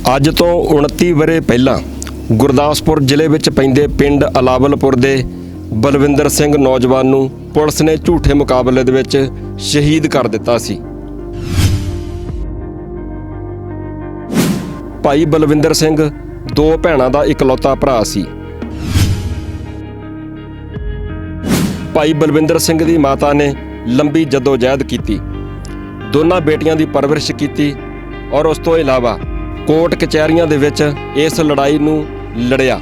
ਅੱਜ ਤੋਂ 29 ਵਰ੍ਹੇ ਪਹਿਲਾਂ ਗੁਰਦਾਸਪੁਰ ਜ਼ਿਲ੍ਹੇ ਵਿੱਚ ਪੈਂਦੇ ਪਿੰਡ ਅਲਾਵਲਪੁਰ ਦੇ ਬਲਵਿੰਦਰ ਸਿੰਘ ਨੌਜਵਾਨ ਨੂੰ ਪੁਲਿਸ ਨੇ ਝੂਠੇ ਮੁਕਾਬਲੇ ਦੇ ਵਿੱਚ ਸ਼ਹੀਦ ਕਰ ਦਿੱਤਾ ਸੀ। ਭਾਈ ਬਲਵਿੰਦਰ ਸਿੰਘ ਦੋ ਭੈਣਾਂ ਦਾ ਇਕਲੌਤਾ ਭਰਾ ਸੀ। ਭਾਈ ਬਲਵਿੰਦਰ ਸਿੰਘ ਦੀ ਮਾਤਾ ਨੇ ਲੰਬੀ ਜਦੋਜਹਿਦ ਕੀਤੀ, ਦੋਨਾਂ ਬੇਟੀਆਂ ਦੀ ਪਰਵਰਿਸ਼ ਕੀਤੀ ਔਰ ਉਸ ਤੋਂ ਇਲਾਵਾ ਕੋਰਟ ਕਚਹਿਰੀਆਂ ਦੇ ਵਿੱਚ ਇਸ ਲੜਾਈ ਨੂੰ ਲੜਿਆ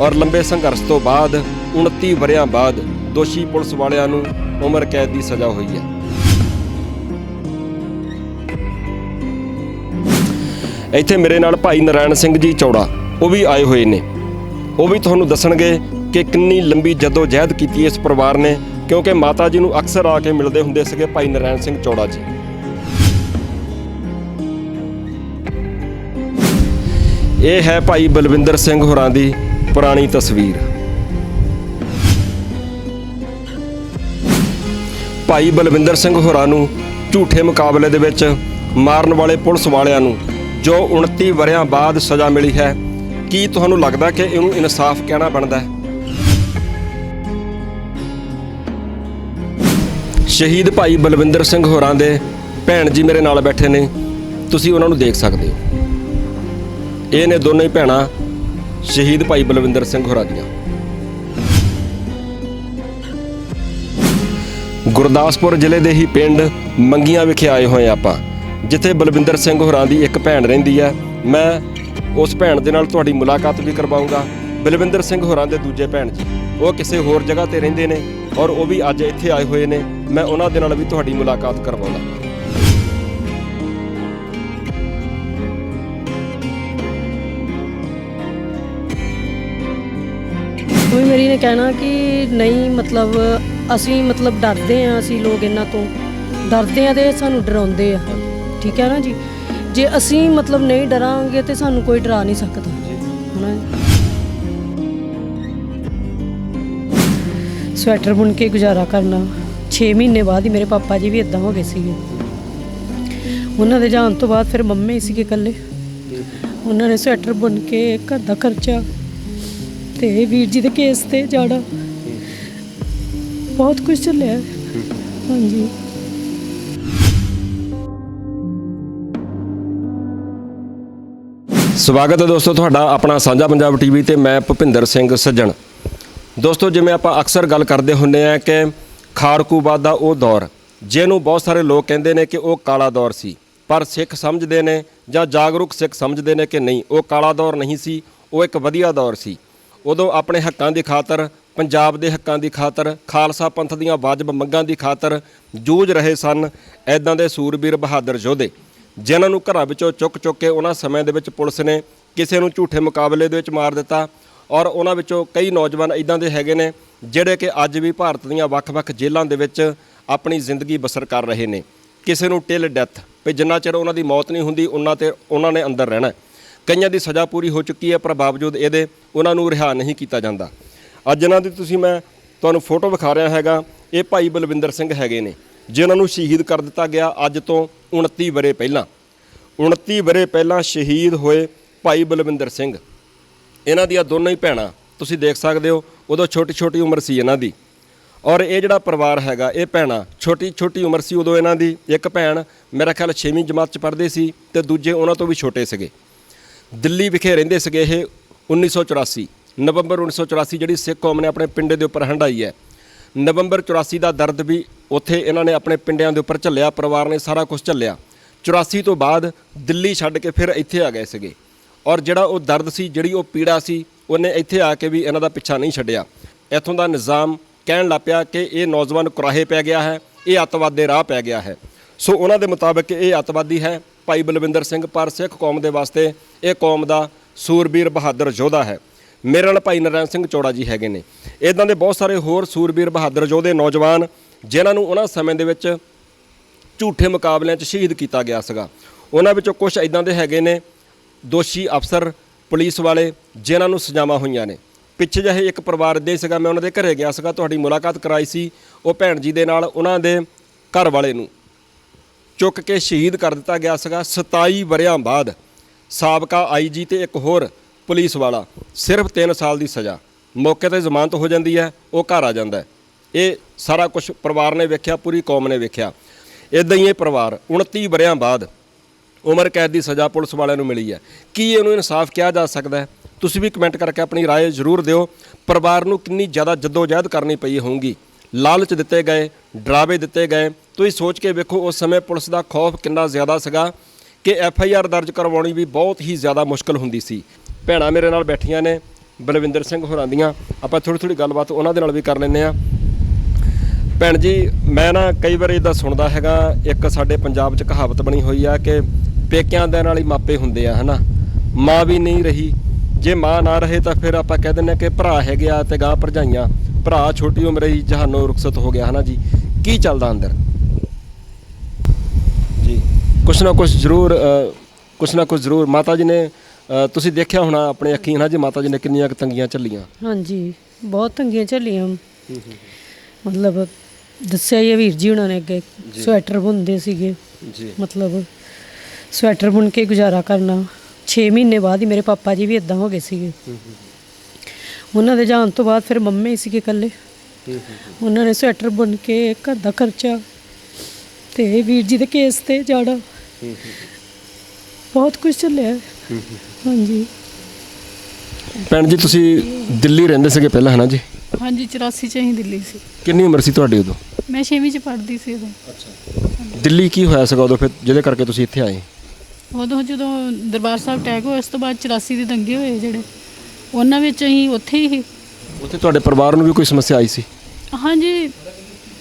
ਔਰ ਲੰਬੇ ਸੰਘਰਸ਼ ਤੋਂ ਬਾਅਦ 29 ਵਰ੍ਹਿਆਂ ਬਾਅਦ ਦੋਸ਼ੀ ਪੁਲਿਸ ਵਾਲਿਆਂ ਨੂੰ ਉਮਰ ਕੈਦ ਦੀ ਸਜ਼ਾ ਹੋਈ ਹੈ। ਇੱਥੇ ਮੇਰੇ ਨਾਲ ਭਾਈ ਨਾਰਾਇਣ ਸਿੰਘ ਜੀ ਚੌੜਾ ਉਹ ਵੀ ਆਏ ਹੋਏ ਨੇ। ਉਹ ਵੀ ਤੁਹਾਨੂੰ ਦੱਸਣਗੇ ਕਿ ਕਿੰਨੀ ਲੰਬੀ ਜਦੋਜਹਿਦ ਕੀਤੀ ਇਸ ਪਰਿਵਾਰ ਨੇ, ਕਿਉਂਕਿ ਮਾਤਾ ਜੀ ਨੂੰ ਅਕਸਰ ਆ ਕੇ ਮਿਲਦੇ ਹੁੰਦੇ ਸੀਗੇ ਭਾਈ ਨਾਰਾਇਣ ਸਿੰਘ ਚੌੜਾ ਜੀ। ਇਹ ਹੈ ਭਾਈ ਬਲਵਿੰਦਰ ਸਿੰਘ ਹੋਰਾਂ ਦੀ ਪੁਰਾਣੀ ਤਸਵੀਰ। ਭਾਈ ਬਲਵਿੰਦਰ ਸਿੰਘ ਹੋਰਾਂ ਨੂੰ ਝੂਠੇ ਮੁਕਾਬਲੇ ਦੇ ਵਿੱਚ ਮਾਰਨ ਵਾਲੇ ਪੁਲਿਸ ਵਾਲਿਆਂ ਨੂੰ ਜੋ 29 ਵਰ੍ਹਿਆਂ ਬਾਅਦ ਸਜ਼ਾ ਮਿਲੀ ਹੈ, ਕੀ ਤੁਹਾਨੂੰ ਲੱਗਦਾ ਕਿ ਇਹਨੂੰ ਇਨਸਾਫ ਕਹਿਣਾ ਬਣਦਾ ਹੈ? ਸ਼ਹੀਦ ਭਾਈ ਬਲਵਿੰਦਰ ਸਿੰਘ ਹੋਰਾਂ ਦੇ ਭੈਣ ਜੀ ਮੇਰੇ ਨਾਲ ਬੈਠੇ ਨੇ, ਤੁਸੀਂ ਉਹਨਾਂ ਨੂੰ ਦੇਖ ਸਕਦੇ ਹੋ। ਇਹ ਨੇ ਦੋਨੋਂ ਹੀ ਭੈਣਾਂ ਸ਼ਹੀਦ ਭਾਈ ਬਲਵਿੰਦਰ ਸਿੰਘ ਹੋਰਾਂ ਦੀਆਂ। ਗੁਰਦਾਸਪੁਰ ਜ਼ਿਲ੍ਹੇ ਦੇ ਹੀ ਪਿੰਡ ਮੰਗੀਆਂ ਵਿਖੇ ਆਏ ਹੋਏ ਆਪਾਂ, ਜਿੱਥੇ ਬਲਵਿੰਦਰ ਸਿੰਘ ਹੋਰਾਂ ਦੀ ਇੱਕ ਭੈਣ ਰਹਿੰਦੀ ਹੈ। ਮੈਂ ਉਸ ਭੈਣ ਦੇ ਨਾਲ ਤੁਹਾਡੀ ਮੁਲਾਕਾਤ ਵੀ ਕਰਵਾਊਂਗਾ। ਬਲਵਿੰਦਰ ਸਿੰਘ ਹੋਰਾਂ ਦੇ ਦੂਜੇ ਭੈਣ ਜੀ ਉਹ ਕਿਸੇ ਹੋਰ ਜਗ੍ਹਾ ਤੇ ਰਹਿੰਦੇ ਨੇ ਔਰ ਉਹ ਵੀ ਅੱਜ ਇੱਥੇ ਆਏ ਹੋਏ ਨੇ। ਮੈਂ ਉਹਨਾਂ ਦੇ ਨਾਲ ਵੀ ਤੁਹਾਡੀ ਮੁਲਾਕਾਤ ਕਰਵਾਉਣਾ। ਕੋਈ ਮੇਰੀ ਨੇ ਕਹਿਣਾ ਕਿ ਨਹੀਂ, ਮਤਲਬ ਅਸੀਂ ਡਰਦੇ ਹਾਂ, ਅਸੀਂ ਲੋਕ ਇਹਨਾਂ ਤੋਂ ਡਰਦੇ ਹਾਂ ਤੇ ਸਾਨੂੰ ਡਰਾਉਂਦੇ ਆ। ਠੀਕ ਹੈ ਨਾ ਜੀ, ਜੇ ਅਸੀਂ ਨਹੀਂ ਡਰਾਂਗੇ ਤੇ ਸਾਨੂੰ ਕੋਈ ਡਰਾ ਨਹੀਂ ਸਕਦਾ ਹੈ। ਸਵੈਟਰ ਬੁਣ ਕੇ ਗੁਜ਼ਾਰਾ ਕਰਨਾ। 6 ਮਹੀਨੇ ਬਾਅਦ ਹੀ ਮੇਰੇ ਪਾਪਾ ਜੀ ਵੀ ਇਦਾਂ ਹੋ ਗਏ ਸੀਗੇ। ਉਹਨਾਂ ਦੇ ਜਾਣ ਤੋਂ ਬਾਅਦ ਫਿਰ ਮੰਮੀ ਸੀਗੇ ਇਕੱਲੇ। ਉਹਨਾਂ ਨੇ ਸਵੈਟਰ ਬੁਣ ਕੇ ਘਰ ਦਾ ਖਰਚਾ ਤੇ ਵੀਰ ਜੀ ਦੇ ਕੇਸ ਤੇ ਜਾਣਾ, ਬਹੁਤ ਕੁਝ ਚੱਲਿਆ। ਹਾਂਜੀ। ਸਵਾਗਤ ਹੈ ਦੋਸਤੋ ਤੁਹਾਡਾ ਆਪਣਾ ਸਾਂਝਾ ਪੰਜਾਬ ਟੀਵੀ ਤੇ ਮੈਂ ਭੁਪਿੰਦਰ ਸਿੰਘ ਸੱਜਣ। ਦੋਸਤੋ, ਜਿਵੇਂ ਆਪਾਂ ਅਕਸਰ ਗੱਲ ਕਰਦੇ ਹੁੰਦੇ ਆ ਕਿ ਖਾੜਕੂਵਾਦ ਦਾ ਉਹ ਦੌਰ, ਜਿਹਨੂੰ ਬਹੁਤ ਸਾਰੇ ਲੋਕ ਕਹਿੰਦੇ ਨੇ ਕਿ ਉਹ ਕਾਲਾ ਦੌਰ ਸੀ, ਪਰ ਸਿੱਖ ਸਮਝਦੇ ਨੇ ਜਾਂ ਜਾਗਰੂਕ ਸਿੱਖ ਸਮਝਦੇ ਨੇ ਕਿ ਨਹੀਂ, ਉਹ ਕਾਲਾ ਦੌਰ ਨਹੀਂ ਸੀ, ਉਹ ਇੱਕ ਵਧੀਆ ਦੌਰ ਸੀ। ਉਦੋਂ ਆਪਣੇ ਹੱਕਾਂ ਦੀ ਖਾਤਰ, ਪੰਜਾਬ ਦੇ ਹੱਕਾਂ ਦੀ ਖਾਤਰ, ਖਾਲਸਾ ਪੰਥ ਦੀਆਂ ਵਾਜਬ ਮੰਗਾਂ ਦੀ ਖਾਤਰ ਜੂਝ ਰਹੇ ਸਨ ਇੱਦਾਂ ਦੇ ਸੂਰਬੀਰ ਬਹਾਦਰ ਯੋਧੇ, ਜਿਨ੍ਹਾਂ ਨੂੰ ਘਰਾਂ ਵਿੱਚੋਂ ਚੁੱਕ ਕੇ ਉਹਨਾਂ ਸਮੇਂ ਦੇ ਵਿੱਚ ਪੁਲਿਸ ਨੇ ਕਿਸੇ ਨੂੰ ਝੂਠੇ ਮੁਕਾਬਲੇ ਦੇ ਵਿੱਚ ਮਾਰ ਦਿੱਤਾ। ਔਰ ਉਹਨਾਂ ਵਿੱਚੋਂ ਕਈ ਨੌਜਵਾਨ ਇੱਦਾਂ ਦੇ ਹੈਗੇ ਨੇ ਜਿਹੜੇ ਕਿ ਅੱਜ ਵੀ ਭਾਰਤ ਦੀਆਂ ਵੱਖ-ਵੱਖ ਜੇਲ੍ਹਾਂ ਦੇ ਵਿੱਚ ਆਪਣੀ ਜ਼ਿੰਦਗੀ ਬਸਰ ਕਰ ਰਹੇ ਨੇ। ਕਿਸੇ ਨੂੰ ਟਿਲ ਡੈਥ, ਵੀ ਜਿੰਨਾ ਚਿਰ ਉਹਨਾਂ ਦੀ ਮੌਤ ਨਹੀਂ ਹੁੰਦੀ ਉਹਨਾਂ ਨੇ ਅੰਦਰ ਰਹਿਣਾ। ਕਈਆਂ ਦੀ ਸਜ਼ਾ ਪੂਰੀ ਹੋ ਚੁੱਕੀ ਹੈ, ਪਰ ਬਾਵਜੂਦ ਇਹਦੇ ਉਹਨਾਂ ਨੂੰ ਰਿਹਾ ਨਹੀਂ ਕੀਤਾ ਜਾਂਦਾ। ਅੱਜ ਇਹਨਾਂ ਦੀ ਮੈਂ ਤੁਹਾਨੂੰ ਫੋਟੋ ਵਿਖਾ ਰਿਹਾ ਹੈਗਾ। ਇਹ ਭਾਈ ਬਲਵਿੰਦਰ ਸਿੰਘ ਹੈਗੇ ਨੇ, ਜਿਨ੍ਹਾਂ ਨੂੰ ਸ਼ਹੀਦ ਕਰ ਦਿੱਤਾ ਗਿਆ ਅੱਜ ਤੋਂ 29 ਵਰ੍ਹੇ ਪਹਿਲਾਂ। 29 ਵਰ੍ਹੇ ਪਹਿਲਾਂ ਸ਼ਹੀਦ ਹੋਏ ਭਾਈ ਬਲਵਿੰਦਰ ਸਿੰਘ। ਇਹਨਾਂ ਦੀਆਂ ਦੋਨੋਂ ਹੀ ਭੈਣਾਂ ਤੁਸੀਂ ਦੇਖ ਸਕਦੇ ਹੋ, ਉਦੋਂ ਛੋਟੀ ਉਮਰ ਸੀ ਇਹਨਾਂ ਦੀ। ਔਰ ਇਹ ਜਿਹੜਾ ਪਰਿਵਾਰ ਹੈਗਾ, ਇਹ ਭੈਣਾਂ ਛੋਟੀ ਉਮਰ ਸੀ ਉਦੋਂ ਇਹਨਾਂ ਦੀ। ਇੱਕ ਭੈਣ ਮੇਰਾ ਖਿਆਲ 6ਵੀਂ ਜਮਾਤ 'ਚ ਪੜ੍ਹਦੇ ਸੀ ਤੇ ਦੂਜੇ ਉਹਨਾਂ ਤੋਂ ਵੀ ਛੋਟੇ ਸੀਗੇ। ਦਿੱਲੀ ਵਿਖੇ ਰਹਿੰਦੇ ਸੀਗੇ ਇਹ। 1984 ਨਵੰਬਰ 1984 ਜਿਹੜੀ ਸਿੱਖ ਕੌਮ ਨੇ ਆਪਣੇ ਪਿੰਡੇ ਦੇ ਉੱਪਰ ਹੰਢਾਈ ਹੈ। ਨਵੰਬਰ 84 ਦਾ ਦਰਦ ਵੀ ਉੱਥੇ ਇਹਨਾਂ ਨੇ ਆਪਣੇ ਪਿੰਡਿਆਂ ਦੇ ਉੱਪਰ ਝੱਲਿਆ, ਪਰਿਵਾਰ ਨੇ ਸਾਰਾ ਕੁਝ ਝੱਲਿਆ। 84 ਤੋਂ ਬਾਅਦ ਦਿੱਲੀ ਛੱਡ ਕੇ ਫਿਰ ਇੱਥੇ ਆ ਗਏ ਸੀਗੇ। ਔਰ ਜਿਹੜਾ ਉਹ ਦਰਦ ਸੀ, ਜਿਹੜੀ ਉਹ ਪੀੜਾ ਸੀ, ਉਹਨੇ ਇੱਥੇ ਆ ਕੇ ਵੀ ਇਹਨਾਂ ਦਾ ਪਿੱਛਾ ਨਹੀਂ ਛੱਡਿਆ। ਇੱਥੋਂ ਦਾ ਨਿਜ਼ਾਮ ਕਹਿਣ ਲੱਗ ਪਿਆ ਕਿ ਇਹ ਨੌਜਵਾਨ ਕੁਰਾਹੇ ਪੈ ਗਿਆ ਹੈ, ਇਹ ਅੱਤਵਾਦ ਦੇ ਰਾਹ ਪੈ ਗਿਆ ਹੈ। ਸੋ ਉਹਨਾਂ ਦੇ ਮੁਤਾਬਕ ਇਹ ਅੱਤਵਾਦੀ ਹੈ ਭਾਈ ਬਲਵਿੰਦਰ ਸਿੰਘ, ਪਰ ਸਿੱਖ ਕੌਮ ਦੇ ਵਾਸਤੇ ਇਹ ਕੌਮ ਦਾ ਸੂਰਬੀਰ ਬਹਾਦਰ ਯੋਧਾ ਹੈ। ਮੇਰੇ ਨਾਲ ਭਾਈ ਨਾਰਾਇਣ ਸਿੰਘ ਚੌੜਾ ਜੀ ਹੈਗੇ ਨੇ। ਇੱਦਾਂ ਦੇ ਬਹੁਤ ਸਾਰੇ ਹੋਰ ਸੂਰਬੀਰ ਬਹਾਦਰ ਯੋਧੇ ਨੌਜਵਾਨ, ਜਿਨ੍ਹਾਂ ਨੂੰ ਉਹਨਾਂ ਸਮੇਂ ਦੇ ਵਿੱਚ ਝੂਠੇ ਮੁਕਾਬਲਿਆਂ 'ਚ ਸ਼ਹੀਦ ਕੀਤਾ ਗਿਆ ਸੀਗਾ। ਉਹਨਾਂ ਵਿੱਚੋਂ ਕੁਝ ਇੱਦਾਂ ਦੇ ਹੈਗੇ ਨੇ ਦੋਸ਼ੀ ਅਫਸਰ, ਪੁਲਿਸ ਵਾਲੇ, ਜਿਨ੍ਹਾਂ ਨੂੰ ਸਜ਼ਾਵਾਂ ਹੋਈਆਂ ਨੇ। ਪਿੱਛੇ ਜਿਹੇ ਇੱਕ ਪਰਿਵਾਰ ਇੱਦਾਂ ਹੀ ਸੀਗਾ, ਮੈਂ ਉਹਨਾਂ ਦੇ ਘਰੇ ਗਿਆ ਸੀਗਾ, ਤੁਹਾਡੀ ਮੁਲਾਕਾਤ ਕਰਾਈ ਸੀ। ਉਹ ਭੈਣ ਜੀ ਦੇ ਨਾਲ ਉਹਨਾਂ ਦੇ ਘਰ ਵਾਲੇ ਨੂੰ ਚੁੱਕ ਕੇ ਸ਼ਹੀਦ ਕਰ ਦਿੱਤਾ ਗਿਆ ਸੀਗਾ 27 ਵਰ੍ਹਿਆਂ ਬਾਅਦ। ਸਾਬਕਾ ਆਈਜੀ ਤੇ ਇੱਕ ਹੋਰ ਪੁਲਿਸ ਵਾਲਾ, ਸਿਰਫ 3 ਸਾਲ ਦੀ ਸਜ਼ਾ, ਮੌਕੇ ਤੇ ਜ਼ਮਾਨਤ ਹੋ ਜਾਂਦੀ ਹੈ, ਉਹ ਘਰ ਆ ਜਾਂਦਾ ਹੈ। ਇਹ ਸਾਰਾ ਕੁਝ ਪਰਿਵਾਰ ਨੇ ਵੇਖਿਆ, ਪੂਰੀ ਕੌਮ ਨੇ ਵੇਖਿਆ। ਇੱਦਾਂ ਹੀ ਇਹ ਪਰਿਵਾਰ 29 ਵਰ੍ਹਿਆਂ ਬਾਅਦ ਉਮਰ ਕੈਦ ਦੀ ਸਜ਼ਾ ਪੁਲਿਸ ਵਾਲਿਆਂ ਨੂੰ ਮਿਲੀ ਹੈ। ਕੀ ਇਹਨੂੰ ਇਨਸਾਫ ਕਿਹਾ ਜਾ ਸਕਦਾ ਹੈ? ਤੁਸੀਂ ਵੀ ਕਮੈਂਟ ਕਰਕੇ ਆਪਣੀ ਰਾਏ ਜ਼ਰੂਰ ਦਿਓ। ਪਰਿਵਾਰ ਨੂੰ ਕਿੰਨੀ ਜ਼ਿਆਦਾ ਜਦੋਜਹਿਦ ਕਰਨੀ ਪਈ ਹੋਊਗੀ, ਲਾਲਚ ਦਿੱਤੇ ਗਏ, ਡਰਾਵੇ ਦਿੱਤੇ ਗਏ। ਤੁਸੀਂ ਸੋਚ ਕੇ ਵੇਖੋ ਉਸ ਸਮੇਂ ਪੁਲਿਸ ਦਾ ਖੌਫ ਕਿੰਨਾ ਜ਼ਿਆਦਾ ਸੀਗਾ ਕਿ FIR ਦਰਜ ਕਰਵਾਉਣੀ ਵੀ ਬਹੁਤ ਹੀ ਜ਼ਿਆਦਾ ਮੁਸ਼ਕਲ ਹੁੰਦੀ ਸੀ। ਭੈਣਾਂ ਮੇਰੇ ਨਾਲ ਬੈਠੀਆਂ ਨੇ, ਬਲਵਿੰਦਰ ਸਿੰਘ ਹੋਰਾਂ ਦੀਆਂ, ਆਪਾਂ ਥੋੜ੍ਹੀ ਗੱਲਬਾਤ ਉਹਨਾਂ ਦੇ ਨਾਲ ਵੀ ਕਰ ਲੈਂਦੇ ਹਾਂ। ਭੈਣ ਜੀ, ਮੈਂ ਨਾ ਕਈ ਵਾਰ ਇੱਦਾਂ ਸੁਣਦਾ ਹੈਗਾ, ਇੱਕ ਸਾਡੇ ਪੰਜਾਬ 'ਚ ਕਹਾਵਤ ਬਣੀ ਹੋਈ ਆ ਕਿ ਪੇਕਿਆਂ ਦੇ ਨਾਲ ਹੀ ਮਾਪੇ ਹੁੰਦੇ ਆ, ਹੈ ਨਾ। ਮਾਂ ਵੀ ਨਹੀਂ ਰਹੀ, ਜੇ ਮਾਂ ਨਾ ਰਹੇ ਤਾਂ ਫਿਰ ਆਪਾਂ ਕਹਿ ਦਿੰਦੇ ਹਾਂ ਕਿ ਭਰਾ ਹੈਗੇ ਆ ਤੇ ਗਾਂ ਭਰਜਾਈਆਂ। ਭਰਾ ਛੋਟੀ ਉਮਰੇ ਹੀ ਜਹਾਨੋਂ ਰੁਖਸਤ ਹੋ ਗਿਆ, ਹੈ ਨਾ ਜੀ। ਕੀ ਚੱਲਦਾ ਅੰਦਰ ਜੀ? ਕੁਛ ਨਾ ਕੁਛ ਜ਼ਰੂਰ ਮਾਤਾ ਜੀ ਨੇ ਤੁਸੀਂ ਦੇਖਿਆ ਹੋਣਾ ਆਪਣੇ ਅੱਖੀਂ, ਹੈ ਨਾ ਜੀ, ਮਾਤਾ ਜੀ ਨੇ ਕਿੰਨੀਆਂ ਕੁ ਤੰਗੀਆਂ ਝੱਲੀਆਂ। ਹਾਂਜੀ, ਬਹੁਤ ਤੰਗੀਆਂ ਝੱਲੀਆਂ। ਮਤਲਬ ਦੱਸਿਆ ਹੀ ਹੈ ਵੀਰ ਜੀ ਉਹਨਾਂ ਨੇ, ਅੱਗੇ ਸਵੈਟਰ ਬੁਣਦੇ ਸੀਗੇ ਜੀ, ਮਤਲਬ ਸਵੈਟਰ ਬੁਣ ਕੇ ਗੁਜ਼ਾਰਾ ਕਰਨਾ। 6 ਮਹੀਨੇ ਬਾਅਦ ਹੀ ਮੇਰੇ ਪਾਪਾ ਜੀ ਵੀ ਇੱਦਾਂ ਹੋ ਗਏ ਸੀਗੇ। ਉਹਨਾਂ ਦੇ ਜਾਣ ਤੋਂ ਬਾਅਦ ਫਿਰ ਮੰਮੀ ਸੀਗੇ ਇਕੱਲੇ। ਉਹਨਾਂ ਨੇ ਸਵੈਟਰ ਬੁਣ ਕੇ ਘਰ ਦਾ ਖਰਚਾ ਤੇ ਵੀਰ ਜੀ ਦੇ ਕੇਸ ਤੇ ਜਾਣਾ, ਬਹੁਤ ਕੁਝ ਚੱਲਿਆ। ਹਾਂਜੀ ਭੈਣ ਜੀ, ਤੁਸੀਂ ਦਿੱਲੀ ਰਹਿੰਦੇ ਸੀਗੇ ਪਹਿਲਾਂ, ਹੈ ਨਾ ਜੀ? ਹਾਂਜੀ, 84 ਚ ਅਸੀਂ ਦਿੱਲੀ ਸੀ। ਕਿੰਨੀ ਉਮਰ ਸੀ ਤੁਹਾਡੀ ਉਦੋਂ? ਮੈਂ 6ਵੀਂ ਚ ਪੜ੍ਹਦੀ ਸੀ ਉਦੋਂ। ਅੱਛਾ। ਦਿੱਲੀ ਕੀ ਹੋਇਆ ਸੀਗਾ ਉਦੋਂ ਫਿਰ ਜਿਹਦੇ ਕਰਕੇ ਤੁਸੀਂ ਇੱਥੇ ਆਏ? ਉਦੋਂ ਜਦੋਂ ਦਰਬਾਰ ਸਾਹਿਬ ਅਟੈਕ ਹੋਇਆ, ਉਸ ਤੋਂ ਬਾਅਦ 84 ਦੇ ਦੰਗੇ ਹੋਏ ਜਿਹੜੇ, ਉਹਨਾਂ ਵਿੱਚ ਅਸੀਂ ਉੱਥੇ ਹੀ। ਉੱਥੇ ਤੁਹਾਡੇ ਪਰਿਵਾਰ ਨੂੰ ਵੀ ਕੋਈ ਸਮੱਸਿਆ ਆਈ ਸੀ? ਹਾਂਜੀ,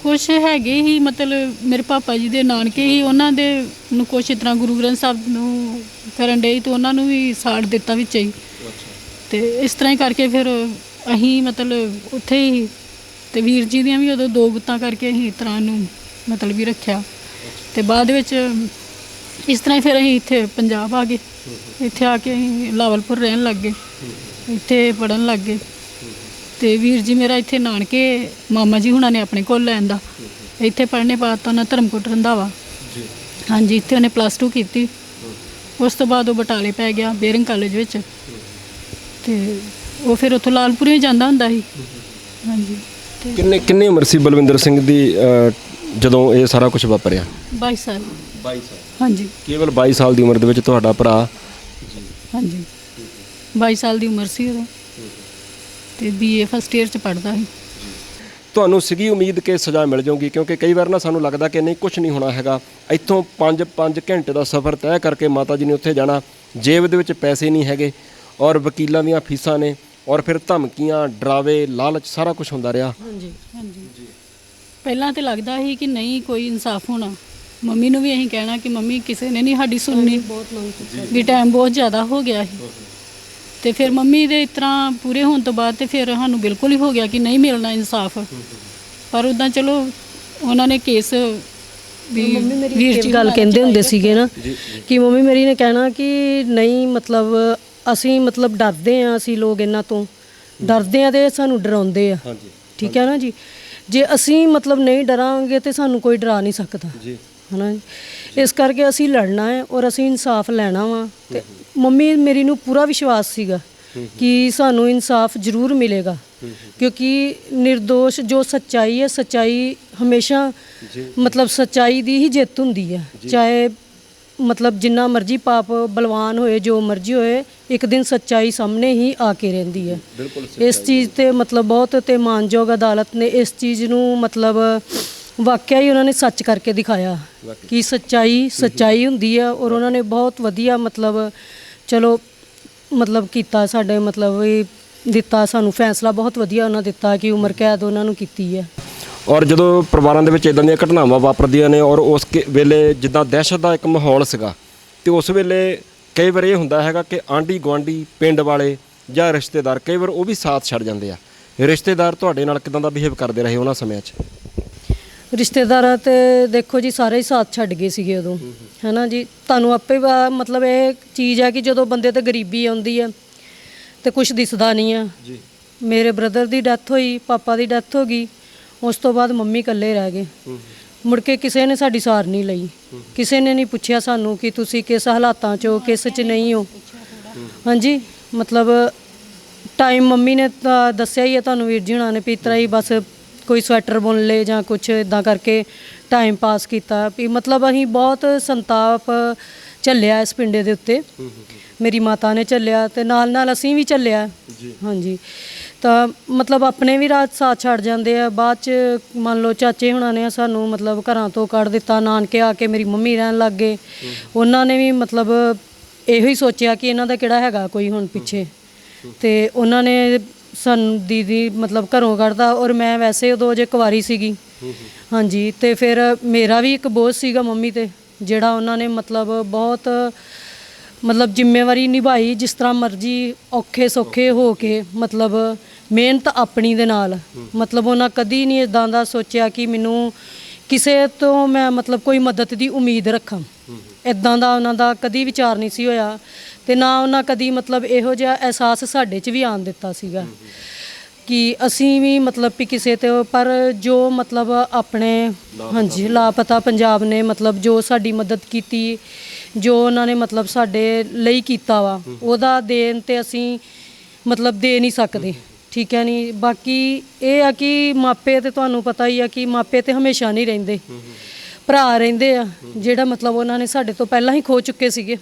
ਕੁਛ ਹੈਗੇ ਹੀ, ਮਤਲਬ ਮੇਰੇ ਪਾਪਾ ਜੀ ਦੇ ਨਾਨਕੇ ਹੀ, ਉਹਨਾਂ ਦੇ ਨੂੰ ਕੁਛ ਇਸ ਤਰ੍ਹਾਂ ਗੁਰੂ ਗ੍ਰੰਥ ਸਾਹਿਬ ਨੂੰ ਕਰਨ ਡੇ ਤੇ ਉਹਨਾਂ ਨੂੰ ਵੀ ਸਾੜ ਦਿੱਤਾ ਵਿੱਚ ਹੀ। ਤੇ ਇਸ ਤਰ੍ਹਾਂ ਹੀ ਕਰਕੇ ਫਿਰ ਅਸੀਂ ਮਤਲਬ ਉੱਥੇ ਹੀ, ਤੇ ਵੀਰ ਜੀ ਦੀਆਂ ਵੀ ਉਦੋਂ 2 ਗੁੱਤਾਂ ਕਰਕੇ ਅਸੀਂ ਇਸ ਤਰ੍ਹਾਂ ਨੂੰ ਮਤਲਬ ਵੀ ਰੱਖਿਆ। ਤੇ ਬਾਅਦ ਵਿੱਚ ਇਸ ਤਰ੍ਹਾਂ ਹੀ ਫਿਰ ਅਸੀਂ ਇੱਥੇ ਪੰਜਾਬ ਆ ਗਏ। ਇੱਥੇ ਆ ਕੇ ਅਸੀਂ ਲਾਵਲਪੁਰ ਰਹਿਣ ਲੱਗ ਗਏ, ਇੱਥੇ ਪੜ੍ਹਨ ਲੱਗ ਗਏ। ਤੇ ਵੀਰ ਜੀ ਮੇਰਾ ਇੱਥੇ ਨਾਨਕੇ ਮਾਮਾ ਜੀ ਹੁਣਾਂ ਨੇ ਆਪਣੇ ਕੋਲ ਲੈਣ ਦਾ ਇੱਥੇ ਪੜ੍ਹਨੇ ਪਾਤਾ ਉਹਨਾਂ, ਧਰਮਕੋਟ ਰੰਧਾਵਾ। ਹਾਂਜੀ, ਇੱਥੇ ਉਹਨੇ +2 ਕੀਤੀ। ਉਸ ਤੋਂ ਬਾਅਦ ਉਹ ਬਟਾਲੇ ਪੈ ਗਿਆ ਬੇਰਿੰਗ ਕਾਲਜ ਵਿੱਚ, ਤੇ ਉਹ ਫਿਰ ਉੱਥੋਂ ਲਾਲਪੁਰੇ ਹੀ ਜਾਂਦਾ ਹੁੰਦਾ ਸੀ। ਹਾਂਜੀ। ਕਿੰਨੀ ਉਮਰ ਸੀ ਬਲਵਿੰਦਰ ਸਿੰਘ ਦੀ ਜਦੋਂ ਇਹ ਸਾਰਾ ਕੁਝ ਵਾਪਰਿਆ? 22 ਸਾਲ। 22 ਸਾਲ? ਹਾਂਜੀ, ਕੇਵਲ 22 ਸਾਲ ਦੀ ਉਮਰ ਦੇ ਵਿੱਚ ਤੁਹਾਡਾ ਭਰਾ? ਹਾਂਜੀ, 22 ਸਾਲ ਦੀ ਉਮਰ ਸੀ ਉਦੋਂ, ਤੇ BA ਫਸਟ ਈਅਰ 'ਚ ਪੜ੍ਹਦਾ ਸੀ। ਤੁਹਾਨੂੰ ਸੀਗੀ ਉਮੀਦ ਕਿ ਸਜ਼ਾ ਮਿਲ ਜਾਊਗੀ? ਕਿਉਂਕਿ ਕਈ ਵਾਰ ਨਾ ਸਾਨੂੰ ਲੱਗਦਾ ਕਿ ਨਹੀਂ, ਕੁਝ ਨਹੀਂ ਹੋਣਾ ਹੈਗਾ। ਇੱਥੋਂ 5 ਘੰਟੇ ਦਾ ਸਫ਼ਰ ਤੈਅ ਕਰਕੇ ਮਾਤਾ ਜੀ ਨੇ ਉੱਥੇ ਜਾਣਾ, ਜੇਬ ਦੇ ਵਿੱਚ ਪੈਸੇ ਨਹੀਂ ਹੈਗੇ, ਔਰ ਵਕੀਲਾਂ ਦੀਆਂ ਫੀਸਾਂ ਨੇ, ਔਰ ਫਿਰ ਧਮਕੀਆਂ, ਡਰਾਵੇ, ਲਾਲਚ, ਸਾਰਾ ਕੁਝ ਹੁੰਦਾ ਰਿਹਾ। ਹਾਂਜੀ ਹਾਂਜੀ, ਪਹਿਲਾਂ ਤਾਂ ਲੱਗਦਾ ਸੀ ਕਿ ਨਹੀਂ ਕੋਈ ਇਨਸਾਫ ਹੋਣਾ। ਮੰਮੀ ਨੂੰ ਵੀ ਅਸੀਂ ਕਹਿਣਾ ਕਿ ਮੰਮੀ ਕਿਸੇ ਨੇ ਨਹੀਂ ਸਾਡੀ ਸੁਣਨੀ, ਵੀ ਟਾਈਮ ਬਹੁਤ ਜ਼ਿਆਦਾ ਹੋ ਗਿਆ ਸੀ। ਤੇ ਫਿਰ ਮੰਮੀ ਦੇ ਇਸ ਤਰ੍ਹਾਂ ਪੂਰੇ ਹੋਣ ਤੋਂ ਬਾਅਦ ਤੇ ਫਿਰ ਸਾਨੂੰ ਬਿਲਕੁਲ ਹੀ ਹੋ ਗਿਆ ਕਿ ਨਹੀਂ ਮਿਲਣਾ ਇਨਸਾਫ। ਪਰ ਉੱਦਾਂ ਚਲੋ ਉਹਨਾਂ ਨੇ ਕੇਸ ਵੀ ਵੀਰ ਜੀ ਗੱਲ ਕਹਿੰਦੇ ਹੁੰਦੇ ਸੀਗੇ ਨਾ ਕਿ ਮੰਮੀ ਮੇਰੀ ਨੇ ਕਹਿਣਾ ਕਿ ਨਹੀਂ, ਮਤਲਬ ਅਸੀਂ ਮਤਲਬ ਡਰਦੇ ਹਾਂ, ਅਸੀਂ ਲੋਕ ਇਹਨਾਂ ਤੋਂ ਡਰਦੇ ਹਾਂ ਤੇ ਸਾਨੂੰ ਡਰਾਉਂਦੇ ਆ। ਠੀਕ ਹੈ ਨਾ ਜੀ। ਜੇ ਅਸੀਂ ਮਤਲਬ ਨਹੀਂ ਡਰਾਂਗੇ ਤੇ ਸਾਨੂੰ ਕੋਈ ਡਰਾ ਨਹੀਂ ਸਕਦਾ, ਹੈ ਨਾ ਜੀ। ਇਸ ਕਰਕੇ ਅਸੀਂ ਲੜਨਾ ਹੈ ਔਰ ਅਸੀਂ ਇਨਸਾਫ ਲੈਣਾ ਵਾ। ਤੇ ਮੰਮੀ ਮੇਰੀ ਨੂੰ ਪੂਰਾ ਵਿਸ਼ਵਾਸ ਸੀਗਾ ਕਿ ਸਾਨੂੰ ਇਨਸਾਫ ਜ਼ਰੂਰ ਮਿਲੇਗਾ, ਕਿਉਂਕਿ ਨਿਰਦੋਸ਼ ਜੋ ਸੱਚਾਈ ਹੈ, ਸੱਚਾਈ ਹਮੇਸ਼ਾ ਮਤਲਬ ਸੱਚਾਈ ਦੀ ਹੀ ਜਿੱਤ ਹੁੰਦੀ ਹੈ। ਚਾਹੇ ਮਤਲਬ ਜਿੰਨਾ ਮਰਜ਼ੀ ਪਾਪ ਬਲਵਾਨ ਹੋਏ, ਜੋ ਮਰਜ਼ੀ ਹੋਏ, ਇੱਕ ਦਿਨ ਸੱਚਾਈ ਸਾਹਮਣੇ ਹੀ ਆ ਕੇ ਰਹਿੰਦੀ ਹੈ। ਇਸ ਚੀਜ਼ ਤੇ ਮਤਲਬ ਬਹੁਤ ਤੇ ਮਾਨਯੋਗ ਅਦਾਲਤ ਨੇ ਇਸ ਚੀਜ਼ ਨੂੰ ਮਤਲਬ ਵਾਕਿਆ ਹੀ ਉਹਨਾਂ ਨੇ ਸੱਚ ਕਰਕੇ ਦਿਖਾਇਆ ਕਿ ਸੱਚਾਈ ਹੁੰਦੀ ਆ। ਔਰ ਉਹਨਾਂ ਨੇ ਬਹੁਤ ਵਧੀਆ ਮਤਲਬ ਚਲੋ ਮਤਲਬ ਕੀਤਾ, ਸਾਡੇ ਮਤਲਬ ਇਹ ਦਿੱਤਾ ਸਾਨੂੰ ਫੈਸਲਾ ਬਹੁਤ ਵਧੀਆ ਉਹਨਾਂ ਦਿੱਤਾ ਕਿ ਉਮਰ ਕੈਦ ਉਹਨਾਂ ਨੂੰ ਕੀਤੀ ਹੈ। ਔਰ ਜਦੋਂ ਪਰਿਵਾਰਾਂ ਦੇ ਵਿੱਚ ਇਦਾਂ ਦੀਆਂ ਘਟਨਾਵਾਂ ਵਾਪਰਦੀਆਂ ਨੇ ਔਰ ਉਸ ਵੇਲੇ ਜਿੱਦਾਂ ਦਹਿਸ਼ਤ ਦਾ ਇੱਕ ਮਾਹੌਲ ਸੀਗਾ, ਤੇ ਉਸ ਵੇਲੇ ਕਈ ਵਾਰ ਇਹ ਹੁੰਦਾ ਹੈਗਾ ਕਿ ਆਂਢੀ ਗੁਆਂਢੀ, ਪਿੰਡ ਵਾਲੇ ਜਾਂ ਰਿਸ਼ਤੇਦਾਰ ਕਈ ਵਾਰ ਉਹ ਵੀ ਸਾਥ ਛੱਡ ਜਾਂਦੇ ਆ। ਰਿਸ਼ਤੇਦਾਰ ਤੁਹਾਡੇ ਨਾਲ ਕਿਦਾਂ ਦਾ ਬਿਹੇਵ ਕਰਦੇ ਰਹੇ ਉਹਨਾਂ ਸਮਿਆਂ 'ਚ? ਰਿਸ਼ਤੇਦਾਰਾਂ ਤੇ ਦੇਖੋ ਜੀ ਸਾਰੇ ਹੀ ਸਾਥ ਛੱਡ ਗਏ ਸੀਗੇ ਉਦੋਂ, ਹੈ ਨਾ ਜੀ। ਤੁਹਾਨੂੰ ਆਪੇ ਮਤਲਬ ਇਹ ਚੀਜ਼ ਹੈ ਕਿ ਜਦੋਂ ਬੰਦੇ ਤੇ ਗਰੀਬੀ ਆਉਂਦੀ ਹੈ ਤੇ ਕੁਝ ਦਿਸਦਾ ਨਹੀਂ ਆ। ਮੇਰੇ ਬ੍ਰਦਰ ਦੀ ਡੈਥ ਹੋਈ, ਪਾਪਾ ਦੀ ਡੈਥ ਹੋ ਗਈ, ਉਸ ਤੋਂ ਬਾਅਦ ਮੰਮੀ ਇਕੱਲੇ ਰਹਿ ਗਏ। ਮੁੜ ਕੇ ਕਿਸੇ ਨੇ ਸਾਡੀ ਸਾਰ ਨਹੀਂ ਲਈ, ਕਿਸੇ ਨੇ ਨਹੀਂ ਪੁੱਛਿਆ ਸਾਨੂੰ ਕਿ ਤੁਸੀਂ ਕਿਸ ਹਾਲਾਤਾਂ 'ਚ ਹੋ, ਕਿਸ 'ਚ ਨਹੀਂ ਹੋ। ਹਾਂਜੀ, ਮਤਲਬ ਟਾਈਮ ਮੰਮੀ ਨੇ ਤਾਂ ਦੱਸਿਆ ਹੀ ਹੈ ਤੁਹਾਨੂੰ, ਵੀਰ ਜੀ ਹੁਣਾਂ ਨੇ, ਵੀ ਇਸ ਤਰ੍ਹਾਂ ਹੀ ਬਸ ਕੋਈ ਸਵੈਟਰ ਬੁਣ ਲਏ ਜਾਂ ਕੁਛ ਇਦਾਂ ਕਰਕੇ ਟਾਈਮ ਪਾਸ ਕੀਤਾ। ਵੀ ਮਤਲਬ ਅਸੀਂ ਬਹੁਤ ਸੰਤਾਪ ਝੱਲਿਆ ਇਸ ਪਿੰਡੇ ਦੇ ਉੱਤੇ, ਮੇਰੀ ਮਾਤਾ ਨੇ ਝੱਲਿਆ ਤੇ ਨਾਲ ਨਾਲ ਅਸੀਂ ਵੀ ਝੱਲਿਆ। ਹਾਂਜੀ, ਤਾਂ ਮਤਲਬ ਆਪਣੇ ਵੀ ਰਾਤ ਸਾਥ ਛੱਡ ਜਾਂਦੇ ਆ। ਬਾਅਦ ਚ ਮੰਨ ਲਓ ਚਾਚੇ ਹੁਣਾਂ ਨੇ ਸਾਨੂੰ ਮਤਲਬ ਘਰਾਂ ਤੋਂ ਕੱਢ ਦਿੱਤਾ, ਨਾਨਕੇ ਆ ਕੇ ਮੇਰੀ ਮੰਮੀ ਰਹਿਣ ਲੱਗ ਗਏ। ਉਹਨਾਂ ਨੇ ਵੀ ਮਤਲਬ ਇਹੋ ਹੀ ਸੋਚਿਆ ਕਿ ਇਹਨਾਂ ਦਾ ਕਿਹੜਾ ਹੈਗਾ ਕੋਈ ਹੁਣ ਪਿੱਛੇ, ਤੇ ਉਹਨਾਂ ਨੇ ਸਾਨੂੰ ਦੀਦੀ ਮਤਲਬ ਘਰੋਂ ਕੱਢਦਾ। ਔਰ ਮੈਂ ਵੈਸੇ ਉਦੋਂ ਜੇ ਕੁਆਰੀ ਸੀਗੀ। ਹਾਂਜੀ, ਤੇ ਫਿਰ ਮੇਰਾ ਵੀ ਇੱਕ ਬੋਝ ਸੀਗਾ ਮੰਮੀ ਤੇ, ਜਿਹੜਾ ਉਹਨਾਂ ਨੇ ਮਤਲਬ ਬਹੁਤ ਮਤਲਬ ਜ਼ਿੰਮੇਵਾਰੀ ਨਿਭਾਈ, ਜਿਸ ਤਰ੍ਹਾਂ ਮਰਜ਼ੀ ਔਖੇ ਸੌਖੇ ਹੋ ਕੇ ਮਤਲਬ ਮਿਹਨਤ ਆਪਣੀ ਦੇ ਨਾਲ। ਮਤਲਬ ਉਹਨਾਂ ਕਦੀ ਨਹੀਂ ਇਦਾਂ ਦਾ ਸੋਚਿਆ ਕਿ ਮੈਨੂੰ ਕਿਸੇ ਤੋਂ ਮੈਂ ਮਤਲਬ ਕੋਈ ਮਦਦ ਦੀ ਉਮੀਦ ਰੱਖਾਂ, ਇਦਾਂ ਦਾ ਉਹਨਾਂ ਦਾ ਕਦੀ ਵਿਚਾਰ ਨਹੀਂ ਸੀ ਹੋਇਆ। ਤੇ ਨਾ ਉਹਨਾਂ ਕਦੀ ਮਤਲਬ ਇਹੋ ਜਿਹਾ ਅਹਿਸਾਸ ਸਾਡੇ 'ਚ ਵੀ ਆਉਣ ਦਿੱਤਾ ਸੀਗਾ ਕਿ ਅਸੀਂ ਵੀ ਮਤਲਬ ਵੀ ਕਿਸੇ ਤੇ, ਪਰ ਜੋ ਮਤਲਬ ਆਪਣੇ ਹਾਂਜੀ ਲਾਪਤਾ ਪੰਜਾਬ ਨੇ ਮਤਲਬ ਜੋ ਸਾਡੀ ਮਦਦ ਕੀਤੀ, ਜੋ ਉਹਨਾਂ ਨੇ ਮਤਲਬ ਸਾਡੇ ਲਈ ਕੀਤਾ ਵਾ, ਉਹਦਾ ਦੇਣ ਤੇ ਅਸੀਂ ਮਤਲਬ ਦੇ ਨਹੀਂ ਸਕਦੇ। ਠੀਕ ਹੈ ਨਹੀਂ, ਬਾਕੀ ਇਹ ਆ ਕਿ ਮਾਪੇ ਤੇ ਤੁਹਾਨੂੰ ਪਤਾ ਹੀ ਆ ਕਿ ਮਾਪੇ ਤੇ ਹਮੇਸ਼ਾ ਨਹੀਂ ਰਹਿੰਦੇ, ਭਰਾ ਰਹਿੰਦੇ ਆ, ਜਿਹੜਾ ਮਤਲਬ ਉਹਨਾਂ ਨੇ ਸਾਡੇ ਤੋਂ ਪਹਿਲਾਂ ਹੀ ਖੋ ਚੁੱਕੇ ਸੀਗੇ।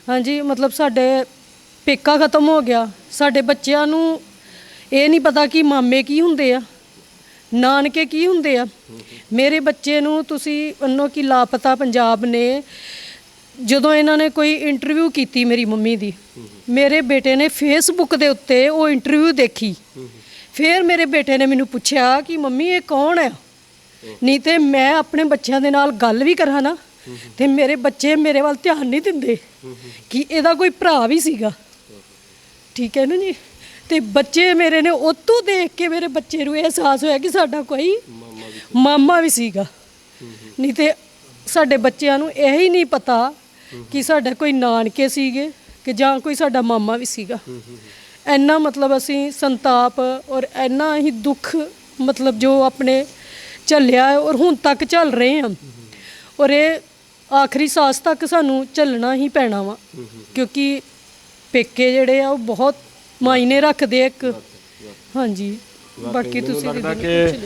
ਹਾਂਜੀ, ਮਤਲਬ ਸਾਡੇ ਪੇਕਾ ਖਤਮ ਹੋ ਗਿਆ, ਸਾਡੇ ਬੱਚਿਆਂ ਨੂੰ ਇਹ ਨਹੀਂ ਪਤਾ ਕਿ ਮਾਮੇ ਕੀ ਹੁੰਦੇ ਆ, ਨਾਨਕੇ ਕੀ ਹੁੰਦੇ ਆ। ਮੇਰੇ ਬੱਚੇ ਨੂੰ ਤੁਸੀਂ ਮੰਨੋ ਕਿ ਲਾਪਤਾ ਪੰਜਾਬ ਨੇ ਜਦੋਂ ਇਹਨਾਂ ਨੇ ਕੋਈ ਇੰਟਰਵਿਊ ਕੀਤੀ ਮੇਰੀ ਮੰਮੀ ਦੀ, ਮੇਰੇ ਬੇਟੇ ਨੇ ਫੇਸਬੁੱਕ ਦੇ ਉੱਤੇ ਉਹ ਇੰਟਰਵਿਊ ਦੇਖੀ। ਫਿਰ ਮੇਰੇ ਬੇਟੇ ਨੇ ਮੈਨੂੰ ਪੁੱਛਿਆ ਕਿ ਮੰਮੀ ਇਹ ਕੌਣ ਹੈ। ਨਹੀਂ ਤੇ ਮੈਂ ਆਪਣੇ ਬੱਚਿਆਂ ਦੇ ਨਾਲ ਗੱਲ ਵੀ ਕਰਾਂ ਨਾ ਤੇ ਮੇਰੇ ਬੱਚੇ ਮੇਰੇ ਵੱਲ ਧਿਆਨ ਨਹੀਂ ਦਿੰਦੇ ਕਿ ਇਹਦਾ ਕੋਈ ਭਰਾ ਵੀ ਸੀਗਾ। ਠੀਕ ਹੈ ਨਾ ਜੀ, ਤੇ ਬੱਚੇ ਮੇਰੇ ਨੇ ਉਤੋਂ ਦੇਖ ਕੇ ਮੇਰੇ ਬੱਚੇ ਨੂੰ ਇਹ ਅਹਿਸਾਸ ਹੋਇਆ ਕਿ ਸਾਡਾ ਕੋਈ ਮਾਮਾ ਵੀ ਸੀਗਾ। ਨਹੀਂ ਤੇ ਸਾਡੇ ਬੱਚਿਆਂ ਨੂੰ ਇਹ ਹੀ ਨਹੀਂ ਪਤਾ ਕਿ ਸਾਡਾ ਕੋਈ ਨਾਨਕੇ ਸੀਗੇ ਕਿ ਜਾਂ ਕੋਈ ਸਾਡਾ ਮਾਮਾ ਵੀ ਸੀਗਾ। ਇੰਨਾ ਮਤਲਬ ਅਸੀਂ ਸੰਤਾਪ ਔਰ ਇੰਨਾ ਹੀ ਦੁੱਖ ਮਤਲਬ ਜੋ ਆਪਣੇ ਝੱਲਿਆ ਔਰ ਹੁਣ ਤੱਕ ਝੱਲ ਰਹੇ ਹਾਂ, ਔਰ ਇਹ ਆਖਰੀ ਸਾਹ ਤੱਕ ਸਾਨੂੰ ਝੱਲਣਾ ਹੀ ਪੈਣਾ ਵਾ, ਕਿਉਂਕਿ ਪੇਕੇ ਜਿਹੜੇ ਆ ਉਹ ਬਹੁਤ ਮਾਇਨੇ ਰੱਖਦੇ ਆ ਇੱਕ। ਹਾਂਜੀ, ਬਾਕੀ ਤੁਸੀਂ ਲੱਗਦਾ ਕਿ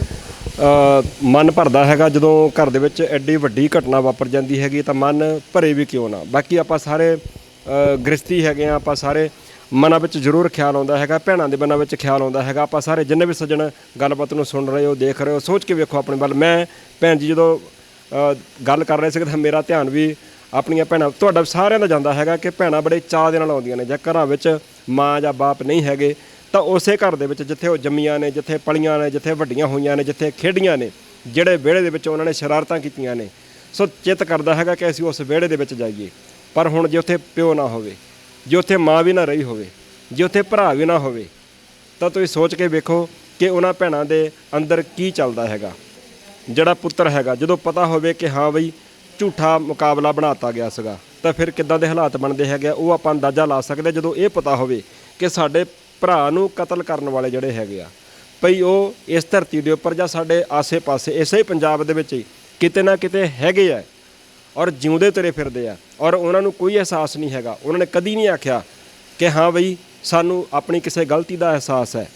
ਮਨ ਭਰਦਾ ਹੈਗਾ ਜਦੋਂ ਘਰ ਦੇ ਵਿੱਚ ਐਡੀ ਵੱਡੀ ਘਟਨਾ ਵਾਪਰ ਜਾਂਦੀ ਹੈਗੀ, ਤਾਂ ਮਨ ਭਰੇ ਵੀ ਕਿਉਂ ਨਾ। ਬਾਕੀ ਆਪਾਂ ਸਾਰੇ ਗ੍ਰਸਤੀ ਹੈਗੇ ਆ, ਆਪਾਂ ਸਾਰੇ ਮਨਾਂ ਵਿੱਚ ਜ਼ਰੂਰ ਖਿਆਲ ਆਉਂਦਾ ਹੈਗਾ, ਭੈਣਾਂ ਦੇ ਮਨਾਂ ਵਿੱਚ ਖਿਆਲ ਆਉਂਦਾ ਹੈਗਾ। ਆਪਾਂ ਸਾਰੇ ਜਿੰਨੇ ਵੀ ਸੱਜਣ ਗੱਲਬਾਤ ਨੂੰ ਸੁਣ ਰਹੇ ਹੋ, ਦੇਖ ਰਹੇ ਹੋ, ਸੋਚ ਕੇ ਵੇਖੋ ਆਪਣੇ ਵੱਲ। ਮੈਂ ਭੈਣ ਜੀ ਜਦੋਂ ਗੱਲ ਕਰ ਰਹੇ ਸੀ ਤਾਂ ਮੇਰਾ ਧਿਆਨ ਵੀ ਆਪਣੀਆਂ ਭੈਣਾਂ, ਤੁਹਾਡਾ ਸਾਰਿਆਂ ਦਾ ਜਾਂਦਾ ਹੈਗਾ ਕਿ ਭੈਣਾਂ ਬੜੇ ਚਾਅ ਦੇ ਨਾਲ ਆਉਂਦੀਆਂ ਨੇ। ਜਾਂ ਘਰਾਂ ਵਿੱਚ ਮਾਂ ਜਾਂ ਬਾਪ ਨਹੀਂ ਹੈਗੇ ਤਾਂ ਉਸੇ ਘਰ ਦੇ ਵਿੱਚ ਜਿੱਥੇ ਉਹ ਜੰਮੀਆਂ ਨੇ, ਜਿੱਥੇ ਪਲੀਆਂ ਨੇ, ਜਿੱਥੇ ਵੱਡੀਆਂ ਹੋਈਆਂ ਨੇ, ਜਿੱਥੇ ਖੇਡੀਆਂ ਨੇ, ਜਿਹੜੇ ਵਿਹੜੇ ਦੇ ਵਿੱਚ ਉਹਨਾਂ ਨੇ ਸ਼ਰਾਰਤਾਂ ਕੀਤੀਆਂ ਨੇ, ਸੋ ਚਿੱਤ ਕਰਦਾ ਹੈਗਾ ਕਿ ਅਸੀਂ ਉਸ ਵਿਹੜੇ ਦੇ ਵਿੱਚ ਜਾਈਏ। ਪਰ ਹੁਣ ਜੇ ਉੱਥੇ ਪਿਓ ਨਾ ਹੋਵੇ, ਜੇ ਉੱਥੇ ਮਾਂ ਵੀ ਨਾ ਰਹੀ ਹੋਵੇ, ਜੇ ਉੱਥੇ ਭਰਾ ਵੀ ਨਾ ਹੋਵੇ, ਤਾਂ ਤੁਸੀਂ ਸੋਚ ਕੇ ਵੇਖੋ ਕਿ ਉਹਨਾਂ ਭੈਣਾਂ ਦੇ ਅੰਦਰ ਕੀ ਚੱਲਦਾ ਹੈਗਾ। ਜਿਹੜਾ ਪੁੱਤਰ ਹੈਗਾ, ਜਦੋਂ ਪਤਾ ਹੋਵੇ ਕਿ ਹਾਂ ਬਈ ਝੂਠਾ ਮੁਕਾਬਲਾ ਬਣਾਤਾ ਗਿਆ ਸੀਗਾ, ਤਾਂ ਫਿਰ ਕਿੱਦਾਂ ਦੇ ਹਾਲਾਤ ਬਣਦੇ ਹੈਗੇ ਉਹ ਆਪਾਂ ਅੰਦਾਜ਼ਾ ਲਾ ਸਕਦੇ। ਜਦੋਂ ਇਹ ਪਤਾ ਹੋਵੇ ਕਿ ਸਾਡੇ ਭਰਾ ਨੂੰ ਕਤਲ ਕਰਨ ਵਾਲੇ ਜਿਹੜੇ ਹੈਗੇ ਆ ਭਈ ਉਹ ਇਸ ਧਰਤੀ ਦੇ ਉੱਪਰ ਜਾਂ ਸਾਡੇ ਆਸੇ-ਪਾਸੇ ਇਸੇ ਪੰਜਾਬ ਦੇ ਵਿੱਚ ਹੀ ਕਿਤੇ ਨਾ ਕਿਤੇ ਹੈਗੇ ਆ ਔਰ ਜਿਉਂਦੇ ਤੁਰੇ ਫਿਰਦੇ ਆ, ਔਰ ਉਹਨਾਂ ਨੂੰ ਕੋਈ ਅਹਿਸਾਸ ਨਹੀਂ ਹੈਗਾ। ਉਹਨਾਂ ਨੇ ਕਦੀ ਨਹੀਂ ਆਖਿਆ ਕਿ ਹਾਂ ਬਈ ਸਾਨੂੰ ਆਪਣੀ ਕਿਸੇ ਗਲਤੀ ਦਾ ਅਹਿਸਾਸ ਹੈ।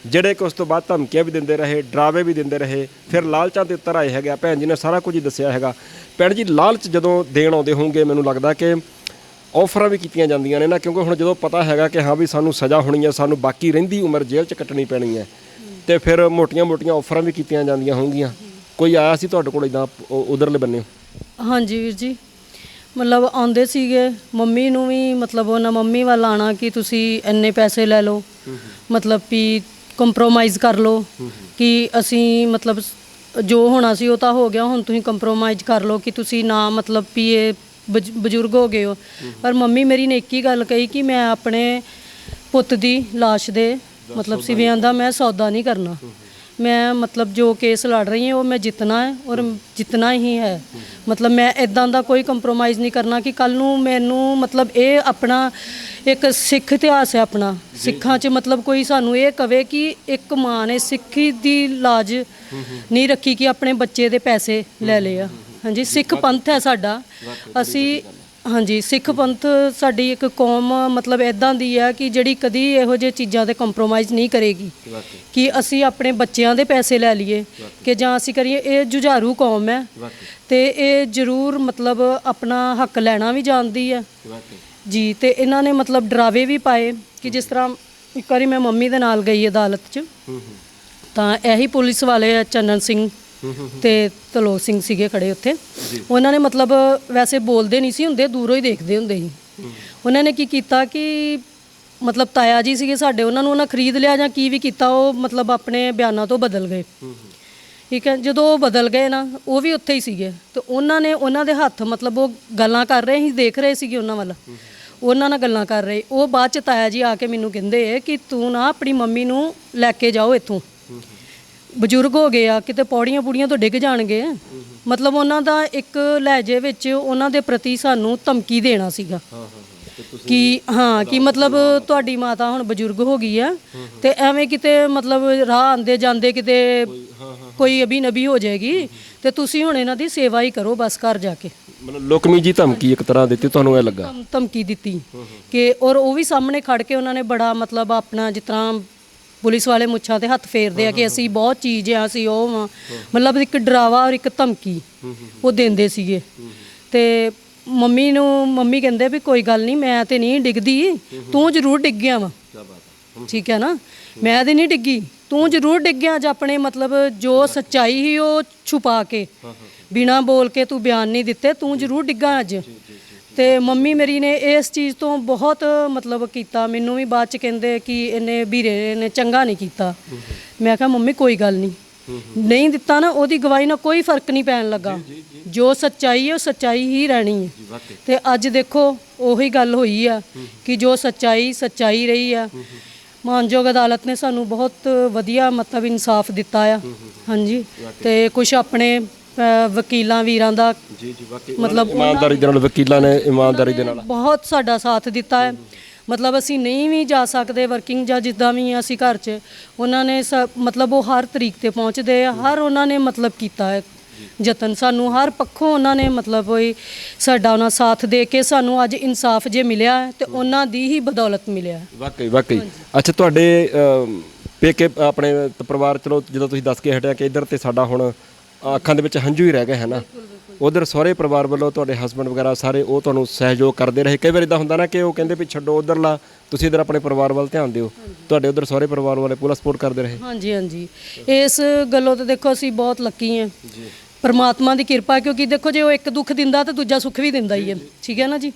ਜਿਹੜੇ ਕਿ ਉਸ ਤੋਂ ਬਾਅਦ ਧਮਕੀਆਂ ਵੀ ਦਿੰਦੇ ਰਹੇ, ਡਰਾਵੇ ਵੀ ਦਿੰਦੇ ਰਹੇ, ਫਿਰ ਲਾਲਚਾਂ ਦੇ ਉੱਤਰ ਆਏ ਹੈਗੇ ਆ। ਭੈਣ ਜੀ ਨੇ ਸਾਰਾ ਕੁਝ ਹੀ ਦੱਸਿਆ ਹੈਗਾ। ਭੈਣ ਜੀ, ਲਾਲਚ ਜਦੋਂ ਦੇਣ ਆਉਂਦੇ ਹੋਣਗੇ, ਮੈਨੂੰ ਲੱਗਦਾ ਕਿ ਆਫਰਾਂ ਵੀ ਕੀਤੀਆਂ ਜਾਂਦੀਆਂ ਨੇ ਨਾ, ਕਿਉਂਕਿ ਹੁਣ ਜਦੋਂ ਪਤਾ ਹੈਗਾ ਕਿ ਹਾਂ ਵੀ ਸਾਨੂੰ ਸਜ਼ਾ ਹੋਣੀ ਹੈ, ਸਾਨੂੰ ਬਾਕੀ ਰਹਿੰਦੀ ਉਮਰ ਜੇਲ੍ਹ 'ਚ ਕੱਟਣੀ ਪੈਣੀ ਹੈ, ਤੇ ਫਿਰ ਮੋਟੀਆਂ-ਮੋਟੀਆਂ ਆਫਰਾਂ ਵੀ ਕੀਤੀਆਂ ਜਾਂਦੀਆਂ ਹੋਣਗੀਆਂ। ਕੋਈ ਆਇਆ ਸੀ ਤੁਹਾਡੇ ਕੋਲ ਇੱਦਾਂ ਉਧਰਲੇ ਬੰਨੇ? ਹਾਂਜੀ ਵੀਰ ਜੀ, ਮਤਲਬ ਆਉਂਦੇ ਸੀਗੇ। ਮੰਮੀ ਨੂੰ ਵੀ ਮਤਲਬ ਉਹਨਾਂ ਮੰਮੀ ਵੱਲ ਆਉਣਾ ਕਿ ਤੁਸੀਂ ਇੰਨੇ ਪੈਸੇ ਲੈ ਲਓ, ਮਤਲਬ ਵੀ ਕੰਪਰੋਮਾਈਜ਼ ਕਰ ਲਓ ਕਿ ਅਸੀਂ ਮਤਲਬ ਜੋ ਹੋਣਾ ਸੀ ਉਹ ਤਾਂ ਹੋ ਗਿਆ, ਹੁਣ ਤੁਸੀਂ ਕੰਪਰੋਮਾਈਜ਼ ਕਰ ਲਓ ਕਿ ਤੁਸੀਂ ਨਾ ਮਤਲਬ ਵੀ ਇਹ ਬਜ਼ੁਰਗ ਹੋ ਗਏ ਹੋ। ਪਰ ਮੰਮੀ ਮੇਰੀ ਨੇ ਇੱਕ ਹੀ ਗੱਲ ਕਹੀ ਕਿ ਮੈਂ ਆਪਣੇ ਪੁੱਤ ਦੀ ਲਾਸ਼ ਦੇ ਮਤਲਬ ਸਿਵਿਆਂ ਦਾ ਮੈਂ ਸੌਦਾ ਨਹੀਂ ਕਰਨਾ। ਮੈਂ ਮਤਲਬ ਜੋ ਕੇਸ ਲੜ ਰਹੀ ਹਾਂ ਉਹ ਮੈਂ ਜਿੱਤਣਾ ਹੈ ਔਰ ਜਿੱਤਣਾ ਹੀ ਹੈ। ਮਤਲਬ ਮੈਂ ਇਦਾਂ ਦਾ ਕੋਈ ਕੰਪਰੋਮਾਈਜ਼ ਨਹੀਂ ਕਰਨਾ ਕਿ ਕੱਲ ਨੂੰ ਮੈਨੂੰ ਮਤਲਬ ਇਹ ਆਪਣਾ ਇੱਕ ਸਿੱਖ ਇਤਿਹਾਸ ਹੈ ਆਪਣਾ, ਸਿੱਖਾਂ 'ਚ ਮਤਲਬ ਕੋਈ ਸਾਨੂੰ ਇਹ ਕਵੇ ਕਿ ਇੱਕ ਮਾਂ ਨੇ ਸਿੱਖੀ ਦੀ ਲਾਜ ਨਹੀਂ ਰੱਖੀ ਕਿ ਆਪਣੇ ਬੱਚੇ ਦੇ ਪੈਸੇ ਲੈ ਲਏ ਆ। ਹਾਂਜੀ, ਸਿੱਖ ਪੰਥ ਹੈ ਸਾਡਾ, ਅਸੀਂ ਹਾਂਜੀ ਸਿੱਖ ਪੰਥ ਸਾਡੀ ਇੱਕ ਕੌਮ ਮਤਲਬ ਇਦਾਂ ਦੀ ਹੈ ਕਿ ਜਿਹੜੀ ਕਦੀ ਇਹੋ ਜਿਹੇ ਚੀਜ਼ਾਂ ਤੇ ਕੰਪਰੋਮਾਈਜ਼ ਨਹੀਂ ਕਰੇਗੀ ਕਿ ਅਸੀਂ ਆਪਣੇ ਬੱਚਿਆਂ ਦੇ ਪੈਸੇ ਲੈ ਲਈਏ ਕਿ ਜਾਂ ਅਸੀਂ ਕਰੀਏ। ਇਹ ਜੁਝਾਰੂ ਕੌਮ ਹੈ ਤੇ ਇਹ ਜ਼ਰੂਰ ਮਤਲਬ ਆਪਣਾ ਹੱਕ ਲੈਣਾ ਵੀ ਜਾਣਦੀ ਹੈ ਜੀ। ਤੇ ਇਹਨਾਂ ਨੇ ਮਤਲਬ ਡਰਾਵੇ ਵੀ ਪਾਏ ਕਿ ਜਿਸ ਤਰ੍ਹਾਂ ਇੱਕ ਵਾਰੀ ਮੈਂ ਮੰਮੀ ਦੇ ਨਾਲ ਗਈ ਅਦਾਲਤ 'ਚ, ਤਾਂ ਇਹੀ ਪੁਲਿਸ ਵਾਲੇ ਚੰਨਨ ਸਿੰਘ ਤੇ ਤਲੋਕ ਸਿੰਘ ਸੀਗੇ ਖੜੇ ਉੱਥੇ। ਉਹਨਾਂ ਨੇ ਮਤਲਬ ਵੈਸੇ ਬੋਲਦੇ ਨਹੀਂ ਸੀ ਹੁੰਦੇ, ਦੂਰੋਂ ਹੀ ਦੇਖਦੇ ਹੁੰਦੇ ਸੀ। ਉਹਨਾਂ ਨੇ ਕੀ ਕੀਤਾ ਕਿ ਮਤਲਬ ਤਾਇਆ ਜੀ ਸੀਗੇ ਸਾਡੇ, ਉਹਨਾਂ ਨੂੰ ਉਹਨਾਂ ਖਰੀਦ ਲਿਆ ਜਾਂ ਕੀ ਵੀ ਕੀਤਾ, ਉਹ ਮਤਲਬ ਆਪਣੇ ਬਿਆਨਾਂ ਤੋਂ ਬਦਲ ਗਏ। ਠੀਕ ਹੈ, ਜਦੋਂ ਉਹ ਬਦਲ ਗਏ ਨਾ, ਉਹ ਵੀ ਉੱਥੇ ਹੀ ਸੀਗੇ ਤੇ ਉਹਨਾਂ ਨੇ ਉਹਨਾਂ ਦੇ ਹੱਥ ਮਤਲਬ ਉਹ ਗੱਲਾਂ ਕਰ ਰਹੇ ਸੀ, ਦੇਖ ਰਹੇ ਸੀਗੇ ਉਹਨਾਂ ਵੱਲ, ਉਹਨਾਂ ਨਾਲ ਗੱਲਾਂ ਕਰ ਰਹੇ। ਉਹ ਬਾਅਦ ਚ ਤਾਇਆ ਜੀ ਆ ਕੇ ਮੈਨੂੰ ਕਹਿੰਦੇ ਕਿ ਤੂੰ ਨਾ ਆਪਣੀ ਮੰਮੀ ਨੂੰ ਲੈ ਕੇ ਜਾਓ ਇੱਥੋਂ, ਬਜ਼ੁਰਗ ਹੋ ਗਏ ਆ, ਕਿਤੇ ਪੌੜੀਆਂ ਪੂੜੀਆਂ ਤੋਂ ਡਿੱਗ ਜਾਣਗੇ। ਮਤਲਬ ਉਹਨਾਂ ਦਾ ਇੱਕ ਲਹਿਜੇ ਵਿੱਚ ਉਹਨਾਂ ਦੇ ਪ੍ਰਤੀ ਸਾਨੂੰ ਧਮਕੀ ਦੇਣਾ ਸੀਗਾ ਕਿ ਹਾਂ ਕਿ ਮਤਲਬ ਤੁਹਾਡੀ ਮਾਤਾ ਹੁਣ ਬਜ਼ੁਰਗ ਹੋ ਗਈ ਆ ਤੇ ਐਵੇਂ ਕਿਤੇ ਮਤਲਬ ਰਾਹ ਆਂਦੇ ਜਾਂਦੇ ਕਿਤੇ ਕੋਈ ਅਭੀ ਨਬੀ ਹੋ ਜਾਏਗੀ ਤੇ ਤੁਸੀਂ ਹੁਣ ਇਹਨਾਂ ਦੀ ਸੇਵਾ ਹੀ ਕਰੋ ਬਸ ਘਰ ਜਾ ਕੇ। ਮਤਲਬ ਲੋਕਮੀ ਜੀ ਧਮਕੀ ਇੱਕ ਤਰ੍ਹਾਂ ਦਿੱਤੀ ਤੁਹਾਨੂੰ, ਇਹ ਲੱਗਾ ਧਮਕੀ ਦਿੱਤੀ ਕਿ ਔਰ ਉਹ ਵੀ ਸਾਹਮਣੇ ਖੜ ਕੇ ਉਹਨਾਂ ਨੇ ਬੜਾ ਮਤਲਬ ਆਪਣਾ ਜਿਸ ਤਰ੍ਹਾਂ ਪੁਲਿਸ ਵਾਲੇ ਮੁੱਛਾਂ ਤੇ ਹੱਥ ਫੇਰਦੇ ਆ ਕਿ ਅਸੀਂ ਬਹੁਤ ਚੀਜ਼ ਆ, ਅਸੀਂ ਉਹ ਵਾਂ, ਮਤਲਬ ਇੱਕ ਡਰਾਵਾ ਔਰ ਇੱਕ ਧਮਕੀ ਉਹ ਦਿੰਦੇ ਸੀਗੇ। ਤੇ ਮੰਮੀ ਕਹਿੰਦੇ ਵੀ ਕੋਈ ਗੱਲ ਨਹੀਂ, ਮੈਂ ਤੇ ਨਹੀਂ ਡਿੱਗਦੀ, ਤੂੰ ਜ਼ਰੂਰ ਡਿੱਗ ਗਿਆ ਵਾ। ਠੀਕ ਹੈ ਨਾ, ਮੈਂ ਤੇ ਨਹੀਂ ਡਿੱਗੀ, ਤੂੰ ਜ਼ਰੂਰ ਡਿੱਗ ਗਿਆ ਅੱਜ। ਆਪਣੇ ਮਤਲਬ ਜੋ ਸੱਚਾਈ ਸੀ ਉਹ ਛੁਪਾ ਕੇ ਬਿਨਾਂ ਬੋਲ ਕੇ ਤੂੰ ਬਿਆਨ ਨਹੀਂ ਦਿੱਤੇ, ਤੂੰ ਜ਼ਰੂਰ ਡਿੱਗਾ ਅੱਜ। ਤੇ ਮੰਮੀ ਮੇਰੀ ਨੇ ਇਸ ਚੀਜ਼ ਤੋਂ ਬਹੁਤ ਮਤਲਬ ਕੀਤਾ। ਮੈਨੂੰ ਵੀ ਬਾਅਦ ਚ ਕਹਿੰਦੇ ਕਿ ਇਹਨੇ ਵੀਰੇ ਨੇ ਚੰਗਾ ਨਹੀਂ ਕੀਤਾ। ਮੈਂ ਕਿਹਾ ਮੰਮੀ ਕੋਈ ਗੱਲ ਨਹੀਂ ਦਿੱਤਾ ਨਾ, ਉਹਦੀ ਗਵਾਹੀ ਨਾਲ ਕੋਈ ਫਰਕ ਨਹੀਂ ਪੈਣ ਲੱਗਾ। ਜੋ ਸੱਚਾਈ ਹੈ ਉਹ ਸੱਚਾਈ ਹੀ ਰਹਿਣੀ ਹੈ। ਤੇ ਅੱਜ ਦੇਖੋ ਉਹੀ ਗੱਲ ਹੋਈ ਆ ਕਿ ਜੋ ਸੱਚਾਈ ਰਹੀ ਆ। ਮਾਨਯੋਗ ਅਦਾਲਤ ਨੇ ਸਾਨੂੰ ਬਹੁਤ ਵਧੀਆ ਮਤਲਬ ਇਨਸਾਫ ਦਿੱਤਾ ਆ। ਹਾਂਜੀ, ਤੇ ਕੁਝ ਆਪਣੇ ਵਕੀਲਾਂ ਵੀਰਾਂ ਦਾ ਮਤਲਬ ਇਮਾਨਦਾਰੀ ਦੇ ਨਾਲ, ਵਕੀਲਾਂ ਨੇ ਇਮਾਨਦਾਰੀ ਦੇ ਨਾਲ ਬਹੁਤ ਸਾਡਾ ਸਾਥ ਦਿੱਤਾ ਹੈ। ਮਤਲਬ ਅਸੀਂ ਨਹੀਂ ਵੀ ਜਾ ਸਕਦੇ ਵਰਕਿੰਗ ਜਾਂ ਜਿੱਦਾਂ ਵੀ ਅਸੀਂ ਘਰ 'ਚ, ਉਹਨਾਂ ਨੇ ਮਤਲਬ ਉਹ ਹਰ ਤਰੀਕ ਤੇ ਪਹੁੰਚਦੇ ਆ, ਹਰ ਉਹਨਾਂ ਨੇ ਮਤਲਬ ਕੀਤਾ ਹੈ ਯਤਨ। ਸਾਨੂੰ ਹਰ ਪੱਖੋਂ ਉਹਨਾਂ ਨੇ ਮਤਲਬ ਸਾਡਾ ਉਹਨਾਂ ਸਾਥ ਦੇ ਕੇ ਸਾਨੂੰ ਅੱਜ ਇਨਸਾਫ ਜੇ ਮਿਲਿਆ ਤੇ ਉਹਨਾਂ ਦੀ ਹੀ ਬਦੌਲਤ ਮਿਲਿਆ। ਵਾਕਈ। ਅੱਛਾ, ਤੁਹਾਡੇ ਪੇਕੇ ਆਪਣੇ ਪਰਿਵਾਰ, ਚਲੋ ਜਦੋਂ ਤੁਸੀਂ ਦੱਸ ਕੇ ਹਟਿਆ ਕਿ ਇੱਧਰ ਤੇ ਸਾਡਾ ਹੁਣ ਅੱਖਾਂ ਦੇ ਵਿੱਚ ਹੰਝੂ ਹੀ ਰਹਿ ਗਏ ਹੈ ਨਾ, ਉਧਰ ਸਹੁਰੇ ਪਰਿਵਾਰ ਵੱਲੋਂ ਤੁਹਾਡੇ ਹਸਬੈਂਡ ਵਗੈਰਾ ਸਾਰੇ ਉਹ ਤੁਹਾਨੂੰ ਸਹਿਯੋਗ ਕਰਦੇ ਰਹੇ? ਕਈ ਵਾਰ ਇਦਾਂ ਹੁੰਦਾ ਨਾ ਕਿ ਉਹ ਕਹਿੰਦੇ ਵੀ ਛੱਡੋ ਉਧਰਲਾ, ਤੁਸੀਂ ਇੱਧਰ ਆਪਣੇ ਪਰਿਵਾਰ ਵੱਲ ਧਿਆਨ ਦਿਓ, ਤੁਹਾਡੇ ਉਧਰ ਸਹੁਰੇ ਪਰਿਵਾਰ ਵਾਲੇ ਪੂਰਾ ਸਪੋਰਟ ਕਰਦੇ ਰਹੇ? ਹਾਂਜੀ, ਇਸ ਗੱਲੋਂ ਤੇ ਦੇਖੋ ਅਸੀਂ ਬਹੁਤ ਲੱਕੀ ਹਾਂ ਪਰਮਾਤਮਾ ਦੀ ਕਿਰਪਾ, ਕਿਉਂਕਿ ਦੇਖੋ ਜੇ ਉਹ ਇੱਕ ਦੁੱਖ ਦਿੰਦਾ ਤਾਂ ਦੂਜਾ ਸੁੱਖ ਵੀ ਦਿੰਦਾ ਹੀ ਹੈ। ਠੀਕ ਹੈ ਨਾ ਜੀ,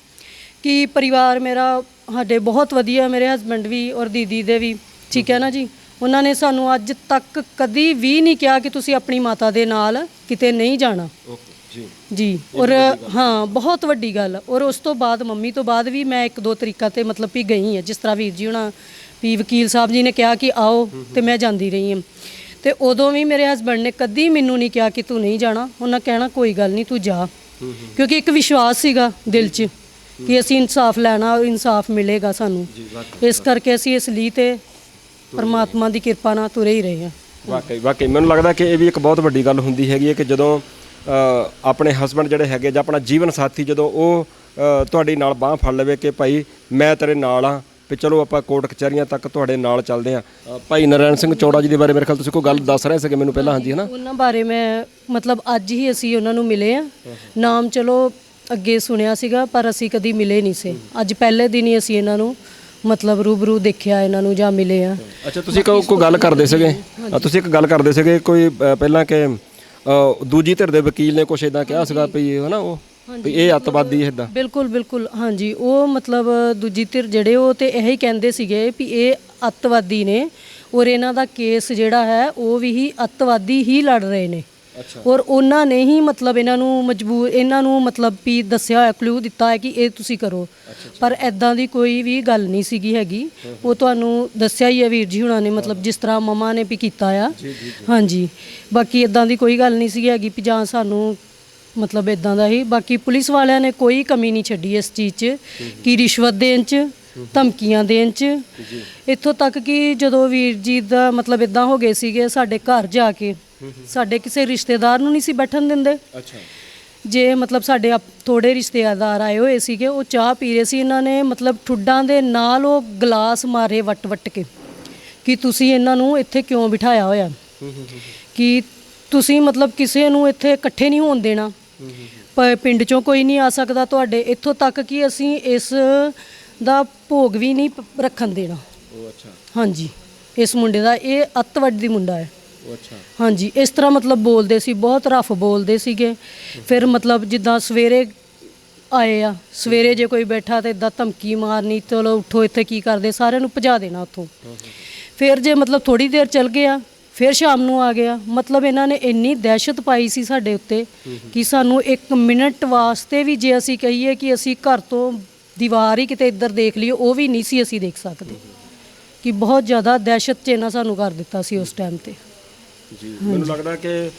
ਕਿ ਪਰਿਵਾਰ ਮੇਰਾ ਸਾਡੇ ਬਹੁਤ ਵਧੀਆ, ਮੇਰੇ ਹਸਬੈਂਡ ਵੀ ਔਰ ਦੀਦੀ ਦੇ ਵੀ। ਠੀਕ ਹੈ ਨਾ ਜੀ, ਉਹਨਾਂ ਨੇ ਸਾਨੂੰ ਅੱਜ ਤੱਕ ਕਦੀ ਵੀ ਨਹੀਂ ਕਿਹਾ ਕਿ ਤੁਸੀਂ ਆਪਣੀ ਮਾਤਾ ਦੇ ਨਾਲ ਕਿਤੇ ਨਹੀਂ ਜਾਣਾ ਜੀ। ਔਰ ਹਾਂ, ਬਹੁਤ ਵੱਡੀ ਗੱਲ। ਔਰ ਉਸ ਤੋਂ ਬਾਅਦ ਮੰਮੀ ਤੋਂ ਬਾਅਦ ਵੀ ਮੈਂ ਇੱਕ ਦੋ ਤਰੀਕਾ ਤੇ ਮਤਲਬ ਵੀ ਗਈ ਹਾਂ, ਜਿਸ ਤਰ੍ਹਾਂ ਵੀਰ ਜੀ ਹੋਣਾ ਵੀ ਵਕੀਲ ਸਾਹਿਬ ਜੀ ਨੇ ਕਿਹਾ ਕਿ ਆਓ ਤੇ ਮੈਂ ਜਾਂਦੀ ਰਹੀ ਹਾਂ। ਤੇ ਉਦੋਂ ਵੀ ਮੇਰੇ ਹਸਬੈਂਡ ਨੇ ਕਦੀ ਮੈਨੂੰ ਨਹੀਂ ਕਿਹਾ ਕਿ ਤੂੰ ਨਹੀਂ ਜਾਣਾ, ਉਹਨਾਂ ਕਹਿਣਾ ਕੋਈ ਗੱਲ ਨਹੀਂ ਤੂੰ ਜਾ, ਕਿਉਂਕਿ ਇੱਕ ਵਿਸ਼ਵਾਸ ਸੀਗਾ ਦਿਲ 'ਚ ਕਿ ਅਸੀਂ ਇਨਸਾਫ ਲੈਣਾ, ਇਨਸਾਫ ਮਿਲੇਗਾ ਸਾਨੂੰ। ਇਸ ਕਰਕੇ ਅਸੀਂ ਇਸ ਲਈ ਤੇ ਪਰਮਾਤਮਾ ਦੀ ਕਿਰਪਾ ਨਾਲ ਤੁਰੇ ਹੀ ਰਹੇ ਹਾਂ। ਵਾਕਈ ਮੈਨੂੰ ਲੱਗਦਾ ਕਿ ਇਹ ਵੀ ਇੱਕ ਬਹੁਤ ਵੱਡੀ ਗੱਲ ਹੁੰਦੀ ਹੈਗੀ ਹੈ ਕਿ ਜਦੋਂ ਆਪਣੇ ਹਸਬੈਂਡ ਜਿਹੜੇ ਹੈਗੇ ਜਾਂ ਆਪਣਾ ਜੀਵਨ ਸਾਥੀ ਜਦੋਂ ਉਹ ਤੁਹਾਡੀ ਨਾਲ ਬਾਂਹ ਫੜ ਲਵੇ ਕਿ ਭਾਈ ਮੈਂ ਤੇਰੇ ਨਾਲ ਆ, ਵੀ ਚਲੋ ਆਪਾਂ ਕੋਰਟ ਕਚਹਿਰੀਆਂ ਤੱਕ ਤੁਹਾਡੇ ਨਾਲ ਚੱਲਦੇ ਹਾਂ। ਭਾਈ ਨਰਾਇਣ ਸਿੰਘ ਚੌੜਾ ਜੀ ਦੇ ਬਾਰੇ ਮੇਰੇ ਖਿਆਲ ਤੁਸੀਂ ਕੋਈ ਗੱਲ ਦੱਸ ਰਹੇ ਸੀਗੇ ਮੈਨੂੰ ਪਹਿਲਾਂ। ਹਾਂਜੀ, ਹੈ ਨਾ, ਉਹਨਾਂ ਬਾਰੇ ਮੈਂ ਮਤਲਬ ਅੱਜ ਹੀ ਅਸੀਂ ਉਹਨਾਂ ਨੂੰ ਮਿਲੇ ਆ। ਨਾਮ ਚਲੋ ਅੱਗੇ ਸੁਣਿਆ ਸੀਗਾ ਪਰ ਅਸੀਂ ਕਦੀ ਮਿਲੇ ਨਹੀਂ ਸੀ। ਅੱਜ ਪਹਿਲੇ ਦਿਨ ਹੀ ਅਸੀਂ ਇਹਨਾਂ ਨੂੰ ਮਤਲਬ ਰੂਬਰੂ ਦੇਖਿਆ, ਇਹਨਾਂ ਨੂੰ ਜਾਂ ਮਿਲੇ ਆ। ਅੱਛਾ, ਤੁਸੀਂ ਕੋਈ ਗੱਲ ਕਰਦੇ ਸੀਗੇ ਕੋਈ ਪਹਿਲਾਂ ਕਿ ਦੂਜੀ ਧਿਰ ਦੇ ਵਕੀਲ ਨੇ ਕੁਛ ਇਦਾਂ ਕਿਹਾ ਸੀਗਾ ਵੀ ਹੈ ਨਾ ਉਹ ਵੀ ਇਹ ਅੱਤਵਾਦੀ ਹੈ ਇਦਾਂ? ਬਿਲਕੁਲ ਹਾਂਜੀ, ਉਹ ਮਤਲਬ ਦੂਜੀ ਧਿਰ ਜਿਹੜੇ ਉਹ ਤੇ ਇਹੀ ਕਹਿੰਦੇ ਸੀਗੇ ਵੀ ਇਹ ਅੱਤਵਾਦੀ ਨੇ ਔਰ ਇਹਨਾਂ ਦਾ ਕੇਸ ਜਿਹੜਾ ਹੈ ਉਹ ਵੀ ਹੀ ਅੱਤਵਾਦੀ ਹੀ ਲੜ ਰਹੇ ਨੇ। ਔਰ ਉਹਨਾਂ ਨੇ ਹੀ ਮਤਲਬ ਇਹਨਾਂ ਨੂੰ ਮਤਲਬ ਵੀ ਦੱਸਿਆ ਹੋਇਆ, ਕਲੂ ਦਿੱਤਾ ਹੈ ਕਿ ਇਹ ਤੁਸੀਂ ਕਰੋ। ਪਰ ਐਦਾਂ ਦੀ ਕੋਈ ਵੀ ਗੱਲ ਨਹੀਂ ਸੀਗੀ ਹੈਗੀ। ਉਹ ਤੁਹਾਨੂੰ ਦੱਸਿਆ ਹੀ ਹੈ ਵੀਰ ਜੀ ਹੁਣਾਂ ਨੇ, ਮਤਲਬ ਜਿਸ ਤਰ੍ਹਾਂ ਮਮਾ ਨੇ ਵੀ ਕੀਤਾ ਆ। ਹਾਂਜੀ, ਬਾਕੀ ਐਦਾਂ ਦੀ ਕੋਈ ਗੱਲ ਨਹੀਂ ਸੀਗੀ ਹੈਗੀ ਵੀ ਜਾਂ ਸਾਨੂੰ ਮਤਲਬ ਇਦਾਂ ਦਾ ਹੀ। ਬਾਕੀ ਪੁਲਿਸ ਵਾਲਿਆਂ ਨੇ ਕੋਈ ਕਮੀ ਨਹੀਂ ਛੱਡੀ ਇਸ ਚੀਜ਼ 'ਚ ਕਿ ਰਿਸ਼ਵਤ ਦੇਣ 'ਚ, ਧਮਕੀਆਂ ਦੇਣ 'ਚ। ਇੱਥੋਂ ਤੱਕ ਕਿ ਜਦੋਂ ਵੀਰ ਜੀ ਦਾ ਮਤਲਬ ਇਦਾਂ ਹੋ ਗਏ ਸੀਗੇ, ਸਾਡੇ ਘਰ ਜਾ ਕੇ ਸਾਡੇ ਕਿਸੇ ਰਿਸ਼ਤੇਦਾਰ ਨੂੰ ਨਹੀਂ ਸੀ ਬੈਠਣ ਦਿੰਦੇ। ਜੇ ਮਤਲਬ ਸਾਡੇ ਥੋੜੇ ਰਿਸ਼ਤੇਦਾਰ ਆਏ ਹੋਏ ਸੀਗੇ, ਉਹ ਚਾਹ ਪੀ ਰਹੇ ਸੀ, ਇਹਨਾਂ ਨੇ ਮਤਲਬ ਠੁੱਡਾਂ ਦੇ ਨਾਲ ਉਹ ਗਲਾਸ ਮਾਰੇ ਵੱਟ ਕੇ ਕਿ ਤੁਸੀਂ ਇਹਨਾਂ ਨੂੰ ਇੱਥੇ ਕਿਉਂ ਬਿਠਾਇਆ ਹੋਇਆ, ਕਿ ਤੁਸੀਂ ਮਤਲਬ ਕਿਸੇ ਨੂੰ ਇੱਥੇ ਇਕੱਠੇ ਨਹੀਂ ਹੋਣ ਦੇਣਾ, ਪਿੰਡ 'ਚੋਂ ਕੋਈ ਨਹੀਂ ਆ ਸਕਦਾ ਤੁਹਾਡੇ। ਇੱਥੋਂ ਤੱਕ ਕਿ ਅਸੀਂ ਇਸ ਦਾ ਭੋਗ ਵੀ ਨਹੀਂ ਰੱਖਣ ਦੇਣਾ। ਹਾਂਜੀ, ਇਸ ਮੁੰਡੇ ਦਾ, ਇਹ ਅੱਤਵਾਦੀ ਮੁੰਡਾ ਹੈ। ਹਾਂਜੀ, ਇਸ ਤਰ੍ਹਾਂ ਮਤਲਬ ਬੋਲਦੇ ਸੀ, ਬਹੁਤ ਰਫ ਬੋਲਦੇ ਸੀਗੇ। ਫਿਰ ਮਤਲਬ ਜਿੱਦਾਂ ਸਵੇਰੇ ਆਏ ਆ, ਸਵੇਰੇ ਜੇ ਕੋਈ ਬੈਠਾ ਤਾਂ ਇੱਦਾਂ ਧਮਕੀ ਮਾਰਨੀ, ਚਲੋ ਉੱਠੋ ਇੱਥੇ ਕੀ ਕਰਦੇ, ਸਾਰਿਆਂ ਨੂੰ ਭਜਾ ਦੇਣਾ ਉੱਥੋਂ। ਫਿਰ ਜੇ ਮਤਲਬ ਥੋੜ੍ਹੀ ਦੇਰ ਚੱਲ ਗਿਆ, ਫਿਰ ਸ਼ਾਮ ਨੂੰ ਆ ਗਿਆ। ਮਤਲਬ ਇਹਨਾਂ ਨੇ ਇੰਨੀ ਦਹਿਸ਼ਤ ਪਾਈ ਸੀ ਸਾਡੇ ਉੱਤੇ ਕਿ ਸਾਨੂੰ 1 ਮਿੰਟ ਵਾਸਤੇ ਵੀ ਜੇ ਅਸੀਂ ਕਹੀਏ ਕਿ ਅਸੀਂ ਘਰ ਤੋਂ ਦੀਵਾਰ ਹੀ ਕਿਤੇ ਇੱਧਰ ਦੇਖ ਲਈਏ, ਉਹ ਵੀ ਨਹੀਂ ਸੀ ਅਸੀਂ ਦੇਖ ਸਕਦੇ। ਕਿ ਬਹੁਤ ਜ਼ਿਆਦਾ ਦਹਿਸ਼ਤ 'ਚ ਇਹਨਾਂ ਸਾਨੂੰ ਕਰ ਦਿੱਤਾ ਸੀ ਉਸ ਟਾਈਮ 'ਤੇ। ਜੀ, ਮੈਨੂੰ ਲੱਗਦਾ ਕਿ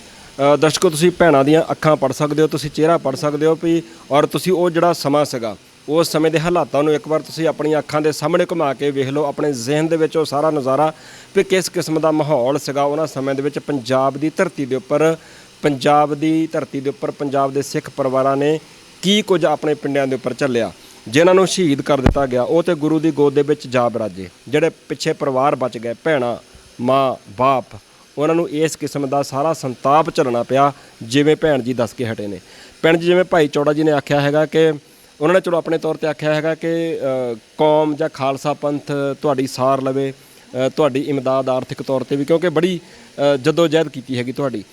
ਦਰਸ਼ਕੋ ਤੁਸੀਂ ਭੈਣਾਂ ਦੀਆਂ ਅੱਖਾਂ ਪੜ੍ਹ ਸਕਦੇ ਹੋ, ਤੁਸੀਂ ਚਿਹਰਾ ਪੜ੍ਹ ਸਕਦੇ ਹੋ ਵੀ, ਔਰ ਤੁਸੀਂ ਉਹ ਜਿਹੜਾ ਸਮਾਂ ਸੀਗਾ, ਉਸ ਸਮੇਂ ਦੇ ਹਾਲਾਤਾਂ ਨੂੰ ਇੱਕ ਵਾਰ ਤੁਸੀਂ ਆਪਣੀਆਂ ਅੱਖਾਂ ਦੇ ਸਾਹਮਣੇ ਘੁਮਾ ਕੇ ਵੇਖ ਲਓ, ਆਪਣੇ ਜ਼ਿਹਨ ਦੇ ਵਿੱਚ ਉਹ ਸਾਰਾ ਨਜ਼ਾਰਾ ਵੀ ਕਿਸ ਕਿਸਮ ਦਾ ਮਾਹੌਲ ਸੀਗਾ ਉਹਨਾਂ ਸਮੇਂ ਦੇ ਵਿੱਚ ਪੰਜਾਬ ਦੀ ਧਰਤੀ ਦੇ ਉੱਪਰ। ਪੰਜਾਬ ਦੇ ਸਿੱਖ ਪਰਿਵਾਰਾਂ ਨੇ ਕੀ ਕੁਝ ਆਪਣੇ ਪਿੰਡਾਂ ਦੇ ਉੱਪਰ ਝੱਲਿਆ, ਜਿਨ੍ਹਾਂ ਨੂੰ ਸ਼ਹੀਦ ਕਰ ਦਿੱਤਾ ਗਿਆ, ਉਹ ਤੇ ਗੁਰੂ ਦੀ ਗੋਦ ਦੇ ਵਿੱਚ ਜਾ ਬਰਾਜੇ। ਜਿਹੜੇ ਪਿੱਛੇ ਪਰਿਵਾਰ ਬਚ ਗਏ, ਭੈਣਾਂ, ਮਾਂ, ਬਾਪ, ਉਹਨਾਂ ਨੂੰ ਇਸ ਕਿਸਮ ਦਾ ਸਾਰਾ ਸੰਤਾਪ ਝੱਲਣਾ ਪਿਆ, ਜਿਵੇਂ ਭੈਣ ਜੀ ਦੱਸ ਕੇ ਹਟੇ ਨੇ। ਪਿੰਡ 'ਚ ਜਿਵੇਂ ਭਾਈ ਚੌੜਾ ਜੀ ਨੇ ਆਖਿਆ ਹੈਗਾ ਕਿ ਉਹਨਾਂ ਨੇ ਚਲੋ ਆਪਣੇ ਤੌਰ 'ਤੇ ਆਖਿਆ ਹੈਗਾ ਕਿ ਕੌਮ ਜਾਂ ਖਾਲਸਾ ਪੰਥ ਤੁਹਾਡੀ ਸਾਰ ਲਵੇ, ਤੁਹਾਡੀ ਇਮਦਾਦ ਆਰਥਿਕ ਤੌਰ 'ਤੇ ਵੀ, ਕਿਉਂਕਿ ਬੜੀ ਜਦੋਜਹਿਦ ਕੀਤੀ ਹੈਗੀ ਤੁਹਾਡੀ।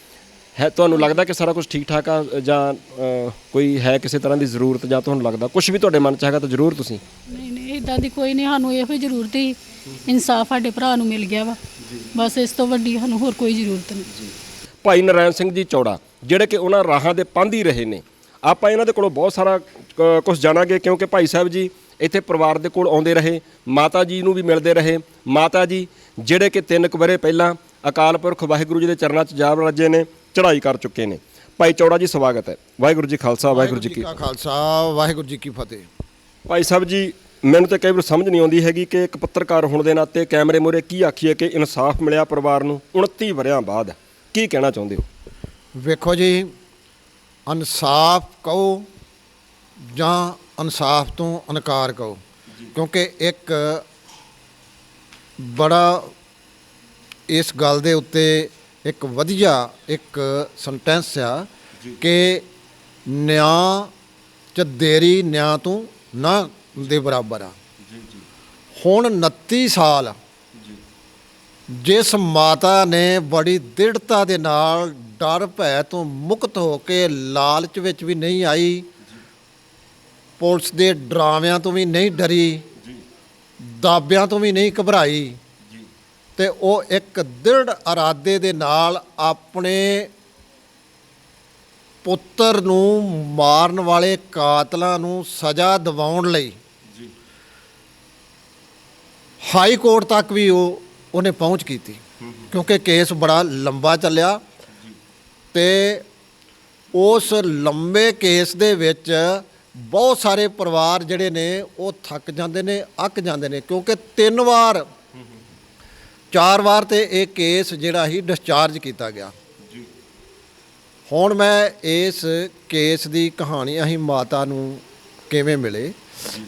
ਤੁਹਾਨੂੰ ਲੱਗਦਾ ਕਿ ਸਾਰਾ ਕੁਝ ਠੀਕ ਠਾਕ ਆ, ਜਾਂ ਕੋਈ ਹੈ ਕਿਸੇ ਤਰ੍ਹਾਂ ਦੀ ਜ਼ਰੂਰਤ, ਜਾਂ ਤੁਹਾਨੂੰ ਲੱਗਦਾ ਕੁਝ ਵੀ ਤੁਹਾਡੇ ਮਨ 'ਚ ਹੈਗਾ ਤਾਂ ਜ਼ਰੂਰ ਤੁਸੀਂ? ਨਹੀਂ, ਇੱਦਾਂ ਦੀ ਕੋਈ ਨਹੀਂ, ਸਾਨੂੰ ਇਹੋ ਹੀ ਜ਼ਰੂਰਤ ਹੀ ਇਨਸਾਫ ਸਾਡੇ ਭਰਾ ਨੂੰ ਮਿਲ ਗਿਆ ਵਾ, ਬਸ ਇਸ ਤੋਂ ਵੱਡੀ ਸਾਨੂੰ ਹੋਰ ਕੋਈ ਜ਼ਰੂਰਤ ਨਹੀਂ। ਭਾਈ ਨਰਾਇਣ ਸਿੰਘ ਜੀ ਚੌੜਾ, ਜਿਹੜੇ ਕਿ ਉਹਨਾਂ ਰਾਹਾਂ ਦੇ ਪਾਂਧੀ ਰਹੇ ਨੇ, ਆਪਾਂ ਇਹਨਾਂ ਦੇ ਕੋਲੋਂ ਬਹੁਤ ਸਾਰਾ ਕੁਝ ਜਾਣਾਂਗੇ, ਕਿਉਂਕਿ ਭਾਈ ਸਾਹਿਬ ਜੀ ਇੱਥੇ ਪਰਿਵਾਰ ਦੇ ਕੋਲ ਆਉਂਦੇ ਰਹੇ, ਮਾਤਾ ਜੀ ਨੂੰ ਵੀ ਮਿਲਦੇ ਰਹੇ। ਮਾਤਾ ਜੀ ਜਿਹੜੇ ਕਿ 3 ਵਰ੍ਹੇ ਪਹਿਲਾਂ ਅਕਾਲ ਪੁਰਖ ਵਾਹਿਗੁਰੂ ਜੀ ਦੇ ਚਰਨਾਂ 'ਚ ਜਾ ਰਾਜੇ ਨੇ, ਚੜ੍ਹਾਈ ਕਰ ਚੁੱਕੇ ਨੇ। ਭਾਈ ਚੌੜਾ ਜੀ ਸਵਾਗਤ ਹੈ। ਵਾਹਿਗੁਰੂ ਜੀ ਖਾਲਸਾ, ਵਾਹਿਗੁਰੂ ਜੀ ਕੀ ਖਾਲਸਾ, ਵਾਹਿਗੁਰੂ ਜੀ ਕੀ ਫਤਿਹ। ਭਾਈ ਸਾਹਿਬ ਜੀ, ਮੈਨੂੰ ਤਾਂ ਕਈ ਵਾਰ ਸਮਝ ਨਹੀਂ ਆਉਂਦੀ ਹੈਗੀ ਕਿ ਇੱਕ ਪੱਤਰਕਾਰ ਹੋਣ ਦੇ ਨਾਤੇ ਕੈਮਰੇ ਮੂਹਰੇ ਕੀ ਆਖੀਏ ਕਿ ਇਨਸਾਫ ਮਿਲਿਆ ਪਰਿਵਾਰ ਨੂੰ 29 ਵਰ੍ਹਿਆਂ ਬਾਅਦ, ਕੀ ਕਹਿਣਾ ਚਾਹੁੰਦੇ ਹੋ? ਵੇਖੋ ਜੀ, ਇਨਸਾਫ ਕਹੋ ਜਾਂ ਇਨਸਾਫ ਤੋਂ ਇਨਕਾਰ ਕਹੋ, ਕਿਉਂਕਿ ਇੱਕ ਬੜਾ ਇਸ ਗੱਲ ਦੇ ਉੱਤੇ ਇੱਕ ਵਧੀਆ ਇੱਕ ਸੈਂਟੈਂਸ ਆ ਕਿ ਨਿਆਂ 'ਚ ਦੇਰੀ ਨਿਆਂ ਤੋਂ ਨਾ ਦੇ ਬਰਾਬਰ ਆ। ਹੁਣ 29 ਸਾਲ ਜਿਸ ਮਾਤਾ ਨੇ ਬੜੀ ਦ੍ਰਿੜਤਾ ਦੇ ਨਾਲ ਡਰ ਭੈ ਤੋਂ ਮੁਕਤ ਹੋ ਕੇ, ਲਾਲਚ ਵਿੱਚ ਵੀ ਨਹੀਂ ਆਈ, ਪੁਲਿਸ ਦੇ ਡਰਾਵਿਆਂ ਤੋਂ ਵੀ ਨਹੀਂ ਡਰੀ, ਦਾਬਿਆਂ ਤੋਂ ਵੀ ਨਹੀਂ ਘਬਰਾਈ, ਤੇ ਉਹ ਇੱਕ ਦ੍ਰਿੜ ਇਰਾਦੇ ਦੇ ਨਾਲ ਆਪਣੇ ਪੁੱਤਰ ਨੂੰ ਮਾਰਨ ਵਾਲੇ ਕਾਤਲਾਂ ਨੂੰ ਸਜ਼ਾ ਦਿਵਾਉਣ ਲਈ ਹਾਈ ਕੋਰਟ ਤੱਕ ਵੀ ਉਹਨੇ ਪਹੁੰਚ ਕੀਤੀ, ਕਿਉਂਕਿ ਕੇਸ ਬੜਾ ਲੰਬਾ ਚੱਲਿਆ। ਤੇ ਉਸ ਲੰਬੇ ਕੇਸ ਦੇ ਵਿੱਚ ਬਹੁਤ ਸਾਰੇ ਪਰਿਵਾਰ ਜਿਹੜੇ ਨੇ ਉਹ ਥੱਕ ਜਾਂਦੇ ਨੇ, ਅੱਕ ਜਾਂਦੇ ਨੇ, ਕਿਉਂਕਿ 4 ਵਾਰ ਤੇ ਇਹ ਕੇਸ ਜਿਹੜਾ ਹੀ ਡਿਸਚਾਰਜ ਕੀਤਾ ਗਿਆ। ਹੁਣ ਮੈਂ ਇਸ ਕੇਸ ਦੀ ਕਹਾਣੀ, ਅਸੀਂ ਮਾਤਾ ਨੂੰ ਕਿਵੇਂ ਮਿਲੇ,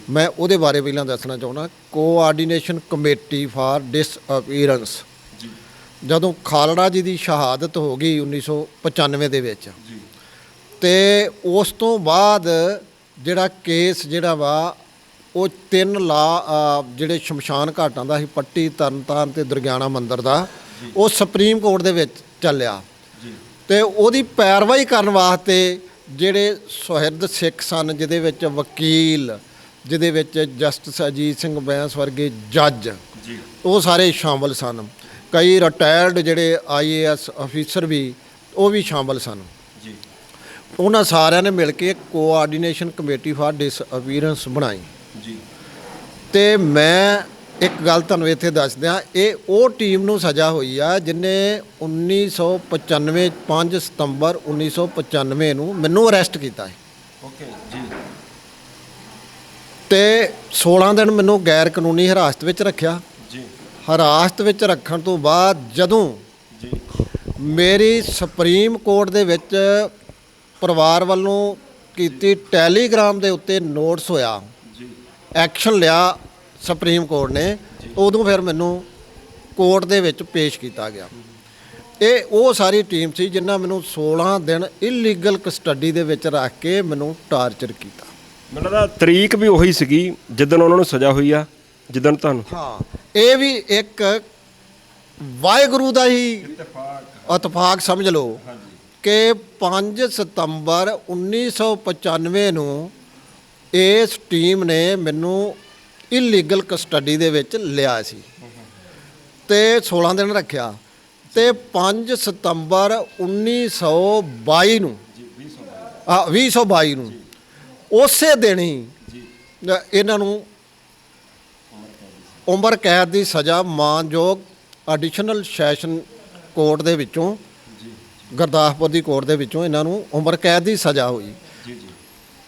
ਮੈਂ ਉਹਦੇ ਬਾਰੇ ਪਹਿਲਾਂ ਦੱਸਣਾ ਚਾਹੁੰਦਾ। ਕੋਆਰਡੀਨੇਸ਼ਨ ਕਮੇਟੀ ਫਾਰ ਡਿਸਅਪੀਅਰੈਂਸ, ਜਦੋਂ ਖਾਲੜਾ ਜੀ ਦੀ ਸ਼ਹਾਦਤ ਹੋ ਗਈ 1995 ਦੇ ਵਿੱਚ, ਤੇ ਉਸ ਤੋਂ ਬਾਅਦ ਜਿਹੜਾ ਕੇਸ ਜਿਹੜਾ ਵਾ ਉਹ 3 ਜਿਹੜੇ ਸ਼ਮਸ਼ਾਨ ਘਾਟਾਂ ਦਾ ਸੀ, ਪੱਟੀ, ਤਰਨਤਾਰਨ ਤੇ ਦੁਰਗਿਆਣਾ ਮੰਦਿਰ ਦਾ, ਉਹ ਸੁਪਰੀਮ ਕੋਰਟ ਦੇ ਵਿੱਚ ਚੱਲਿਆ। ਤੇ ਉਹਦੀ ਪੈਰਵਾਈ ਕਰਨ ਵਾਸਤੇ ਜਿਹੜੇ ਸੁਹਿਰਦ ਸਿੱਖ ਸਨ, ਜਿਹਦੇ ਵਿੱਚ ਵਕੀਲ, ਜਿਹਦੇ ਵਿੱਚ ਜਸਟਿਸ ਅਜੀਤ ਸਿੰਘ ਬੈਂਸ ਵਰਗੇ ਜੱਜ, ਉਹ ਸਾਰੇ ਸ਼ਾਮਲ ਸਨ। ਕਈ ਰਿਟਾਇਰਡ ਜਿਹੜੇ IAS ਅਫੀਸਰ ਵੀ ਉਹ ਵੀ ਸ਼ਾਮਲ ਸਨ ਜੀ ਉਹਨਾਂ ਸਾਰਿਆਂ ਨੇ ਮਿਲ ਕੇ ਕੋਆਰਡੀਨੇਸ਼ਨ ਕਮੇਟੀ ਫਾਰ ਡਿਸਅਪੀਅਰੈਂਸ ਬਣਾਈ ਜੀ ਤੇ ਮੈਂ ਇੱਕ ਗੱਲ ਤੁਹਾਨੂੰ ਇੱਥੇ ਦੱਸ ਦਿਆਂ, ਇਹ ਉਹ ਟੀਮ ਨੂੰ ਸਜ਼ਾ ਹੋਈ ਆ ਜਿਨੇ 1995 5 ਸਤੰਬਰ 1995 ਨੂੰ ਮੈਨੂੰ ਅਰੈਸਟ ਕੀਤਾ ਹੈ ਓਕੇ ਜੀ ਤੇ 16 ਦਿਨ ਮੈਨੂੰ ਗੈਰ ਕਾਨੂੰਨੀ ਹਿਰਾਸਤ ਵਿੱਚ ਰੱਖਿਆ। ਜੀ ਹਿਰਾਸਤ ਵਿੱਚ ਰੱਖਣ ਤੋਂ ਬਾਅਦ ਜਦੋਂ ਜੀ ਮੇਰੀ ਸੁਪਰੀਮ ਕੋਰਟ ਦੇ ਵਿੱਚ ਪਰਿਵਾਰ ਵੱਲੋਂ ਕੀਤੀ ਟੈਲੀਗ੍ਰਾਮ ਦੇ ਉੱਤੇ ਨੋਟਿਸ ਹੋਇਆ, ਜੀ ਐਕਸ਼ਨ ਲਿਆ ਸੁਪਰੀਮ ਕੋਰਟ ਨੇ, ਉਦੋਂ ਫਿਰ ਮੈਨੂੰ ਕੋਰਟ ਦੇ ਵਿੱਚ ਪੇਸ਼ ਕੀਤਾ ਗਿਆ। ਇਹ ਉਹ ਸਾਰੀ ਟੀਮ ਸੀ ਜਿਨ੍ਹਾਂ ਮੈਨੂੰ 16 ਦਿਨ ਇਲੀਗਲ ਕਸਟਡੀ ਦੇ ਵਿੱਚ ਰੱਖ ਕੇ ਮੈਨੂੰ ਟਾਰਚਰ ਕੀਤਾ। ਮੈਨੂੰ ਲੱਗਦਾ ਤਰੀਕ ਵੀ ਉਹੀ ਸੀਗੀ ਜਿੱਦਣ ਉਹਨਾਂ ਨੂੰ ਸਜ਼ਾ ਹੋਈ ਆ, ਜਿੱਦਣ ਤੁਹਾਨੂੰ ਹਾਂ, ਇਹ ਵੀ ਇੱਕ ਵਾਹਿਗੁਰੂ ਦਾ ਹੀ ਇਤਫਾਕ ਸਮਝ ਲਓ ਕਿ 5 ਸਤੰਬਰ 1995 ਨੂੰ ਇਸ ਟੀਮ ਨੇ ਮੈਨੂੰ ਇਲੀਗਲ ਕਸਟਡੀ ਦੇ ਵਿੱਚ ਲਿਆ ਸੀ ਤੇ 16 ਦਿਨ ਰੱਖਿਆ ਤੇ 5 ਸਤੰਬਰ 1922 ਨੂੰ 2022 ਨੂੰ ਉਸੇ ਦਿਨ ਹੀ ਇਹਨਾਂ ਨੂੰ ਉਮਰ ਕੈਦ ਦੀ ਸਜ਼ਾ ਮਾਨਯੋਗ ਐਡੀਸ਼ਨਲ ਸੈਸ਼ਨ ਕੋਰਟ ਦੇ ਵਿੱਚੋਂ ਗੁਰਦਾਸਪੁਰ ਦੀ ਕੋਰਟ ਦੇ ਵਿੱਚੋਂ ਇਹਨਾਂ ਨੂੰ ਉਮਰ ਕੈਦ ਦੀ ਸਜ਼ਾ ਹੋਈ।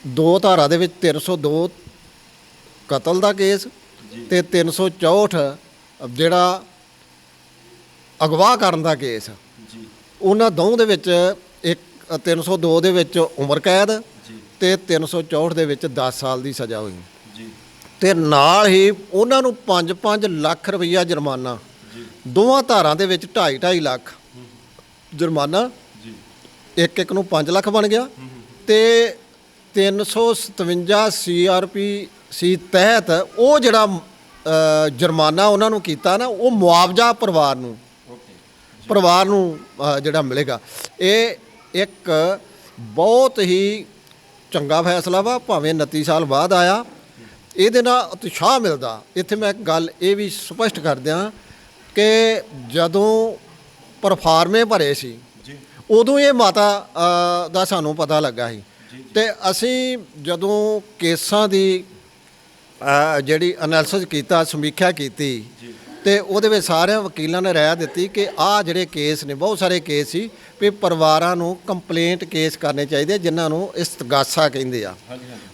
ਦੋ ਧਾਰਾ ਦੇ ਵਿੱਚ 302 ਕਤਲ ਦਾ ਕੇਸ ਤੇ 364 ਜਿਹੜਾ ਅਗਵਾ ਕਰਨ ਦਾ ਕੇਸ, ਉਹਨਾਂ ਦੋਵਾਂ ਦੇ ਵਿੱਚ ਇੱਕ 302 ਦੇ ਵਿੱਚ ਉਮਰ ਕੈਦ ਤੇ 364 ਦੇ ਵਿੱਚ 10 ਸਾਲ ਦੀ ਸਜ਼ਾ ਹੋਈ ਤੇ ਨਾਲ ਹੀ ਉਹਨਾਂ ਨੂੰ 5-5 ਲੱਖ ਰੁਪਈਆ ਜੁਰਮਾਨਾ, ਦੋਵਾਂ ਧਾਰਾਂ ਦੇ ਵਿੱਚ 2.5 ਲੱਖ ਜੁਰਮਾਨਾ, ਇੱਕ ਨੂੰ 5 ਲੱਖ ਬਣ ਗਿਆ ਤੇ 357 CRPC ਤਹਿਤ ਉਹ ਜਿਹੜਾ ਜੁਰਮਾਨਾ ਉਹਨਾਂ ਨੂੰ ਕੀਤਾ ਨਾ, ਉਹ ਮੁਆਵਜ਼ਾ ਪਰਿਵਾਰ ਨੂੰ ਜਿਹੜਾ ਮਿਲੇਗਾ। ਇਹ ਇੱਕ ਬਹੁਤ ਹੀ ਚੰਗਾ ਫੈਸਲਾ ਵਾ, ਭਾਵੇਂ 29 ਸਾਲ ਬਾਅਦ ਆਇਆ, ਇਹਦੇ ਨਾਲ ਉਤਸ਼ਾਹ ਮਿਲਦਾ। ਇੱਥੇ ਮੈਂ ਇੱਕ ਗੱਲ ਇਹ ਵੀ ਸਪਸ਼ਟ ਕਰ ਦਿਆਂ ਕਿ ਜਦੋਂ ਪਰਫਾਰਮੇ ਭਰੇ ਸੀ ਉਦੋਂ ਇਹ ਮਾਤਾ ਦਾ ਸਾਨੂੰ ਪਤਾ ਲੱਗਾ ਸੀ ਤੇ ਅਸੀਂ ਜਦੋਂ ਕੇਸਾਂ ਦੀ ਜਿਹੜੀ ਐਨਾਲਿਸਿਸ ਕੀਤਾ, ਸਮੀਖਿਆ ਕੀਤੀ ਤੇ ਉਹਦੇ ਵਿੱਚ ਸਾਰਿਆਂ ਵਕੀਲਾਂ ਨੇ ਰਾਇ ਦਿੱਤੀ ਕਿ ਆਹ ਜਿਹੜੇ ਕੇਸ ਨੇ, ਬਹੁਤ ਸਾਰੇ ਕੇਸ ਸੀ ਵੀ ਪਰਿਵਾਰਾਂ ਨੂੰ ਕੰਪਲੇਂਟ ਕੇਸ ਕਰਨੇ ਚਾਹੀਦੇ ਜਿਨ੍ਹਾਂ ਨੂੰ ਇਸਤਗਾਸਾ ਕਹਿੰਦੇ ਆ।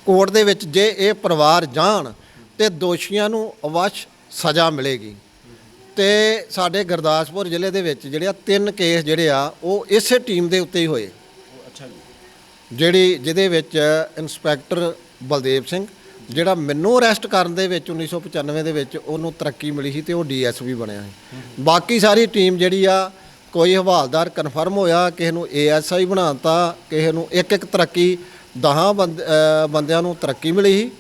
ਕੋਰਟ ਦੇ ਵਿੱਚ ਜੇ ਇਹ ਪਰਿਵਾਰ ਜਾਣ ਤੇ ਦੋਸ਼ੀਆਂ ਨੂੰ ਅਵਸ਼ ਸਜ਼ਾ ਮਿਲੇਗੀ। ਤੇ ਸਾਡੇ ਗੁਰਦਾਸਪੁਰ ਜ਼ਿਲ੍ਹੇ ਦੇ ਵਿੱਚ ਜਿਹੜੇ 3 ਕੇਸ ਜਿਹੜੇ ਆ ਉਹ ਇਸੇ ਟੀਮ ਦੇ ਉੱਤੇ ਹੀ ਹੋਏ। ਅੱਛਾ ਜੀ। ਜਿਹਦੇ ਵਿੱਚ ਇੰਸਪੈਕਟਰ ਬਲਦੇਵ ਸਿੰਘ, ਜਿਹੜਾ ਮੈਨੂੰ ਅਰੈਸਟ ਕਰਨ ਦੇ ਵਿੱਚ 1995 ਦੇ ਵਿੱਚ ਉਹਨੂੰ ਤਰੱਕੀ ਮਿਲੀ ਸੀ ਤੇ ਉਹ DSP ਬਣਿਆ ਸੀ। ਬਾਕੀ ਸਾਰੀ ਟੀਮ ਜਿਹੜੀ ਆ, ਕੋਈ ਹਵਾਲਦਾਰ ਕਨਫਰਮ ਹੋਇਆ, ਕਿਸੇ ਨੂੰ ASI ਬਣਾਤਾ, ਕਿਸੇ ਨੂੰ ਇੱਕ ਤਰੱਕੀ 10 ਬੰਦਿਆਂ ਨੂੰ ਤਰੱਕੀ ਮਿਲੀ ਸੀ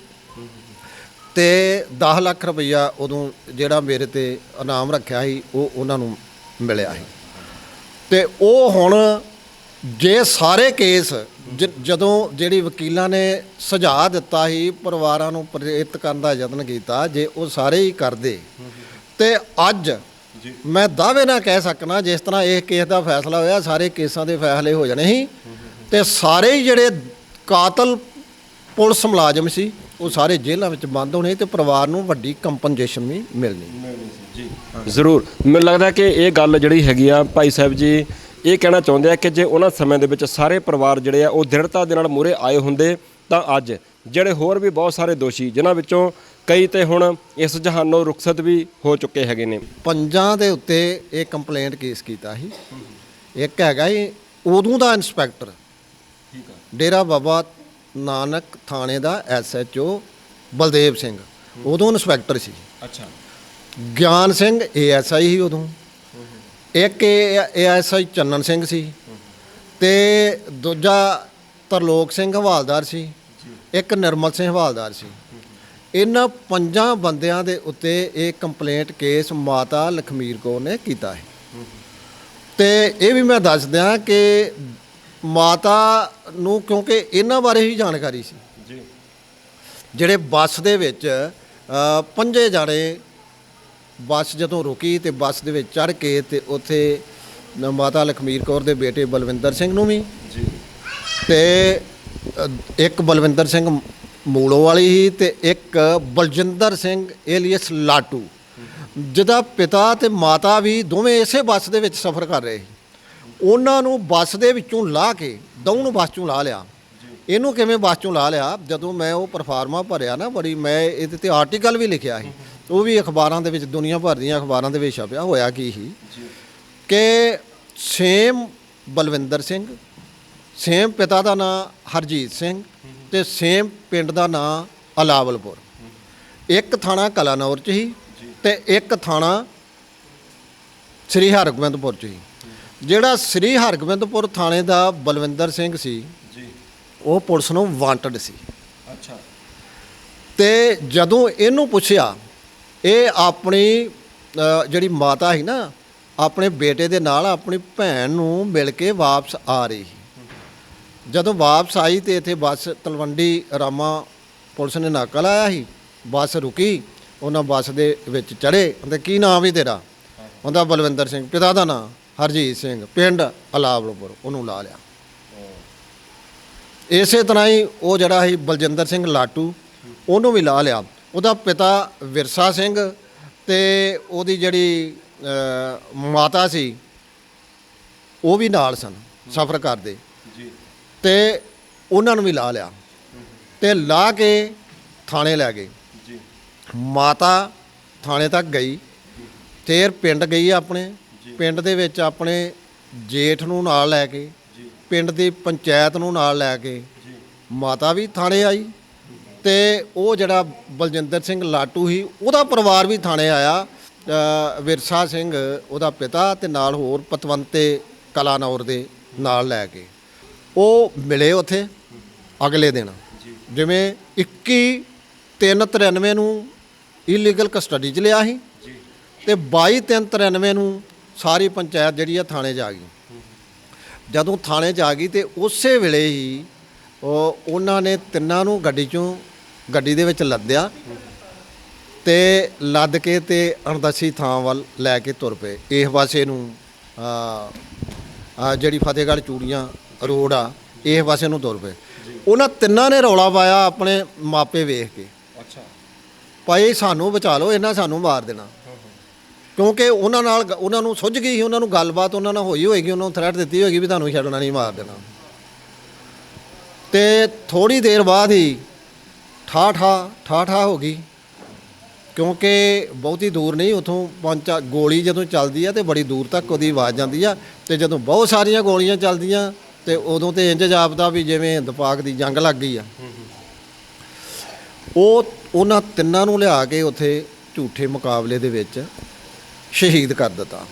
ਤੇ 10 ਲੱਖ ਰੁਪਈਆ ਉਦੋਂ ਜਿਹੜਾ ਮੇਰੇ ਤੇ ਇਨਾਮ ਰੱਖਿਆ ਸੀ ਉਹ ਉਹਨਾਂ ਨੂੰ ਮਿਲਿਆ ਸੀ। ਤੇ ਉਹ ਹੁਣ ਜੇ ਸਾਰੇ ਕੇਸ ਜਦੋਂ ਜਿਹੜੀ ਵਕੀਲਾਂ ਨੇ ਸੁਝਾਅ ਦਿੱਤਾ ਸੀ, ਪਰਿਵਾਰਾਂ ਨੂੰ ਪ੍ਰੇਰਿਤ ਕਰਨ ਦਾ ਯਤਨ ਕੀਤਾ, ਜੇ ਉਹ ਸਾਰੇ ਹੀ ਕਰਦੇ ਤੇ ਅੱਜ ਮੈਂ ਦਾਅਵੇ ਨਾਲ ਕਹਿ ਸਕਣਾ, ਜਿਸ ਤਰ੍ਹਾਂ ਇਹ ਕੇਸ ਦਾ ਫੈਸਲਾ ਹੋਇਆ, ਸਾਰੇ ਕੇਸਾਂ ਦੇ ਫੈਸਲੇ ਹੋ ਜਾਣੇ ਸੀ ਤੇ ਸਾਰੇ ਹੀ ਜਿਹੜੇ ਕਾਤਲ ਪੁਲਿਸ ਮੁਲਾਜ਼ਮ ਸੀ ਉਹ ਸਾਰੇ ਜੇਲ੍ਹਾਂ ਵਿੱਚ ਬੰਦ ਹੋਣੇ ਤੇ ਪਰਿਵਾਰ ਨੂੰ ਵੱਡੀ ਕੰਪਨਸੇਸ਼ਨ ਵੀ ਮਿਲਣੀ। ਜ਼ਰੂਰ। ਮੈਨੂੰ ਲੱਗਦਾ ਕਿ ਇਹ ਗੱਲ ਜਿਹੜੀ ਹੈਗੀ ਆ, ਭਾਈ ਸਾਹਿਬ ਜੀ ਇਹ ਕਹਿਣਾ ਚਾਹੁੰਦੇ ਆ ਕਿ ਜੇ ਉਹਨਾਂ ਸਮੇਂ ਦੇ ਵਿੱਚ ਸਾਰੇ ਪਰਿਵਾਰ ਜਿਹੜੇ ਆ ਉਹ ਦ੍ਰਿੜਤਾ ਦੇ ਨਾਲ ਮੂਹਰੇ ਆਏ ਹੁੰਦੇ ਤਾਂ ਅੱਜ ਜਿਹੜੇ ਹੋਰ ਵੀ ਬਹੁਤ ਸਾਰੇ ਦੋਸ਼ੀ, ਜਿਨ੍ਹਾਂ ਵਿੱਚੋਂ ਕਈ ਤੇ ਹੁਣ ਇਸ ਜਹਾਨੋਂ ਰੁਖਸਤ ਵੀ ਹੋ ਚੁੱਕੇ ਹੈਗੇ ਨੇ, 5 ਦੇ ਉੱਤੇ ਇਹ ਕੰਪਲੇਂਟ ਕੇਸ ਕੀਤਾ ਸੀ। ਇੱਕ ਹੈਗਾ ਜੀ ਉਦੋਂ ਦਾ ਇੰਸਪੈਕਟਰ ਡੇਰਾ ਬਾਬਾ ਨਾਨਕ ਥਾਣੇ ਦਾ SHO ਬਲਦੇਵ ਸਿੰਘ, ਉਦੋਂ ਇੰਸਪੈਕਟਰ ਸੀ। ਅੱਛਾ। ਗਿਆਨ ਸਿੰਘ ASI ਸੀ ਉਦੋਂ, ਇੱਕ ASI ਚੰਨਨ ਸਿੰਘ ਸੀ ਤੇ ਦੂਜਾ ਤਰਲੋਕ ਸਿੰਘ ਹਵਾਲਦਾਰ ਸੀ, ਇੱਕ ਨਿਰਮਲ ਸਿੰਘ ਹਵਾਲਦਾਰ ਸੀ। ਇਹਨਾਂ 5 ਬੰਦਿਆਂ ਦੇ ਉੱਤੇ ਇਹ ਕੰਪਲੇਂਟ ਕੇਸ ਮਾਤਾ ਲਖਮੀਰ ਕੌਰ ਨੇ ਕੀਤਾ ਹੈ। ਤੇ ਇਹ ਵੀ ਮੈਂ ਦੱਸ ਦਿਆਂ ਕਿ ਮਾਤਾ ਨੂੰ ਕਿਉਂਕਿ ਇਹਨਾਂ ਬਾਰੇ ਹੀ ਜਾਣਕਾਰੀ ਸੀ ਜੀ। ਜਿਹੜੇ ਬੱਸ ਦੇ ਵਿੱਚ 5 ਜਾਣੇ ਬੱਸ ਜਦੋਂ ਰੁਕੀ ਤੇ ਬੱਸ ਦੇ ਵਿੱਚ ਚੜ੍ਹ ਕੇ ਤੇ ਉੱਥੇ ਮਾਤਾ ਲਖਮੀਰ ਕੌਰ ਦੇ ਬੇਟੇ ਬਲਵਿੰਦਰ ਸਿੰਘ ਨੂੰ ਵੀ ਜੀ ਤੇ ਇੱਕ ਬਲਵਿੰਦਰ ਸਿੰਘ ਮੂਲੋ ਵਾਲੀ ਸੀ ਤੇ ਇੱਕ ਬਲਜਿੰਦਰ ਸਿੰਘ ਏਲੀਅਸ ਲਾਟੂ, ਜਿਹਦਾ ਪਿਤਾ ਤੇ ਮਾਤਾ ਵੀ ਦੋਵੇਂ ਇਸੇ ਬੱਸ ਦੇ ਵਿੱਚ ਸਫ਼ਰ ਕਰ ਰਹੇ ਸੀ। ਉਹਨਾਂ ਨੂੰ ਬੱਸ ਦੇ ਵਿੱਚੋਂ ਲਾਹ ਕੇ ਦੋਵਾਂ ਨੂੰ ਬੱਸ ਚੋਂ ਲਾ ਲਿਆ। ਇਹਨੂੰ ਕਿਵੇਂ ਬੱਸ ਚੋਂ ਲਾ ਲਿਆ, ਜਦੋਂ ਮੈਂ ਉਹ ਪਰਫਾਰਮਾ ਭਰਿਆ ਨਾ ਬੜੀ, ਮੈਂ ਇਹਦੇ ਤੇ ਆਰਟੀਕਲ ਵੀ ਲਿਖਿਆ ਸੀ, ਉਹ ਵੀ ਅਖਬਾਰਾਂ ਦੇ ਵਿੱਚ, ਦੁਨੀਆ ਭਰ ਦੀਆਂ ਅਖਬਾਰਾਂ ਦੇ ਵਿੱਚ ਛਪਿਆ। ਹੋਇਆ ਕੀ ਸੀ ਕਿ ਸੇਮ ਬਲਵਿੰਦਰ ਸਿੰਘ, ਸੇਮ ਪਿਤਾ ਦਾ ਨਾਂ ਹਰਜੀਤ ਸਿੰਘ ਤੇ ਸੇਮ ਪਿੰਡ ਦਾ ਨਾਂ ਅਲਾਵਲਪੁਰ। ਇੱਕ ਥਾਣਾ ਕਲਾਨੌਰ 'ਚ ਸੀ ਤੇ ਇੱਕ ਥਾਣਾ ਸ੍ਰੀ ਹਰਗੋਬਿੰਦਪੁਰ 'ਚ ਸੀ। ਜਿਹੜਾ ਸ੍ਰੀ ਹਰਗੋਬਿੰਦਪੁਰ ਥਾਣੇ ਦਾ ਬਲਵਿੰਦਰ ਸਿੰਘ ਸੀ ਜੀ ਉਹ ਪੁਲਿਸ ਨੂੰ ਵਾਂਟਡ ਸੀ। ਅੱਛਾ ਤੇ ਜਦੋਂ ਇਹਨੂੰ ਪੁੱਛਿਆ, ਇਹ ਆਪਣੀ ਜਿਹੜੀ ਮਾਤਾ ਸੀ ਨਾ, ਆਪਣੇ ਬੇਟੇ ਦੇ ਨਾਲ ਆਪਣੀ ਭੈਣ ਨੂੰ ਮਿਲ ਕੇ ਵਾਪਸ ਆ ਰਹੀ ਸੀ। ਜਦੋਂ ਵਾਪਸ ਆਈ ਤੇ ਇੱਥੇ ਬੱਸ ਤਲਵੰਡੀ ਰਾਮਾ ਪੁਲਿਸ ਨੇ ਨਾਕਾ ਲਾਇਆ ਸੀ, ਬੱਸ ਰੁਕੀ, ਉਹਨਾਂ ਬੱਸ ਦੇ ਵਿੱਚ ਚੜ੍ਹੇ। ਤੇ ਕੀ ਨਾਮ ਵੀ ਤੇਰਾ? ਉਹਦਾ ਬਲਵਿੰਦਰ ਸਿੰਘ, ਪਿਤਾ ਦਾ ਨਾਂ ਹਰਜੀਤ ਸਿੰਘ, ਪਿੰਡ ਅਲਾਵਲਪੁਰ। ਉਹਨੂੰ ਲਾ ਲਿਆ। ਇਸੇ ਤਰ੍ਹਾਂ ਹੀ ਉਹ ਜਿਹੜਾ ਸੀ ਬਲਜਿੰਦਰ ਸਿੰਘ ਲਾਟੂ, ਉਹਨੂੰ ਵੀ ਲਾ ਲਿਆ। ਉਹਦਾ ਪਿਤਾ ਵਿਰਸਾ ਸਿੰਘ ਤੇ ਉਹਦੀ ਜਿਹੜੀ ਮਾਤਾ ਸੀ ਉਹ ਵੀ ਨਾਲ ਸਨ, ਸਫ਼ਰ ਕਰਦੇ, ਜੀ ਤੇ ਉਹਨਾਂ ਨੂੰ ਵੀ ਲਾ ਲਿਆ ਤੇ ਲਾ ਕੇ ਥਾਣੇ ਲੈ ਗਏ। ਜੀ ਮਾਤਾ ਥਾਣੇ ਤੱਕ ਗਈ, ਫਿਰ ਪਿੰਡ ਗਈ ਆਪਣੇ। ਪਿੰਡ ਦੇ ਵਿੱਚ ਆਪਣੇ ਜੇਠ ਨੂੰ ਨਾਲ ਲੈ ਕੇ, ਪਿੰਡ ਦੀ ਪੰਚਾਇਤ ਨੂੰ ਨਾਲ ਲੈ ਕੇ ਮਾਤਾ ਵੀ ਥਾਣੇ ਆਈ ਤੇ ਉਹ ਜਿਹੜਾ ਬਲਜਿੰਦਰ ਸਿੰਘ ਲਾਟੂ ਸੀ ਉਹਦਾ ਪਰਿਵਾਰ ਵੀ ਥਾਣੇ ਆਇਆ। ਵਿਰਸਾ ਸਿੰਘ ਉਹਦਾ ਪਿਤਾ ਤੇ ਨਾਲ ਹੋਰ ਪਤਵੰਤੇ ਕਲਾਨੌਰ ਦੇ ਨਾਲ ਲੈ ਕੇ ਉਹ ਮਿਲੇ ਉੱਥੇ ਅਗਲੇ ਦਿਨ। ਜਿਵੇਂ 21/3/93 ਨੂੰ ਇਲੀਗਲ ਕਸਟਡੀ 'ਚ ਲਿਆ ਸੀ ਤੇ 22/3/93 ਨੂੰ ਸਾਰੀ ਪੰਚਾਇਤ ਜਿਹੜੀ ਆ ਥਾਣੇ 'ਚ ਆ ਗਈ। ਜਦੋਂ ਥਾਣੇ 'ਚ ਆ ਗਈ ਤੇ ਉਸੇ ਵੇਲੇ ਹੀ ਉਹਨਾਂ ਨੇ ਤਿੰਨਾਂ ਨੂੰ ਗੱਡੀ ਦੇ ਵਿੱਚ ਲੱਦਿਆ ਤੇ ਲੱਦ ਕੇ ਤੇ ਅਣਦੱਸੀ ਥਾਂ ਵੱਲ ਲੈ ਕੇ ਤੁਰ ਪਏ। ਇਸ ਪਾਸੇ ਨੂੰ ਜਿਹੜੀ ਫਤਿਹਗੜ੍ਹ ਚੂੜੀਆਂ ਰੋਡ ਆ, ਇਸ ਪਾਸੇ ਨੂੰ ਤੁਰ ਪਏ। ਉਹਨਾਂ ਤਿੰਨਾਂ ਨੇ ਰੌਲਾ ਪਾਇਆ ਆਪਣੇ ਮਾਪੇ ਵੇਖ ਕੇ, ਅੱਛਾ ਭਾਈ ਸਾਨੂੰ ਬਚਾ ਲਓ, ਇਹਨਾਂ ਸਾਨੂੰ ਮਾਰ ਦੇਣਾ। ਕਿਉਂਕਿ ਉਹਨਾਂ ਨੂੰ ਸੁੱਝ ਗਈ ਸੀ, ਉਹਨਾਂ ਨੂੰ ਗੱਲਬਾਤ ਉਹਨਾਂ ਨਾਲ ਹੋਈ ਹੋਏਗੀ, ਉਹਨਾਂ ਨੂੰ ਥ੍ਰੈਟ ਦਿੱਤੀ ਹੋਏਗੀ ਵੀ ਤੁਹਾਨੂੰ ਛੱਡਣਾ ਨਹੀਂ, ਮਾਰ ਦੇਣਾ। ਤੇ ਥੋੜੀ ਦੇਰ ਬਾਅਦ ਹੀ ਠਾ ਹੋ ਗਈ, ਕਿਉਂਕਿ ਬਹੁਤੀ ਦੂਰ ਨਹੀਂ ਉੱਥੋਂ ਗੋਲੀ ਜਦੋਂ ਚੱਲਦੀ ਆ ਤੇ ਬੜੀ ਦੂਰ ਤੱਕ ਉਹਦੀ ਆਵਾਜ਼ ਜਾਂਦੀ ਆ। ਤੇ ਜਦੋਂ ਬਹੁਤ ਸਾਰੀਆਂ ਗੋਲੀਆਂ ਚੱਲਦੀਆਂ ਤੇ ਉਦੋਂ ਤੇ ਇੰਜ ਜਾਪਦਾ ਵੀ ਜਿਵੇਂ ਦਪਾਕ ਦੀ ਜੰਗ ਲੱਗ ਗਈ ਆ। ਉਹਨਾਂ ਤਿੰਨਾਂ ਨੂੰ ਲਿਆ ਕੇ ਉੱਥੇ ਝੂਠੇ ਮੁਕਾਬਲੇ ਦੇ ਵਿੱਚ ਸ਼ਹੀਦ ਕਰ ਦਿੱਤਾ।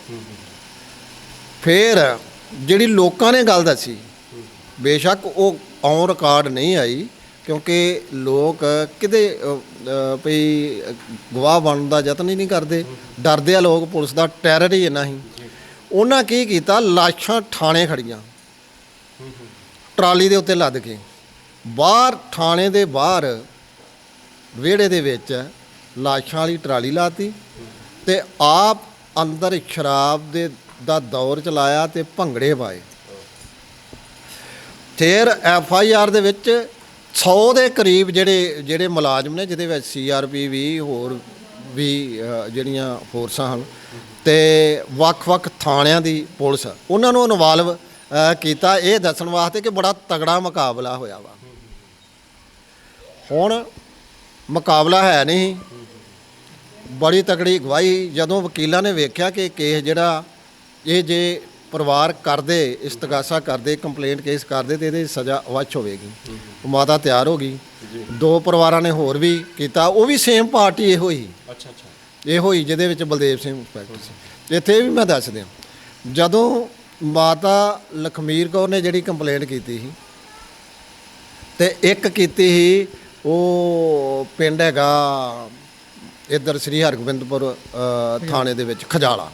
ਫਿਰ ਜਿਹੜੀ ਲੋਕਾਂ ਨੇ ਗੱਲ ਦੱਸੀ, ਬੇਸ਼ੱਕ ਉਹ ਔਨ ਰਿਕਾਰਡ ਨਹੀਂ ਆਈ, ਕਿਉਂਕਿ ਲੋਕ ਕਿਤੇ ਭਈ ਗਵਾਹ ਬਣਨ ਦਾ ਯਤਨ ਹੀ ਨਹੀਂ ਕਰਦੇ, ਡਰਦੇ ਆ ਲੋਕ, ਪੁਲਿਸ ਦਾ ਟੈਰਰ ਹੀ ਇੰਨਾ ਸੀ। ਉਹਨਾਂ ਕੀ ਕੀਤਾ, ਲਾਸ਼ਾਂ ਥਾਣੇ ਖੜੀਆਂ ਟਰਾਲੀ ਦੇ ਉੱਤੇ ਲੱਦ ਕੇ, ਬਾਹਰ ਥਾਣੇ ਦੇ ਬਾਹਰ ਵਿਹੜੇ ਦੇ ਵਿੱਚ ਲਾਸ਼ਾਂ ਵਾਲੀ ਟਰਾਲੀ ਲਾਤੀ ਤੇ ਆਪ ਅੰਦਰ ਸ਼ਰਾਬ ਦਾ ਦੌਰ ਚਲਾਇਆ ਤੇ ਭੰਗੜੇ ਪਾਏ। ਫਿਰ FIR ਦੇ ਵਿੱਚ 100 ਦੇ ਕਰੀਬ ਜਿਹੜੇ ਮੁਲਾਜ਼ਮ ਨੇ, ਜਿਹਦੇ ਵਿੱਚ CRP ਵੀ ਹੋਰ ਵੀ ਜਿਹੜੀਆਂ ਫੋਰਸਾਂ ਹਨ ਤੇ ਵੱਖ-ਵੱਖ ਥਾਣਿਆਂ ਦੀ ਪੁਲਿਸ, ਉਹਨਾਂ ਨੂੰ ਇਨਵਾਲਵ ਕੀਤਾ ਇਹ ਦੱਸਣ ਵਾਸਤੇ ਕਿ ਬੜਾ ਤਗੜਾ ਮੁਕਾਬਲਾ ਹੋਇਆ ਵਾ। ਹੁਣ ਮੁਕਾਬਲਾ ਹੈ ਨਹੀਂ, ਬੜੀ ਤਕੜੀ ਗਵਾਹੀ। ਜਦੋਂ ਵਕੀਲਾਂ ਨੇ ਵੇਖਿਆ ਕਿ ਕੇਸ ਜਿਹੜਾ ਇਹ ਜੇ ਪਰਿਵਾਰ ਕਰਦੇ, ਇਸਤਗਾਸਾ ਕਰਦੇ, ਕੰਪਲੇਂਟ ਕੇਸ ਕਰਦੇ ਤੇ ਇਹਦੀ ਸਜ਼ਾ ਅਵੱਛ ਹੋਵੇਗੀ, ਮਾਤਾ ਤਿਆਰ ਹੋ ਗਈ। ਦੋ ਪਰਿਵਾਰਾਂ ਨੇ ਹੋਰ ਵੀ ਕੀਤਾ, ਉਹ ਵੀ ਸੇਮ ਪਾਰਟੀ ਇਹੋ ਹੀ, ਇਹੋ ਹੀ ਜਿਹਦੇ ਵਿੱਚ ਬਲਦੇਵ ਸਿੰਘ ਇੰਸਪੈਕਟਰ ਸੀ। ਇੱਥੇ ਵੀ ਮੈਂ ਦੱਸ ਦਿਆਂ, ਜਦੋਂ ਮਾਤਾ ਲਖਮੀਰ ਕੌਰ ਨੇ ਜਿਹੜੀ ਕੰਪਲੇਂਟ ਕੀਤੀ ਸੀ ਤੇ ਇੱਕ ਕੀਤੀ ਸੀ ਉਹ ਪਿੰਡ ਹੈਗਾ ਇੱਧਰ ਸ੍ਰੀ ਹਰਗੋਬਿੰਦਪੁਰ ਥਾਣੇ ਦੇ ਵਿੱਚ ਖਜਾਲਾ,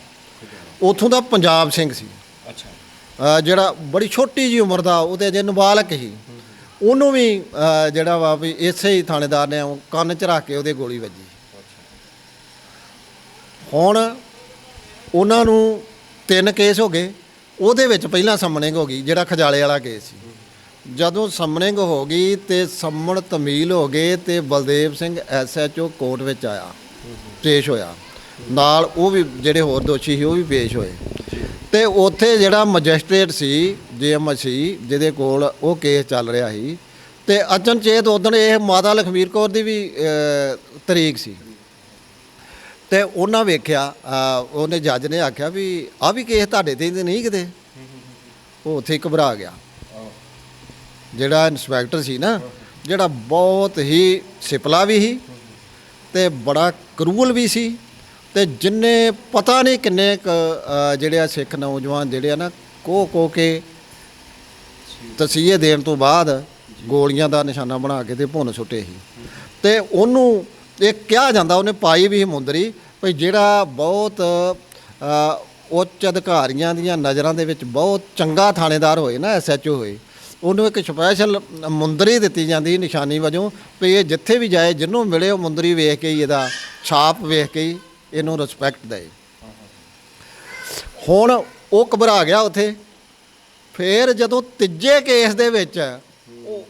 ਉੱਥੋਂ ਦਾ ਪੰਜਾਬ ਸਿੰਘ ਸੀ। ਅੱਛਾ, ਜਿਹੜਾ ਬੜੀ ਛੋਟੀ ਜੀ ਉਮਰ ਦਾ, ਉਹਦੇ ਅਜੇ ਨਾਬਾਲਗ ਸੀ। ਉਹਨੂੰ ਵੀ ਜਿਹੜਾ ਵਾ ਵੀ ਇਸੇ ਹੀ ਥਾਣੇਦਾਰ ਨੇ ਕੰਨ 'ਚ ਰੱਖ ਕੇ ਉਹਦੇ ਗੋਲੀ ਵੱਜੀ। ਹੁਣ ਉਹਨਾਂ ਨੂੰ 3 ਕੇਸ ਹੋ ਗਏ ਉਹਦੇ ਵਿੱਚ ਪਹਿਲਾਂ ਸਮਨਿੰਗ ਹੋ ਗਈ, ਜਿਹੜਾ ਖਜਾਲੇ ਵਾਲਾ ਕੇਸ ਸੀ। ਜਦੋਂ ਸਮਨਿੰਗ ਹੋ ਗਈ ਤੇ ਸੰਮਣ ਤਮੀਲ ਹੋ ਗਏ ਤੇ ਬਲਦੇਵ ਸਿੰਘ SHO ਕੋਰਟ ਵਿੱਚ ਆਇਆ, ਪੇਸ਼ ਹੋਇਆ, ਨਾਲ ਉਹ ਵੀ ਜਿਹੜੇ ਹੋਰ ਦੋਸ਼ੀ ਸੀ ਉਹ ਵੀ ਪੇਸ਼ ਹੋਏ। ਤੇ ਉੱਥੇ ਜਿਹੜਾ ਮੈਜਿਸਟ੍ਰੇਟ ਸੀ JM ਸੀ ਜਿਹਦੇ ਕੋਲ ਉਹ ਕੇਸ ਚੱਲ ਰਿਹਾ ਸੀ, ਤੇ ਅਚਨਚੇਤ ਉਦਣ ਇਹ ਮਾਤਾ ਲਖਮੀਰ ਕੌਰ ਦੀ ਵੀ ਤਰੀਕ ਸੀ, ਤੇ ਉਹਨਾਂ ਵੇਖਿਆ, ਉਹਨੇ ਜੱਜ ਨੇ ਆਖਿਆ ਵੀ ਆ ਵੀ ਕੇਸ ਤੁਹਾਡੇ ਤੇ ਨਹੀਂ ਕਿਤੇ। ਉਹ ਉੱਥੇ ਹੀ ਘਬਰਾ ਗਿਆ। ਜਿਹੜਾ ਇੰਸਪੈਕਟਰ ਸੀ ਨਾ, ਜਿਹੜਾ ਬਹੁਤ ਹੀ ਸਿਪਲਾ ਵੀ ਸੀ ਤੇ ਬੜਾ ਕਰੂਅਲ ਵੀ ਸੀ, ਤੇ ਜਿੰਨੇ ਪਤਾ ਨਹੀਂ ਕਿੰਨੇ ਜਿਹੜੇ ਆ ਸਿੱਖ ਨੌਜਵਾਨ ਜਿਹੜੇ ਆ ਨਾ ਕੋਹ ਕੇ ਤਸੀਹੇ ਦੇਣ ਤੋਂ ਬਾਅਦ ਗੋਲੀਆਂ ਦਾ ਨਿਸ਼ਾਨਾ ਬਣਾ ਕੇ ਤੇ ਭੁੰਨ ਸੁੱਟੇ ਸੀ। ਤੇ ਉਹਨੂੰ ਇਹ ਕਿਹਾ ਜਾਂਦਾ, ਉਹਨੇ ਪਾਈ ਵੀ ਮੁੰਦਰੀ, ਵੀ ਜਿਹੜਾ ਬਹੁਤ ਉੱਚ ਅਧਿਕਾਰੀਆਂ ਦੀਆਂ ਨਜ਼ਰਾਂ ਦੇ ਵਿੱਚ ਬਹੁਤ ਚੰਗਾ ਥਾਣੇਦਾਰ ਹੋਏ ਨਾ, SHO ਹੋਏ, ਉਹਨੂੰ ਇੱਕ ਸਪੈਸ਼ਲ ਮੁੰਦਰੀ ਦਿੱਤੀ ਜਾਂਦੀ ਨਿਸ਼ਾਨੀ ਵਜੋਂ, ਵੀ ਇਹ ਜਿੱਥੇ ਵੀ ਜਾਏ ਜਿਹਨੂੰ ਮਿਲੇ ਉਹ ਮੁੰਦਰੀ ਵੇਖ ਕੇ ਹੀ, ਇਹਦਾ ਛਾਪ ਵੇਖ ਕੇ ਹੀ ਇਹਨੂੰ ਰਿਸਪੈਕਟ ਦੇ। ਹੁਣ ਉਹ ਘਬਰਾ ਗਿਆ ਉੱਥੇ। ਫਿਰ ਜਦੋਂ ਤੀਜੇ ਕੇਸ ਦੇ ਵਿੱਚ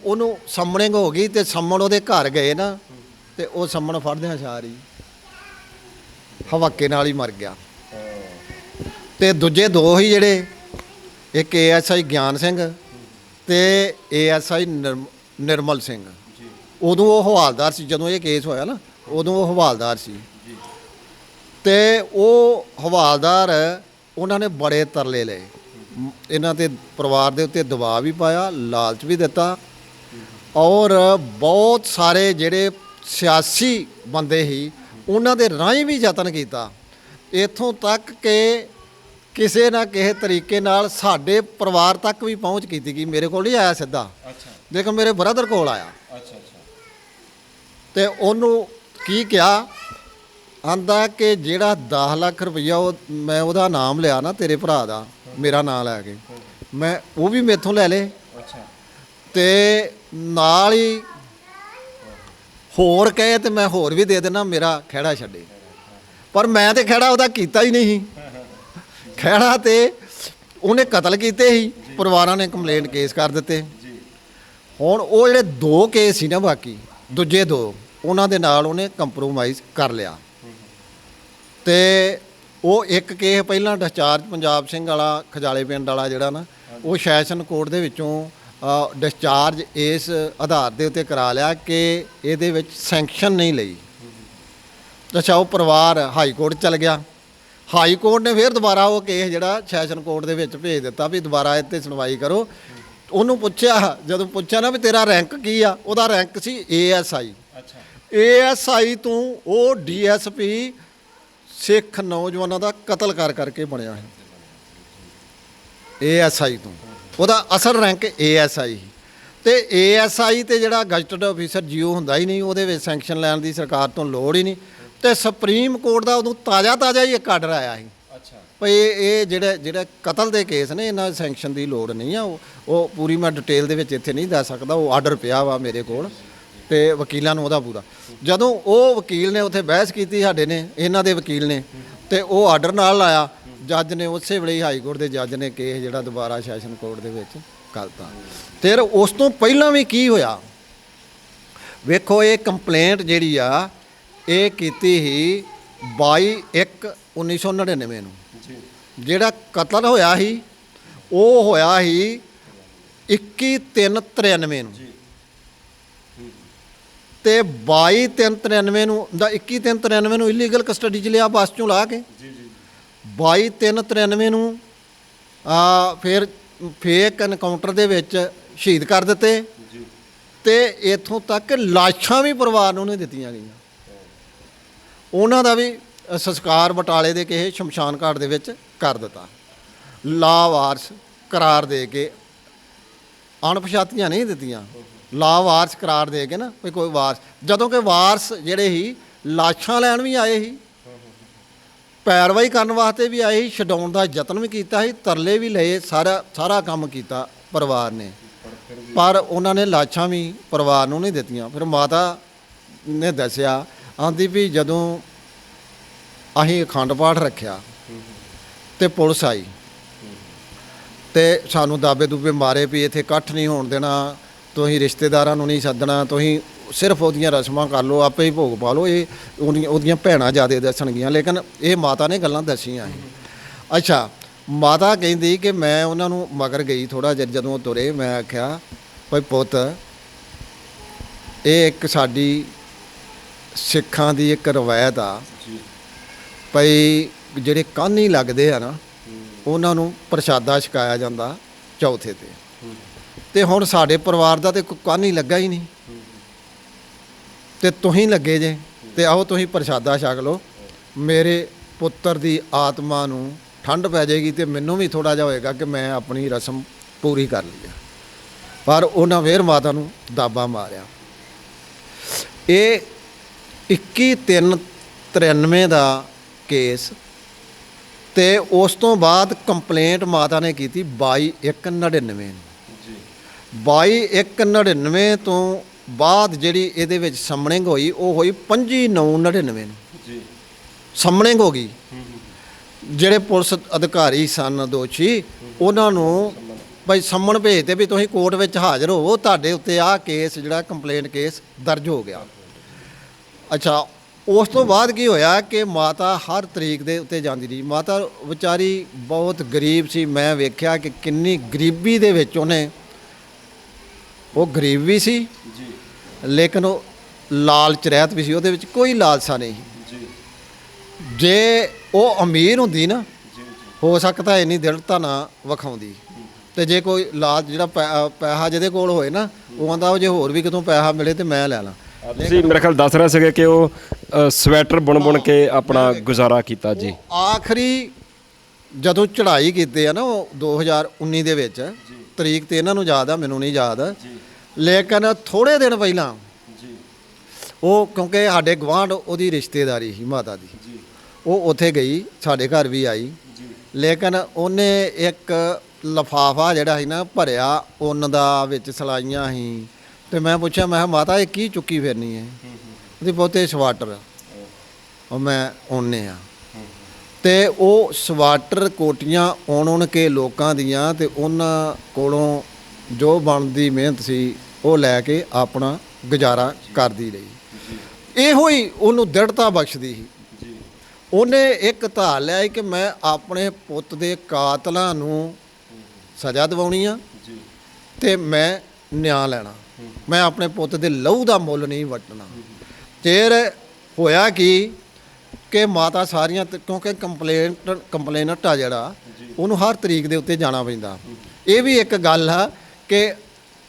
ਉਹਨੂੰ ਸਮਨਿੰਗ ਹੋ ਗਈ ਤੇ ਸੰਮਣ ਉਹਦੇ ਘਰ ਗਏ ਨਾ, ਤੇ ਉਹ ਸੰਮਣ ਫੜਦਿਆਂ ਸਾਰ ਹੀ ਹਵਾਕੇ ਨਾਲ ਹੀ ਮਰ ਗਿਆ। ਤੇ ਦੂਜੇ ਦੋ ਹੀ ਜਿਹੜੇ, ਇੱਕ ASI ਗਿਆਨ ਸਿੰਘ ਤੇ ASI ਨਿਰਮਲ ਸਿੰਘ, ਉਦੋਂ ਉਹ ਹਵਾਲਦਾਰ ਸੀ। ਜਦੋਂ ਇਹ ਕੇਸ ਹੋਇਆ ਨਾ, ਉਦੋਂ ਉਹ ਹਵਾਲਦਾਰ ਸੀ। ਤੇ ਉਹ ਹਵਾਲਦਾਰ, ਉਹਨਾਂ ਨੇ ਬੜੇ ਤਰਲੇ ਲਏ, ਇਹਨਾਂ ਤੇ ਪਰਿਵਾਰ ਦੇ ਉੱਤੇ ਦਬਾਅ ਵੀ ਪਾਇਆ, ਲਾਲਚ ਵੀ ਦਿੱਤਾ, ਔਰ ਬਹੁਤ ਸਾਰੇ ਜਿਹੜੇ ਸਿਆਸੀ ਬੰਦੇ ਸੀ ਉਹਨਾਂ ਦੇ ਰਾਹੀਂ ਵੀ ਯਤਨ ਕੀਤਾ, ਇੱਥੋਂ ਤੱਕ ਕਿ ਕਿਸੇ ਨਾ ਕਿਸੇ ਤਰੀਕੇ ਨਾਲ ਸਾਡੇ ਪਰਿਵਾਰ ਤੱਕ ਵੀ ਪਹੁੰਚ ਕੀਤੀ ਗਈ। ਮੇਰੇ ਕੋਲ ਨਹੀਂ ਆਇਆ ਸਿੱਧਾ, ਲੇਕਿਨ ਮੇਰੇ ਬ੍ਰਦਰ ਕੋਲ ਆਇਆ। ਤੇ ਉਹਨੂੰ ਕੀ ਕਿਹਾ, ਆਂਦਾ ਕਿ ਜਿਹੜਾ 10 ਲੱਖ ਰੁਪਈਆ ਉਹ ਮੈਂ ਉਹਦਾ ਨਾਮ ਲਿਆ ਨਾ, ਤੇਰੇ ਭਰਾ ਦਾ, ਮੇਰਾ ਨਾਮ ਲੈ ਕੇ, ਮੈਂ ਉਹ ਵੀ ਮੇਥੋਂ ਲੈ ਲੇ, ਤੇ ਨਾਲ ਹੀ ਹੋਰ ਕਹੇ ਤੇ ਮੈਂ ਹੋਰ ਵੀ ਦੇ ਦੇਣਾ, ਮੇਰਾ ਖਹਿੜਾ ਛੱਡੇ। ਪਰ ਮੈਂ ਤੇ ਖਹਿੜਾ ਉਹਦਾ ਕੀਤਾ ਹੀ ਨਹੀਂ। ਖਹਿੜਾ ਤੇ ਉਹਨੇ ਕਤਲ ਕੀਤੇ ਸੀ, ਪਰਿਵਾਰਾਂ ਨੇ ਕੰਪਲੇਂਟ ਕੇਸ ਕਰ ਦਿੱਤੇ। ਹੁਣ ਉਹ ਜਿਹੜੇ ਦੋ ਕੇਸ ਸੀ ਨਾ, ਬਾਕੀ ਦੂਜੇ ਦੋ, ਉਹਨਾਂ ਦੇ ਨਾਲ ਉਹਨੇ ਕੰਪਰੋਮਾਈਜ਼ ਕਰ ਲਿਆ। ਤੇ ਉਹ ਇੱਕ ਕੇਸ ਪਹਿਲਾਂ ਡਿਸਚਾਰਜ ਪੰਜਾਬ ਸਿੰਘ ਵਾਲਾ, ਖਜਾਲੇ ਪਿੰਡ ਵਾਲਾ ਜਿਹੜਾ ਨਾ, ਉਹ ਸੈਸ਼ਨ ਕੋਰਟ ਦੇ ਵਿੱਚੋਂ ਡਿਸਚਾਰਜ ਇਸ ਆਧਾਰ ਦੇ ਉੱਤੇ ਕਰਾ ਲਿਆ ਕਿ ਇਹਦੇ ਵਿੱਚ ਸੈਂਕਸ਼ਨ ਨਹੀਂ ਲਈ। ਅੱਛਾ, ਉਹ ਪਰਿਵਾਰ ਹਾਈ ਕੋਰਟ ਚਲ ਗਿਆ। ਹਾਈ ਕੋਰਟ ਨੇ ਫਿਰ ਦੁਬਾਰਾ ਉਹ ਕੇਸ ਜਿਹੜਾ ਸੈਸ਼ਨ ਕੋਰਟ ਦੇ ਵਿੱਚ ਭੇਜ ਦਿੱਤਾ ਵੀ ਦੁਬਾਰਾ ਇਹ 'ਤੇ ਸੁਣਵਾਈ ਕਰੋ। ਉਹਨੂੰ ਪੁੱਛਿਆ, ਜਦੋਂ ਪੁੱਛਿਆ ਨਾ ਵੀ ਤੇਰਾ ਰੈਂਕ ਕੀ ਆ, ਉਹਦਾ ਰੈਂਕ ਸੀ ASI। ASI ਤੋਂ ਉਹ DSP ਸਿੱਖ ਨੌਜਵਾਨਾਂ ਦਾ ਕਤਲ ਕਰਕੇ ਬਣਿਆ ਹੈ। ASI ਤੋਂ ਉਹਦਾ ਅਸਲ ਰੈਂਕ ASI, ਤੇ ASI ਤੇ ਜਿਹੜਾ ਗਜ਼ਟਡ ਆਫੀਸਰ GO ਹੁੰਦਾ ਹੀ ਨਹੀਂ, ਉਹਦੇ ਵਿੱਚ ਸੈਂਕਸ਼ਨ ਲੈਣ ਦੀ ਸਰਕਾਰ ਤੋਂ ਲੋੜ ਹੀ ਨਹੀਂ। ਤੇ ਸੁਪਰੀਮ ਕੋਰਟ ਦਾ ਉਦੋਂ ਤਾਜ਼ਾ ਹੀ ਇੱਕ ਆਰਡਰ ਆਇਆ ਸੀ ਭਈ ਇਹ ਜਿਹੜੇ ਕਤਲ ਦੇ ਕੇਸ ਨੇ, ਇਹਨਾਂ ਸੈਂਕਸ਼ਨ ਦੀ ਲੋੜ ਨਹੀਂ ਆ। ਉਹ ਪੂਰੀ ਮੈਂ ਡਿਟੇਲ ਦੇ ਵਿੱਚ ਇੱਥੇ ਨਹੀਂ ਦੱਸ ਸਕਦਾ, ਉਹ ਆਰਡਰ ਪਿਆ ਵਾ ਮੇਰੇ ਕੋਲ ਤੇ ਵਕੀਲਾਂ ਨੂੰ ਉਹਦਾ ਪੂਰਾ। ਜਦੋਂ ਉਹ ਵਕੀਲ ਨੇ ਉੱਥੇ ਬਹਿਸ ਕੀਤੀ ਸਾਡੇ ਨੇ, ਇਹਨਾਂ ਦੇ ਵਕੀਲ ਨੇ, ਤੇ ਉਹ ਆਰਡਰ ਨਾਲ ਲਾਇਆ, ਜੱਜ ਨੇ ਉਸੇ ਵੇਲੇ ਹੀ ਹਾਈ ਕੋਰਟ ਦੇ ਜੱਜ ਨੇ ਕੇਸ ਜਿਹੜਾ ਦੁਬਾਰਾ ਸੈਸ਼ਨ ਕੋਰਟ ਦੇ ਵਿੱਚ ਕਰਤਾ। ਫਿਰ ਉਸ ਤੋਂ ਪਹਿਲਾਂ ਵੀ ਕੀ ਹੋਇਆ ਵੇਖੋ, ਇਹ ਕੰਪਲੇਂਟ ਜਿਹੜੀ ਆ ਇਹ ਕੀਤੀ ਸੀ 22/1/1999 ਨੂੰ। ਜਿਹੜਾ ਕਤਲ ਹੋਇਆ ਸੀ ਉਹ ਹੋਇਆ ਸੀ 21/3/93 ਨੂੰ, ਤੇ 22/3/93 ਨੂੰ ਦਾ 21/3/93 ਨੂੰ ਇਲੀਗਲ ਕਸਟਡੀ 'ਚ ਲਿਆ ਬੱਸ 'ਚੋਂ ਲਾ ਕੇ। 22/3/93 ਨੂੰ ਫਿਰ ਫੇਕ ਐਨਕਾਊਂਟਰ ਦੇ ਵਿੱਚ ਸ਼ਹੀਦ ਕਰ ਦਿੱਤੇ, ਤੇ ਇੱਥੋਂ ਤੱਕ ਲਾਸ਼ਾਂ ਵੀ ਪਰਿਵਾਰ ਨੂੰ ਨਹੀਂ ਦਿੱਤੀਆਂ ਗਈਆਂ। ਉਹਨਾਂ ਦਾ ਵੀ ਸੰਸਕਾਰ ਬਟਾਲੇ ਦੇ ਕਿਸੇ ਸ਼ਮਸ਼ਾਨ ਘਾਟ ਦੇ ਵਿੱਚ ਕਰ ਦਿੱਤਾ। ਲਾਵਾਰਸ ਕਰਾਰ ਦੇ ਕੇ, ਅਣਪਛਾਤੀਆਂ ਨਹੀਂ ਦਿੱਤੀਆਂ, ਲਾਵਾਰਸ ਕਰਾਰ ਦੇ ਕੇ ਨਾ, ਵੀ ਕੋਈ ਵਾਰਸ, ਜਦੋਂ ਕਿ ਵਾਰਸ ਜਿਹੜੇ ਸੀ ਲਾਸ਼ਾਂ ਲੈਣ ਵੀ ਆਏ ਸੀ, ਪੈਰਵਾਈ ਕਰਨ ਵਾਸਤੇ ਵੀ ਆਏ ਸੀ, ਛਡਾਉਣ ਦਾ ਯਤਨ ਵੀ ਕੀਤਾ ਸੀ, ਤਰਲੇ ਵੀ ਲਏ, ਸਾਰਾ ਕੰਮ ਕੀਤਾ ਪਰਿਵਾਰ ਨੇ, ਪਰ ਉਹਨਾਂ ਨੇ ਲਾਸ਼ਾਂ ਵੀ ਪਰਿਵਾਰ ਨੂੰ ਨਹੀਂ ਦਿੱਤੀਆਂ। ਫਿਰ ਮਾਤਾ ਨੇ ਦੱਸਿਆ, ਆਂਦੀ ਵੀ ਜਦੋਂ ਅਸੀਂ ਅਖੰਡ ਪਾਠ ਰੱਖਿਆ ਤੇ ਪੁਲਿਸ ਆਈ, ਤੇ ਸਾਨੂੰ ਦਾਬੇ ਦੂਬੇ ਮਾਰੇ ਵੀ ਇੱਥੇ ਇਕੱਠ ਨਹੀਂ ਹੋਣ ਦੇਣਾ, ਤੁਸੀਂ ਰਿਸ਼ਤੇਦਾਰਾਂ ਨੂੰ ਨਹੀਂ ਸੱਦਣਾ, ਤੁਸੀਂ ਸਿਰਫ ਉਹਦੀਆਂ ਰਸਮਾਂ ਕਰ ਲਓ, ਆਪੇ ਹੀ ਭੋਗ ਪਾ ਲਓ। ਇਹ ਉਹਦੀਆਂ ਭੈਣਾਂ ਜ਼ਿਆਦਾ ਦੱਸਣਗੀਆਂ, ਲੇਕਿਨ ਇਹ ਮਾਤਾ ਨੇ ਗੱਲਾਂ ਦੱਸੀਆਂ ਸੀ। ਅੱਛਾ, ਮਾਤਾ ਕਹਿੰਦੀ ਕਿ ਮੈਂ ਉਹਨਾਂ ਨੂੰ ਮਗਰ ਗਈ ਥੋੜ੍ਹਾ ਜਿਹਾ, ਜਦੋਂ ਉਹ ਤੁਰੇ ਮੈਂ ਆਖਿਆ ਭਾਈ ਪੁੱਤ, ਇਹ ਇੱਕ ਸਾਡੀ ਸਿੱਖਾਂ ਦੀ ਇੱਕ ਰਵਾਇਤ ਆ ਭਈ ਜਿਹੜੇ ਕਾਹਨੀ ਲੱਗਦੇ ਆ ਨਾ ਉਹਨਾਂ ਨੂੰ ਪ੍ਰਸ਼ਾਦਾ ਛਕਾਇਆ ਜਾਂਦਾ ਚੌਥੇ ਤੇ ਹੁਣ ਸਾਡੇ ਪਰਿਵਾਰ ਦਾ ਤੇ ਕੋਈ ਕਾਹਨੀ ਲੱਗਾ ਹੀ ਨਹੀਂ ਤੇ ਤੁਸੀਂ ਲੱਗੇ ਜੇ, ਤੇ ਆਓ ਤੁਸੀਂ ਪ੍ਰਸ਼ਾਦਾ ਛਕ ਲਓ, ਮੇਰੇ ਪੁੱਤਰ ਦੀ ਆਤਮਾ ਨੂੰ ਠੰਡ ਪੈ ਜਾਏਗੀ ਤੇ ਮੈਨੂੰ ਵੀ ਥੋੜਾ ਜਿਹਾ ਹੋਏਗਾ ਕਿ ਮੈਂ ਆਪਣੀ ਰਸਮ ਪੂਰੀ ਕਰ ਲਈ ਆ। ਪਰ ਉਹਨਾਂ ਫੇਰ ਮਾਤਾ ਨੂੰ ਦਾਬਾ ਮਾਰਿਆ। ਇਹ 21/3/93 ਦਾ ਕੇਸ, ਤੇ ਉਸ ਤੋਂ ਬਾਅਦ ਕੰਪਲੇਂਟ ਮਾਤਾ ਨੇ ਕੀਤੀ 22/1/99 ਨੂੰ। 22/1/99 ਤੋਂ ਬਾਅਦ ਜਿਹੜੀ ਇਹਦੇ ਵਿੱਚ ਸਮਣਿੰਗ ਹੋਈ ਉਹ ਹੋਈ 25/9/99 ਨੂੰ ਸਮਣਿੰਗ ਹੋ ਗਈ। ਜਿਹੜੇ ਪੁਲਿਸ ਅਧਿਕਾਰੀ ਸਨ ਦੋਸ਼ੀ, ਉਹਨਾਂ ਨੂੰ ਭਾਈ ਸੰਮਣ ਭੇਜਦੇ ਵੀ ਤੁਸੀਂ ਕੋਰਟ ਵਿੱਚ ਹਾਜ਼ਰ ਹੋਵੋ, ਤੁਹਾਡੇ ਉੱਤੇ ਆਹ ਕੇਸ ਜਿਹੜਾ ਕੰਪਲੇਂਟ ਕੇਸ ਦਰਜ ਹੋ ਗਿਆ। ਅੱਛਾ, ਉਸ ਤੋਂ ਬਾਅਦ ਕੀ ਹੋਇਆ ਕਿ ਮਾਤਾ ਹਰ ਤਰੀਕ ਦੇ ਉੱਤੇ ਜਾਂਦੀ ਰਹੀ। ਮਾਤਾ ਵਿਚਾਰੀ ਬਹੁਤ ਗਰੀਬ ਸੀ, ਮੈਂ ਵੇਖਿਆ ਕਿ ਕਿੰਨੀ ਗਰੀਬੀ ਦੇ ਵਿੱਚ ਉਹ ਗਰੀਬ ਵੀ ਸੀ ਲੇਕਿਨ ਉਹ ਲਾਲਚ ਰਹਿਤ ਵੀ ਸੀ, ਉਹਦੇ ਵਿੱਚ ਕੋਈ ਲਾਲਸਾ ਨਹੀਂ। ਜੇ ਉਹ ਅਮੀਰ ਹੁੰਦੀ ਨਾ, ਹੋ ਸਕਦਾ ਇੰਨੀ ਦ੍ਰਿੜਤਾ ਨਾ ਵਿਖਾਉਂਦੀ, ਤੇ ਜੇ ਕੋਈ ਲਾਲਚ ਜਿਹੜਾ ਪੈਸਾ ਜਿਹਦੇ ਕੋਲ ਹੋਏ ਨਾ, ਉਹ ਆਂਦਾ ਜੇ ਹੋਰ ਵੀ ਕਿਤੋਂ ਪੈਸਾ ਮਿਲੇ ਤੇ ਮੈਂ ਲੈ ਲਾਂ। ਤੁਸੀਂ ਮੇਰੇ ਖਿਆਲ ਦੱਸ ਰਹੇ ਸੀਗੇ ਕਿ ਉਹ ਸਵੈਟਰ ਬੁਣ ਕੇ ਆਪਣਾ ਗੁਜ਼ਾਰਾ ਕੀਤਾ ਜੀ। ਆਖਰੀ ਜਦੋਂ ਚੜ੍ਹਾਈ ਕੀਤੀ ਆ ਨਾ ਉਹ 2019 ਦੇ ਵਿੱਚ, ਤਰੀਕ ਤੇ ਇਹਨਾਂ ਨੂੰ ਯਾਦ ਆ, ਮੈਨੂੰ ਨਹੀਂ ਯਾਦ, ਲੇਕਿਨ ਥੋੜ੍ਹੇ ਦਿਨ ਪਹਿਲਾਂ ਉਹ, ਕਿਉਂਕਿ ਸਾਡੇ ਗਵਾਂਢ ਉਹਦੀ ਰਿਸ਼ਤੇਦਾਰੀ ਸੀ ਮਾਤਾ ਦੀ, ਉਹ ਉੱਥੇ ਗਈ, ਸਾਡੇ ਘਰ ਵੀ ਆਈ, ਲੇਕਿਨ ਉਹਨੇ ਇੱਕ ਲਿਫਾਫਾ ਜਿਹੜਾ ਸੀ ਨਾ ਭਰਿਆ ਉੱਨ ਦਾ, ਵਿੱਚ ਸਲਾਈਆਂ ਸੀ, ਤੇ ਮੈਂ ਪੁੱਛਿਆ, ਮੈਂ ਕਿਹਾ ਮਾਤਾ ਇਹ ਕੀ ਚੁੱਕੀ ਫਿਰਨੀ ਹੈ? ਉਹਦੀ ਬਹੁਤੇ ਸਵਾਟਰ, ਉਹ ਮੈਂ ਉੱਨੇ ਆ, ਤੇ ਉਹ ਸਵਾਟਰ ਕੋਟੀਆਂ ਉਣ ਕੇ ਲੋਕਾਂ ਦੀਆਂ, ਤੇ ਉਹਨਾਂ ਕੋਲੋਂ ਜੋ ਬਣਦੀ ਮਿਹਨਤ ਸੀ ਉਹ ਲੈ ਕੇ ਆਪਣਾ ਗੁਜ਼ਾਰਾ ਕਰਦੀ ਰਹੀ। ਇਹੋ ਹੀ ਉਹਨੂੰ ਦ੍ਰਿੜਤਾ ਬਖਸ਼ਦੀ ਸੀ। ਉਹਨੇ ਇੱਕ ਧਾਰ ਲਿਆ ਕਿ ਮੈਂ ਆਪਣੇ ਪੁੱਤ ਦੇ ਕਾਤਲਾਂ ਨੂੰ ਸਜ਼ਾ ਦਿਵਾਉਣੀ ਆ ਤੇ ਮੈਂ ਨਿਆਂ ਲੈਣਾ, ਮੈਂ ਆਪਣੇ ਪੁੱਤ ਦੇ ਲਹੂ ਦਾ ਮੁੱਲ ਨਹੀਂ ਵੱਟਣਾ। ਫਿਰ ਹੋਇਆ ਕਿ ਮਾਤਾ ਸਾਰੀਆਂ, ਕਿਉਂਕਿ ਕੰਪਲੇਨਟ ਆ ਜਿਹੜਾ, ਉਹਨੂੰ ਹਰ ਤਰੀਕ ਦੇ ਉੱਤੇ ਜਾਣਾ ਪੈਂਦਾ। ਇਹ ਵੀ ਇੱਕ ਗੱਲ ਆ ਕਿ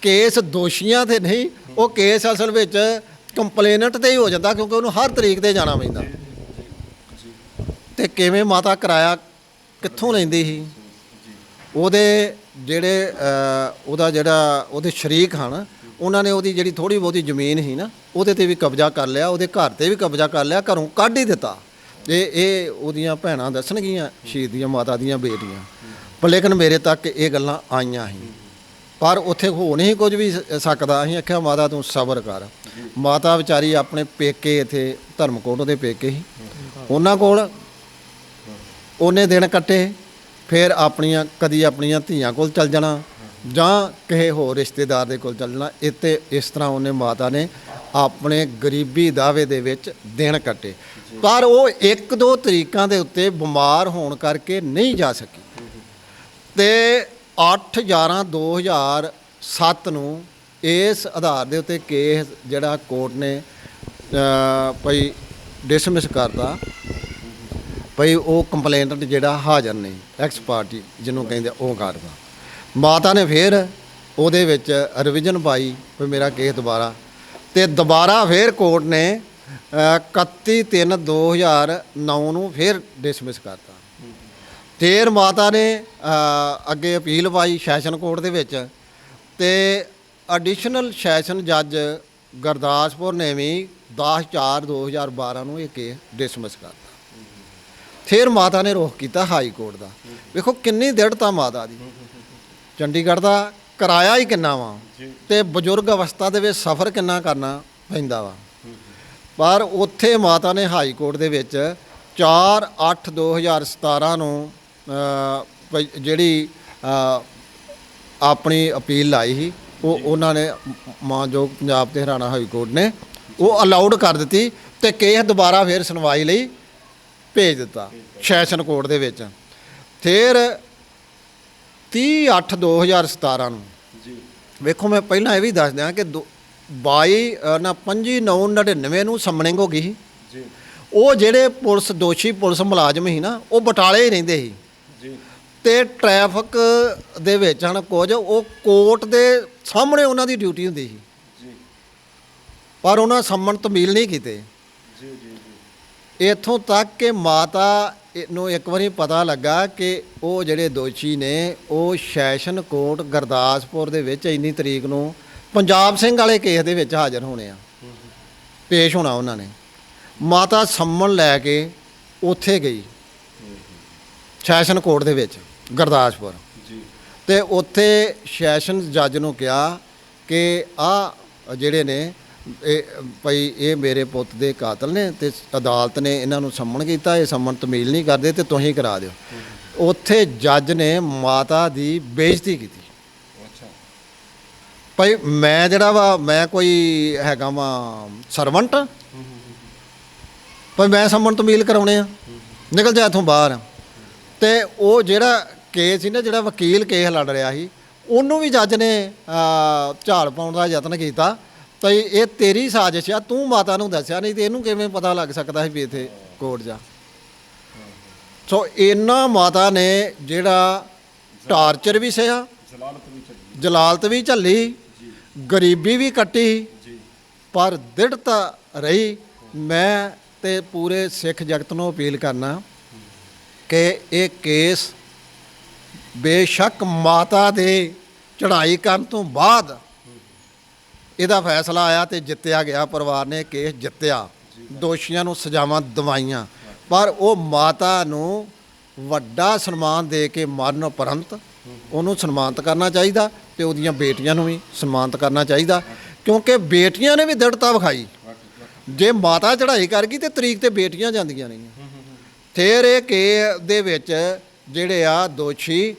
ਕੇਸ ਦੋਸ਼ੀਆਂ ਤੇ ਨਹੀਂ, ਉਹ ਕੇਸ ਅਸਲ ਵਿੱਚ ਕੰਪਲੇਨਟ ਤੇ ਹੀ ਹੋ ਜਾਂਦਾ, ਕਿਉਂਕਿ ਉਹਨੂੰ ਹਰ ਤਰੀਕ ਤੇ ਜਾਣਾ ਪੈਂਦਾ। ਤੇ ਕਿਵੇਂ ਮਾਤਾ ਕਿਰਾਇਆ ਕਿੱਥੋਂ ਲੈਂਦੀ ਸੀ? ਉਹਦੇ ਜਿਹੜੇ ਉਹਦੇ ਸ਼ਰੀਕ ਹਨ, ਉਹਨਾਂ ਨੇ ਉਹਦੀ ਜਿਹੜੀ ਥੋੜ੍ਹੀ ਬਹੁਤੀ ਜ਼ਮੀਨ ਸੀ ਨਾ, ਉਹਦੇ ਤੇ ਵੀ ਕਬਜ਼ਾ ਕਰ ਲਿਆ, ਉਹਦੇ ਘਰ ਤੇ ਵੀ ਕਬਜ਼ਾ ਕਰ ਲਿਆ, ਘਰੋਂ ਕੱਢ ਹੀ ਦਿੱਤਾ। ਇਹ ਉਹਦੀਆਂ ਭੈਣਾਂ ਦੱਸਣਗੀਆਂ, ਸ਼ਹੀਦ ਦੀਆਂ ਮਾਤਾ ਦੀਆਂ ਬੇਟੀਆਂ, ਪਰ ਲੇਕਿਨ ਮੇਰੇ ਤੱਕ ਇਹ ਗੱਲਾਂ ਆਈਆਂ ਸੀ, ਪਰ ਉੱਥੇ ਹੋ ਨਹੀਂ ਕੁਝ ਵੀ ਸਕਦਾ। ਅਸੀਂ ਆਖਿਆ ਮਾਤਾ ਤੂੰ ਸਬਰ ਕਰ। ਮਾਤਾ ਵਿਚਾਰੀ ਆਪਣੇ ਪੇਕੇ, ਇੱਥੇ ਧਰਮਕੋਟ ਉਹਦੇ ਪੇਕੇ ਸੀ, ਉਹਨਾਂ ਕੋਲ ਉਹਨੇ ਦਿਨ ਕੱਟੇ, ਫਿਰ ਕਦੀ ਆਪਣੀਆਂ ਧੀਆਂ ਕੋਲ ਚੱਲ ਜਾਣਾ ਜਾਂ ਕਿਸੇ ਹੋਰ ਰਿਸ਼ਤੇਦਾਰ ਦੇ ਕੋਲ ਚੱਲ ਜਾਣਾ। ਇਸ ਤਰ੍ਹਾਂ ਉਹਨੇ ਮਾਤਾ ਨੇ ਆਪਣੇ ਗਰੀਬੀ ਦਾਅਵੇ ਦੇ ਵਿੱਚ ਦਿਨ ਕੱਟੇ। ਪਰ ਉਹ 1-2 ਤਰੀਕਾਂ ਦੇ ਉੱਤੇ ਬਿਮਾਰ ਹੋਣ ਕਰਕੇ ਨਹੀਂ ਜਾ ਸਕੀ, ਤੇ 8/11/2007 ਨੂੰ ਇਸ ਆਧਾਰ ਦੇ ਉੱਤੇ ਕੇਸ ਜਿਹੜਾ ਕੋਰਟ ਨੇ ਭਈ ਡਿਸਮਿਸ ਕਰਤਾ, ਭਈ ਉਹ ਕੰਪਲੇਨਟ ਜਿਹੜਾ ਹਾਜ਼ਰ ਨਹੀਂ, ਐਕਸ ਪਾਰਟੀ ਜਿਹਨੂੰ ਕਹਿੰਦੇ, ਉਹ ਕਰਦਾ। ਮਾਤਾ ਨੇ ਫਿਰ ਉਹਦੇ ਵਿੱਚ ਰਿਵੀਜ਼ਨ ਪਾਈ ਵੀ ਮੇਰਾ ਕੇਸ ਦੁਬਾਰਾ ਫਿਰ ਕੋਰਟ ਨੇ 31/3/2009 ਨੂੰ ਫਿਰ ਡਿਸਮਿਸ ਕਰਤਾ। ਫਿਰ ਮਾਤਾ ਨੇ ਅੱਗੇ ਅਪੀਲ ਪਾਈ ਸੈਸ਼ਨ ਕੋਰਟ ਦੇ ਵਿੱਚ, ਤੇ ਐਡੀਸ਼ਨਲ ਸੈਸ਼ਨ ਜੱਜ ਗੁਰਦਾਸਪੁਰ ਨੇ ਵੀ 10/4/2012 ਨੂੰ ਇਹ ਕੇਸ ਡਿਸਮਿਸ ਕਰਤਾ। ਫਿਰ ਮਾਤਾ ਨੇ ਰੁਖ ਕੀਤਾ ਹਾਈ ਕੋਰਟ ਦਾ। ਵੇਖੋ ਕਿੰਨੀ ਦ੍ਰਿੜਤਾ ਮਾਤਾ ਦੀ। ਚੰਡੀਗੜ੍ਹ ਦਾ ਕਿਰਾਇਆ ਹੀ ਕਿੰਨਾ ਵਾ, ਤੇ ਬਜ਼ੁਰਗ ਅਵਸਥਾ ਦੇ ਵਿੱਚ ਸਫ਼ਰ ਕਿੰਨਾ ਕਰਨਾ ਪੈਂਦਾ ਵਾ, ਪਰ ਉੱਥੇ ਮਾਤਾ ਨੇ ਹਾਈ ਕੋਰਟ ਦੇ ਵਿੱਚ 4/8/2017 ਨੂੰ ਜਿਹੜੀ ਆਪਣੀ ਅਪੀਲ ਲਾਈ ਸੀ, ਉਹ ਉਹਨਾਂ ਨੇ ਮਾਨਯੋਗ ਪੰਜਾਬ ਤੇ ਹਰਿਆਣਾ ਹਾਈ ਕੋਰਟ ਨੇ ਉਹ ਅਲਾਉਡ ਕਰ ਦਿੱਤੀ ਤੇ ਕੇਸ ਦੁਬਾਰਾ ਫਿਰ ਸੁਣਵਾਈ ਲਈ ਭੇਜ ਦਿੱਤਾ ਸੈਸ਼ਨ ਕੋਰਟ ਦੇ ਵਿੱਚ। ਫਿਰ 30/8/2017 ਨੂੰ ਵੇਖੋ, ਮੈਂ ਪਹਿਲਾਂ ਇਹ ਵੀ ਦੱਸ ਦਿਆਂ ਕਿ 25/9/99 ਨੂੰ ਸਮਨਿੰਗ ਹੋ ਗਈ ਸੀ। ਉਹ ਜਿਹੜੇ ਦੋਸ਼ੀ ਪੁਲਿਸ ਮੁਲਾਜ਼ਮ ਸੀ ਨਾ, ਉਹ ਬਟਾਲੇ ਹੀ ਰਹਿੰਦੇ ਸੀ ਤੇ ਟ੍ਰੈਫਿਕ ਦੇ ਵਿੱਚ ਹਨ ਕੁਝ, ਉਹ ਕੋਰਟ ਦੇ ਸਾਹਮਣੇ ਉਹਨਾਂ ਦੀ ਡਿਊਟੀ ਹੁੰਦੀ ਸੀ ਪਰ ਉਹਨਾਂ ਸੰਮਨ ਤਮੀਲ ਨਹੀਂ ਕੀਤੇ। ਇੱਥੋਂ ਤੱਕ ਕਿ ਮਾਤਾ ਨੂੰ ਇੱਕ ਵਾਰੀ ਪਤਾ ਲੱਗਾ ਕਿ ਉਹ ਜਿਹੜੇ ਦੋਸ਼ੀ ਨੇ ਉਹ ਸੈਸ਼ਨ ਕੋਰਟ ਗੁਰਦਾਸਪੁਰ ਦੇ ਵਿੱਚ ਇੰਨੀ ਤਰੀਕ ਨੂੰ ਪੰਜਾਬ ਸਿੰਘ ਵਾਲੇ ਕੇਸ ਦੇ ਵਿੱਚ ਹਾਜ਼ਰ ਹੋਣੇ ਆ, ਪੇਸ਼ ਹੋਣਾ ਉਹਨਾਂ ਨੇ। ਮਾਤਾ ਸੰਮਨ ਲੈ ਕੇ ਉੱਥੇ ਗਈ ਸੈਸ਼ਨ ਕੋਰਟ ਦੇ ਵਿੱਚ ਗੁਰਦਾਸਪੁਰ ਤੇ ਉੱਥੇ ਸੈਸ਼ਨ ਜੱਜ ਨੂੰ ਕਿਹਾ ਕਿ ਆਹ ਜਿਹੜੇ ਨੇ ਭਾਈ ਇਹ ਮੇਰੇ ਪੁੱਤ ਦੇ ਕਾਤਲ ਨੇ ਤੇ ਅਦਾਲਤ ਨੇ ਇਹਨਾਂ ਨੂੰ ਸੰਮਨ ਕੀਤਾ, ਇਹ ਸੰਮਨ ਤਮੀਲ ਨਹੀਂ ਕਰਦੇ ਤੇ ਤੁਸੀਂ ਕਰਾ ਦਿਓ। ਉੱਥੇ ਜੱਜ ਨੇ ਮਾਤਾ ਦੀ ਬੇਇੱਜ਼ਤੀ ਕੀਤੀ। ਭਾਈ ਮੈਂ ਜਿਹੜਾ ਵਾ ਮੈਂ ਕੋਈ ਹੈਗਾ ਵਾ ਸਰਵੈਂਟ, ਭਾਈ ਮੈਂ ਸੰਮਨ ਤਮੀਲ ਕਰਾਉਣੇ ਆ, ਨਿਕਲ ਜਾ ਇੱਥੋਂ ਬਾਹਰ। ਤੇ ਉਹ ਜਿਹੜਾ ਕੇਸ ਸੀ ਨਾ, ਜਿਹੜਾ ਵਕੀਲ ਕੇਸ ਲੜ ਰਿਹਾ ਸੀ, ਉਹਨੂੰ ਵੀ ਜੱਜ ਨੇ ਝਾੜ ਪਾਉਣ ਦਾ ਯਤਨ ਕੀਤਾ ਤਾਂ ਇਹ ਤੇਰੀ ਸਾਜ਼ਿਸ਼ ਆ, ਤੂੰ ਮਾਤਾ ਨੂੰ ਦੱਸਿਆ ਨਹੀਂ ਤੇ ਇਹਨੂੰ ਕਿਵੇਂ ਪਤਾ ਲੱਗ ਸਕਦਾ ਸੀ ਵੀ ਇੱਥੇ ਕੋਰਟ ਜਾ। ਸੋ ਇਹਨਾਂ ਮਾਤਾ ਨੇ ਜਿਹੜਾ ਟਾਰਚਰ ਵੀ ਸਹਿਆ, ਜਲਾਲਤ ਵੀ ਝੱਲੀ, ਗਰੀਬੀ ਵੀ ਕੱਟੀ, ਪਰ ਦ੍ਰਿੜਤਾ ਰਹੀ। ਮੈਂ ਤੇ ਪੂਰੇ ਸਿੱਖ ਜਗਤ ਨੂੰ ਅਪੀਲ ਕਰਨਾ ਕਿ ਇਹ ਕੇਸ ਬੇਸ਼ੱਕ ਮਾਤਾ ਦੇ ਚੜ੍ਹਾਈ ਕਰਨ ਤੋਂ ਬਾਅਦ ਇਹਦਾ ਫੈਸਲਾ ਆਇਆ ਤੇ ਜਿੱਤਿਆ ਗਿਆ, ਪਰਿਵਾਰ ਨੇ ਕੇਸ ਜਿੱਤਿਆ, ਦੋਸ਼ੀਆਂ ਨੂੰ ਸਜ਼ਾਵਾਂ ਦਿਵਾਈਆਂ, ਪਰ ਉਹ ਮਾਤਾ ਨੂੰ ਵੱਡਾ ਸਨਮਾਨ ਦੇ ਕੇ ਮਰਨ ਉਪਰੰਤ ਉਹਨੂੰ ਸਨਮਾਨਿਤ ਕਰਨਾ ਚਾਹੀਦਾ ਤੇ ਉਹਦੀਆਂ ਬੇਟੀਆਂ ਨੂੰ ਵੀ ਸਨਮਾਨਿਤ ਕਰਨਾ ਚਾਹੀਦਾ, ਕਿਉਂਕਿ ਬੇਟੀਆਂ ਨੇ ਵੀ ਦ੍ਰਿੜਤਾ ਵਿਖਾਈ। ਜੇ ਮਾਤਾ ਚੜ੍ਹਾਈ ਕਰ ਗਈ ਤੇ ਤਰੀਕ ਤੇ ਬੇਟੀਆਂ ਜਾਂਦੀਆਂ ਨਹੀਂ। ਫਿਰ ਇਹ ਕੇਸ ਦੇ ਵਿੱਚ ਜਿਹੜੇ ਆ ਦੋਸ਼ੀ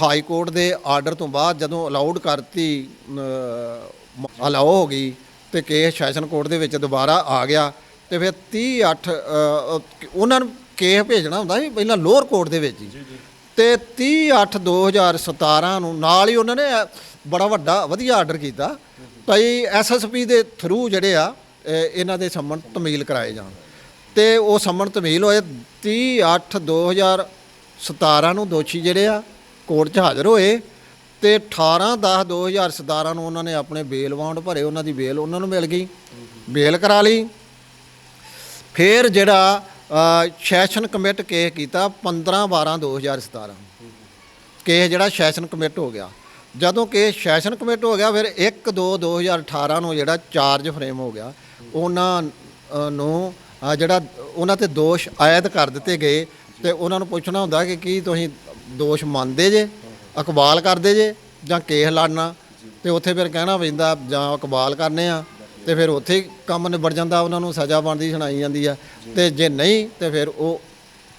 ਹਾਈ ਕੋਰਟ ਦੇ ਆਰਡਰ ਤੋਂ ਬਾਅਦ ਜਦੋਂ ਅਲਾਉਡ ਕਰਤੀ, ਅਲਾਓ ਹੋ ਗਈ ਤੇ ਕੇਸ ਸੈਸ਼ਨ ਕੋਰਟ ਦੇ ਵਿੱਚ ਦੁਬਾਰਾ ਆ ਗਿਆ ਤੇ ਫਿਰ 30/8 ਉਹਨਾਂ ਨੂੰ ਕੇਸ ਭੇਜਣਾ ਹੁੰਦਾ ਸੀ ਪਹਿਲਾਂ ਲੋਅਰ ਕੋਰਟ ਦੇ ਵਿੱਚ ਹੀ, ਤੇ 30/8/2017 ਨੂੰ ਨਾਲ ਹੀ ਉਹਨਾਂ ਨੇ ਬੜਾ ਵੱਡਾ ਵਧੀਆ ਆਰਡਰ ਕੀਤਾ ਭਾਈ SSP ਦੇ ਥਰੂ ਜਿਹੜੇ ਆ ਇਹਨਾਂ ਦੇ ਸੰਮਨ ਤਮੀਲ ਕਰਾਏ ਜਾਣ, ਤੇ ਉਹ ਸੰਮਨ ਤਮੀਲ ਹੋਏ। 30/8/2017 ਨੂੰ ਦੋਸ਼ੀ ਜਿਹੜੇ ਆ ਕੋਰਟ 'ਚ ਹਾਜ਼ਰ ਹੋਏ ਤੇ 18/10/2017 ਨੂੰ ਉਹਨਾਂ ਨੇ ਆਪਣੇ ਬੇਲ ਵਾਉਂਡ ਭਰੇ, ਉਹਨਾਂ ਦੀ ਬੇਲ ਉਹਨਾਂ ਨੂੰ ਮਿਲ ਗਈ, ਬੇਲ ਕਰਾ ਲਈ। ਫਿਰ ਜਿਹੜਾ ਸੈਸ਼ਨ ਕਮਿਟ ਕੇਸ ਕੀਤਾ 15/12/2017 ਕੇਸ ਜਿਹੜਾ ਸੈਸ਼ਨ ਕਮਿਟ ਹੋ ਗਿਆ। ਜਦੋਂ ਕੇਸ ਸੈਸ਼ਨ ਕਮਿਟ ਹੋ ਗਿਆ ਫਿਰ 1/2/2018 ਨੂੰ ਜਿਹੜਾ ਚਾਰਜ ਫਰੇਮ ਹੋ ਗਿਆ, ਉਹਨਾਂ ਨੂੰ ਜਿਹੜਾ ਉਹਨਾਂ ਤੇ ਦੋਸ਼ ਆਇਦ ਕਰ ਦਿੱਤੇ ਗਏ ਤੇ ਉਹਨਾਂ ਨੂੰ ਪੁੱਛਣਾ ਹੁੰਦਾ ਕਿ ਕੀ ਤੁਸੀਂ ਦੋਸ਼ ਮੰਨਦੇ ਜੇ, ਇਕਬਾਲ ਕਰਦੇ ਜੇ ਜਾਂ ਕੇਸ ਲੜਨਾ, ਤੇ ਉੱਥੇ ਫਿਰ ਕਹਿਣਾ ਪੈਂਦਾ ਜਾਂ ਇਕਬਾਲ ਕਰਨੇ ਆ ਤੇ ਫਿਰ ਉੱਥੇ ਹੀ ਕੰਮ ਨਿਬੜ ਜਾਂਦਾ, ਉਹਨਾਂ ਨੂੰ ਸਜ਼ਾ ਬਣਦੀ ਸੁਣਾਈ ਜਾਂਦੀ ਆ, ਤੇ ਜੇ ਨਹੀਂ ਤੇ ਫਿਰ ਉਹ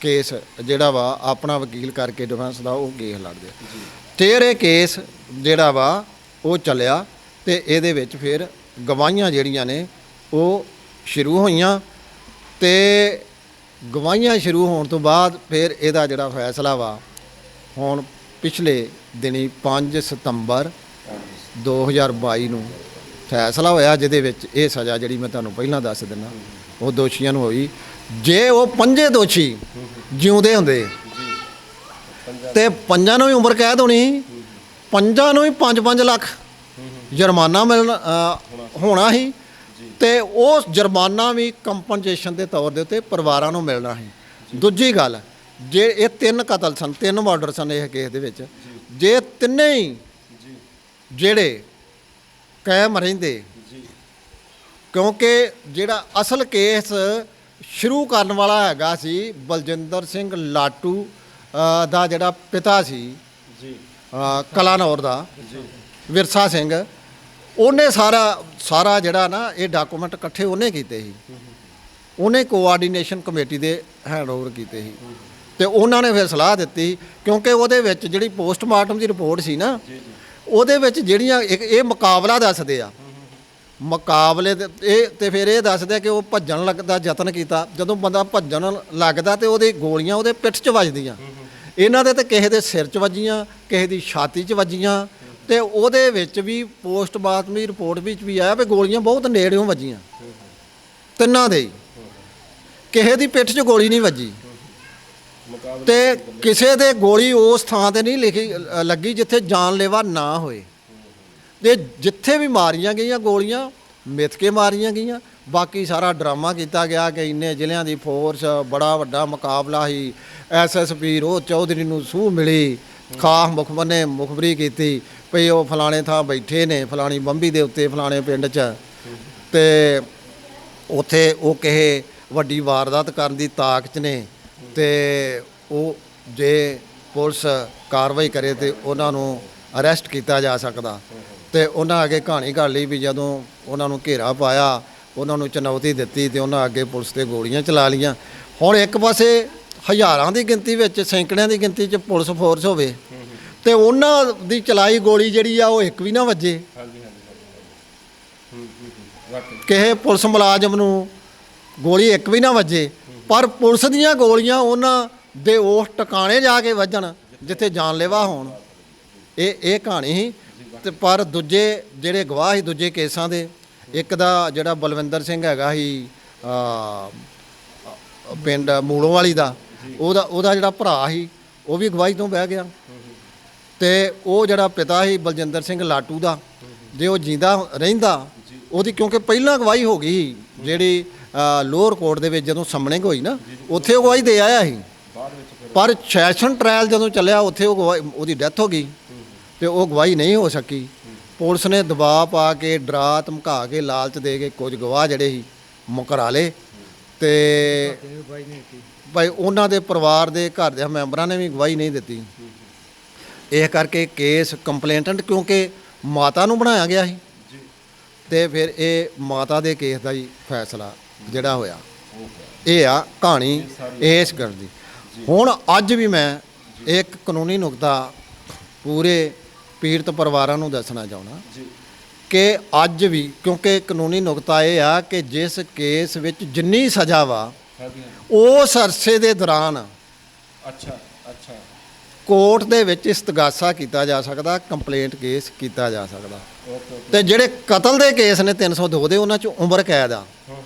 ਕੇਸ ਜਿਹੜਾ ਵਾ ਆਪਣਾ ਵਕੀਲ ਕਰਕੇ ਡਿਫੈਂਸ ਦਾ ਉਹ ਕੇਸ ਲੜਦੇ ਆ। ਫਿਰ ਇਹ ਕੇਸ ਜਿਹੜਾ ਵਾ ਉਹ ਚੱਲਿਆ ਤੇ ਇਹਦੇ ਵਿੱਚ ਫਿਰ ਗਵਾਹੀਆਂ ਜਿਹੜੀਆਂ ਨੇ ਉਹ ਸ਼ੁਰੂ ਹੋਈਆਂ ਤੇ ਗਵਾਹੀਆਂ ਸ਼ੁਰੂ ਹੋਣ ਤੋਂ ਬਾਅਦ ਫਿਰ ਇਹਦਾ ਜਿਹੜਾ ਫੈਸਲਾ ਵਾ ਹੁਣ ਪਿਛਲੇ ਦਿਨੀ 5 ਸਤੰਬਰ 2022 ਨੂੰ ਫੈਸਲਾ ਹੋਇਆ, ਜਿਹਦੇ ਵਿੱਚ ਇਹ ਸਜ਼ਾ ਜਿਹੜੀ ਮੈਂ ਤੁਹਾਨੂੰ ਪਹਿਲਾਂ ਦੱਸ ਦਿੰਦਾ ਉਹ ਦੋਸ਼ੀਆਂ ਨੂੰ ਹੋਈ। ਜੇ ਉਹ 5 ਦੋਸ਼ੀ ਜਿਉਂਦੇ ਹੁੰਦੇ ਤੇ 5 ਨੂੰ ਵੀ ਉਮਰ ਕੈਦ ਹੋਣੀ, 5 ਨੂੰ ਵੀ 5-5 ਲੱਖ ਜੁਰਮਾਨਾ ਮਿਲਣਾ ਹੋਣਾ ਸੀ ਤੇ ਉਹ ਜੁਰਮਾਨਾ ਵੀ ਕੰਪਨਸੇਸ਼ਨ ਦੇ ਤੌਰ ਦੇ ਉੱਤੇ ਪਰਿਵਾਰਾਂ ਨੂੰ ਮਿਲਣਾ ਸੀ। ਦੂਜੀ ਗੱਲ, ਜੇ ਇਹ 3 ਕਤਲ ਸਨ, 3 ਮਰਡਰ ਸਨ ਇਹ ਕੇਸ ਦੇ ਵਿੱਚ, ਜੇ ਤਿੰਨੇ ਹੀ ਜਿਹੜੇ ਕਾਇਮ ਰਹਿੰਦੇ, ਕਿਉਂਕਿ ਜਿਹੜਾ ਅਸਲ ਕੇਸ ਸ਼ੁਰੂ ਕਰਨ ਵਾਲਾ ਹੈਗਾ ਸੀ ਬਲਜਿੰਦਰ ਸਿੰਘ ਲਾਟੂ ਦਾ ਜਿਹੜਾ ਪਿਤਾ ਸੀ ਕਲਾਨੌਰ ਦਾ, ਵਿਰਸਾ ਸਿੰਘ, ਉਹਨੇ ਸਾਰਾ ਜਿਹੜਾ ਨਾ ਇਹ ਡਾਕੂਮੈਂਟ ਇਕੱਠੇ ਉਹਨੇ ਕੀਤੇ ਸੀ, ਉਹਨੇ ਕੋਆਰਡੀਨੇਸ਼ਨ ਕਮੇਟੀ ਦੇ ਹੈਂਡਓਵਰ ਕੀਤੇ ਸੀ ਤੇ ਉਹਨਾਂ ਨੇ ਫਿਰ ਸਲਾਹ ਦਿੱਤੀ, ਕਿਉਂਕਿ ਉਹਦੇ ਵਿੱਚ ਜਿਹੜੀ ਪੋਸਟਮਾਰਟਮ ਦੀ ਰਿਪੋਰਟ ਸੀ ਨਾ ਉਹਦੇ ਵਿੱਚ ਜਿਹੜੀਆਂ ਇਹ ਮੁਕਾਬਲਾ ਦੱਸਦੇ ਆ, ਮੁਕਾਬਲੇ ਦੇ ਇਹ ਤੇ ਫਿਰ ਇਹ ਦੱਸਦੇ ਕਿ ਉਹ ਭੱਜਣ ਲੱਗਦਾ ਯਤਨ ਕੀਤਾ, ਜਦੋਂ ਬੰਦਾ ਭੱਜਣ ਲੱਗਦਾ ਤੇ ਉਹਦੀ ਗੋਲੀਆਂ ਉਹਦੇ ਪਿੱਠ 'ਚ ਵੱਜਦੀਆਂ। ਇਹਨਾਂ ਦੇ ਤੇ ਕਿਸੇ ਦੇ ਸਿਰ 'ਚ ਵੱਜੀਆਂ, ਕਿਸੇ ਦੀ ਛਾਤੀ 'ਚ ਵੱਜੀਆਂ, ਤੇ ਉਹਦੇ ਵਿੱਚ ਵੀ ਪੋਸਟਮਾਰਟਮ ਰਿਪੋਰਟ ਵਿੱਚ ਵੀ ਆਇਆ ਵੀ ਗੋਲੀਆਂ ਬਹੁਤ ਨੇੜਿਓਂ ਵੱਜੀਆਂ ਤਿੰਨਾਂ ਦੇ ਹੀ। ਕਿਸੇ ਦੀ ਪਿੱਠ 'ਚ ਗੋਲੀ ਨਹੀਂ ਵੱਜੀ ਤੇ ਕਿਸੇ ਦੇ ਗੋਲੀ ਉਸ ਥਾਂ ਤੇ ਨਹੀਂ ਲੱਗੀ ਜਿੱਥੇ ਜਾਨਲੇਵਾ ਨਾ ਹੋਏ। ਤੇ ਜਿੱਥੇ ਵੀ ਮਾਰੀਆਂ ਗਈਆਂ ਗੋਲੀਆਂ ਮਿੱਥ ਕੇ ਮਾਰੀਆਂ ਗਈਆਂ। ਬਾਕੀ ਸਾਰਾ ਡਰਾਮਾ ਕੀਤਾ ਗਿਆ ਕਿ ਇੰਨੇ ਜ਼ਿਲ੍ਹਿਆਂ ਦੀ ਫੋਰਸ, ਬੜਾ ਵੱਡਾ ਮੁਕਾਬਲਾ ਸੀ। ਐਸਐਸਪੀ ਰੋਹਿਤ ਚੌਧਰੀ ਨੂੰ ਸੂਹ ਮਿਲੀ, ਖਾਸ ਮੁਖਬਰ ਨੇ ਮੁਖਬਰੀ ਕੀਤੀ ਵੀ ਉਹ ਫਲਾਣੇ ਥਾਂ ਬੈਠੇ ਨੇ, ਫਲਾਣੀ ਬੰਬੀ ਦੇ ਉੱਤੇ, ਫਲਾਣੇ ਪਿੰਡ 'ਚ, ਤੇ ਉੱਥੇ ਉਹ ਕਿਸੇ ਵੱਡੀ ਵਾਰਦਾਤ ਕਰਨ ਦੀ ਤਾਕ 'ਚ ਨੇ, ਤੇ ਉਹ ਜੇ ਪੁਲਿਸ ਕਾਰਵਾਈ ਕਰੇ ਤੇ ਉਹਨਾਂ ਨੂੰ ਅਰੈਸਟ ਕੀਤਾ ਜਾ ਸਕਦਾ। ਤੇ ਉਹਨਾਂ ਅੱਗੇ ਕਹਾਣੀ ਘੜ ਲਈ ਵੀ ਜਦੋਂ ਉਹਨਾਂ ਨੂੰ ਘੇਰਾ ਪਾਇਆ, ਉਹਨਾਂ ਨੂੰ ਚੁਣੌਤੀ ਦਿੱਤੀ ਤੇ ਉਹਨਾਂ ਅੱਗੇ ਪੁਲਿਸ ਤੇ ਗੋਲੀਆਂ ਚਲਾ ਲਈਆਂ। ਹੁਣ ਇੱਕ ਪਾਸੇ ਹਜ਼ਾਰਾਂ ਦੀ ਗਿਣਤੀ ਵਿੱਚ, ਸੈਂਕੜਿਆਂ ਦੀ ਗਿਣਤੀ 'ਚ ਪੁਲਿਸ ਫੋਰਸ ਹੋਵੇ ਤੇ ਉਹਨਾਂ ਦੀ ਚਲਾਈ ਗੋਲੀ ਜਿਹੜੀ ਆ ਉਹ ਇੱਕ ਵੀ ਨਾ ਵੱਜੇ। ਕਿਸੇ ਪੁਲਿਸ ਮੁਲਾਜ਼ਮ ਨੂੰ ਗੋਲੀ ਇੱਕ ਵੀ ਨਾ ਵੱਜੇ, ਪਰ ਪੁਲਿਸ ਦੀਆਂ ਗੋਲੀਆਂ ਉਹਨਾਂ ਦੇ ਉਸ ਟਿਕਾਣੇ ਜਾ ਕੇ ਵੱਜਣ ਜਿੱਥੇ ਜਾਨਲੇਵਾ ਹੋਣ। ਇਹ ਕਹਾਣੀ ਸੀ। ਤੇ ਪਰ ਦੂਜੇ ਜਿਹੜੇ ਗਵਾਹ ਸੀ ਦੂਜੇ ਕੇਸਾਂ ਦੇ, ਇੱਕ ਦਾ ਜਿਹੜਾ ਬਲਵਿੰਦਰ ਸਿੰਘ ਹੈਗਾ ਸੀ ਪਿੰਡ ਮੂਲੋਂ ਵਾਲੀ ਦਾ, ਉਹਦਾ ਜਿਹੜਾ ਭਰਾ ਸੀ ਉਹ ਵੀ ਗਵਾਹੀ ਤੋਂ ਬਹਿ ਗਿਆ। ਤੇ ਉਹ ਜਿਹੜਾ ਪਿਤਾ ਸੀ ਬਲਜਿੰਦਰ ਸਿੰਘ ਲਾਟੂ ਦਾ, ਜੇ ਉਹ ਜਿੰਦਾ ਰਹਿੰਦਾ ਉਹਦੀ, ਕਿਉਂਕਿ ਪਹਿਲਾਂ ਗਵਾਹੀ ਹੋ ਗਈ ਜਿਹੜੀ ਲੋਅਰ ਕੋਰਟ ਦੇ ਵਿੱਚ ਜਦੋਂ ਸਮਨਿੰਗ ਹੋਈ ਨਾ, ਉੱਥੇ ਉਹ ਗਵਾਹੀ ਦੇ ਆਇਆ ਸੀ। ਪਰ ਸੈਸ਼ਨ ਟ੍ਰਾਇਲ ਜਦੋਂ ਚੱਲਿਆ ਉੱਥੇ ਉਹਦੀ ਡੈਥ ਹੋ ਗਈ ਤੇ ਉਹ ਗਵਾਹੀ ਨਹੀਂ ਹੋ ਸਕੀ। ਪੁਲਿਸ ਨੇ ਦਬਾਅ ਪਾ ਕੇ, ਡਰਾ ਧਮਕਾ ਕੇ, ਲਾਲਚ ਦੇ ਕੇ ਕੁਝ ਗਵਾਹ ਜਿਹੜੇ ਸੀ ਮੁਕਰਾ ਲਏ ਤੇ ਭਾਈ ਉਹਨਾਂ ਦੇ ਪਰਿਵਾਰ ਦੇ ਘਰ ਦੇ ਮੈਂਬਰਾਂ ਨੇ ਵੀ ਗਵਾਹੀ ਨਹੀਂ ਦਿੱਤੀ। ਇਹ ਕਰਕੇ ਕੇਸ ਕੰਪਲੇਂਟੈਂਟ, ਕਿਉਂਕਿ ਮਾਤਾ ਨੂੰ ਬਣਾਇਆ ਗਿਆ ਸੀ, ਤੇ ਫਿਰ ਇਹ ਮਾਤਾ ਦੇ ਕੇਸ ਦਾ ਹੀ ਫੈਸਲਾ ਜਿਹੜਾ ਹੋਇਆ। ਇਹ ਆ ਕਹਾਣੀ ਇਸ ਗੱਲ ਦੀ। ਹੁਣ ਅੱਜ ਵੀ ਮੈਂ ਇੱਕ ਕਾਨੂੰਨੀ ਨੁਕਤਾ ਪੂਰੇ ਪੀੜਤ ਪਰਿਵਾਰਾਂ ਨੂੰ ਦੱਸਣਾ ਚਾਹੁੰਦਾ ਕਿ ਅੱਜ ਵੀ, ਕਿਉਂਕਿ ਕਾਨੂੰਨੀ ਨੁਕਤਾ ਇਹ ਆ ਕਿ ਜਿਸ ਕੇਸ ਵਿੱਚ ਜਿੰਨੀ ਸਜ਼ਾ ਵਾ ਉਸ ਅਰਸੇ ਦੇ ਦੌਰਾਨ ਕੋਰਟ ਦੇ ਵਿੱਚ ਇਸਤਗਾਸਾ ਕੀਤਾ ਜਾ ਸਕਦਾ, ਕੰਪਲੇਂਟ ਕੇਸ ਕੀਤਾ ਜਾ ਸਕਦਾ। ਤੇ ਜਿਹੜੇ ਕਤਲ ਦੇ ਕੇਸ ਨੇ 302 ਦੇ, ਉਹਨਾਂ 'ਚ ਉਮਰ ਕੈਦ ਆ,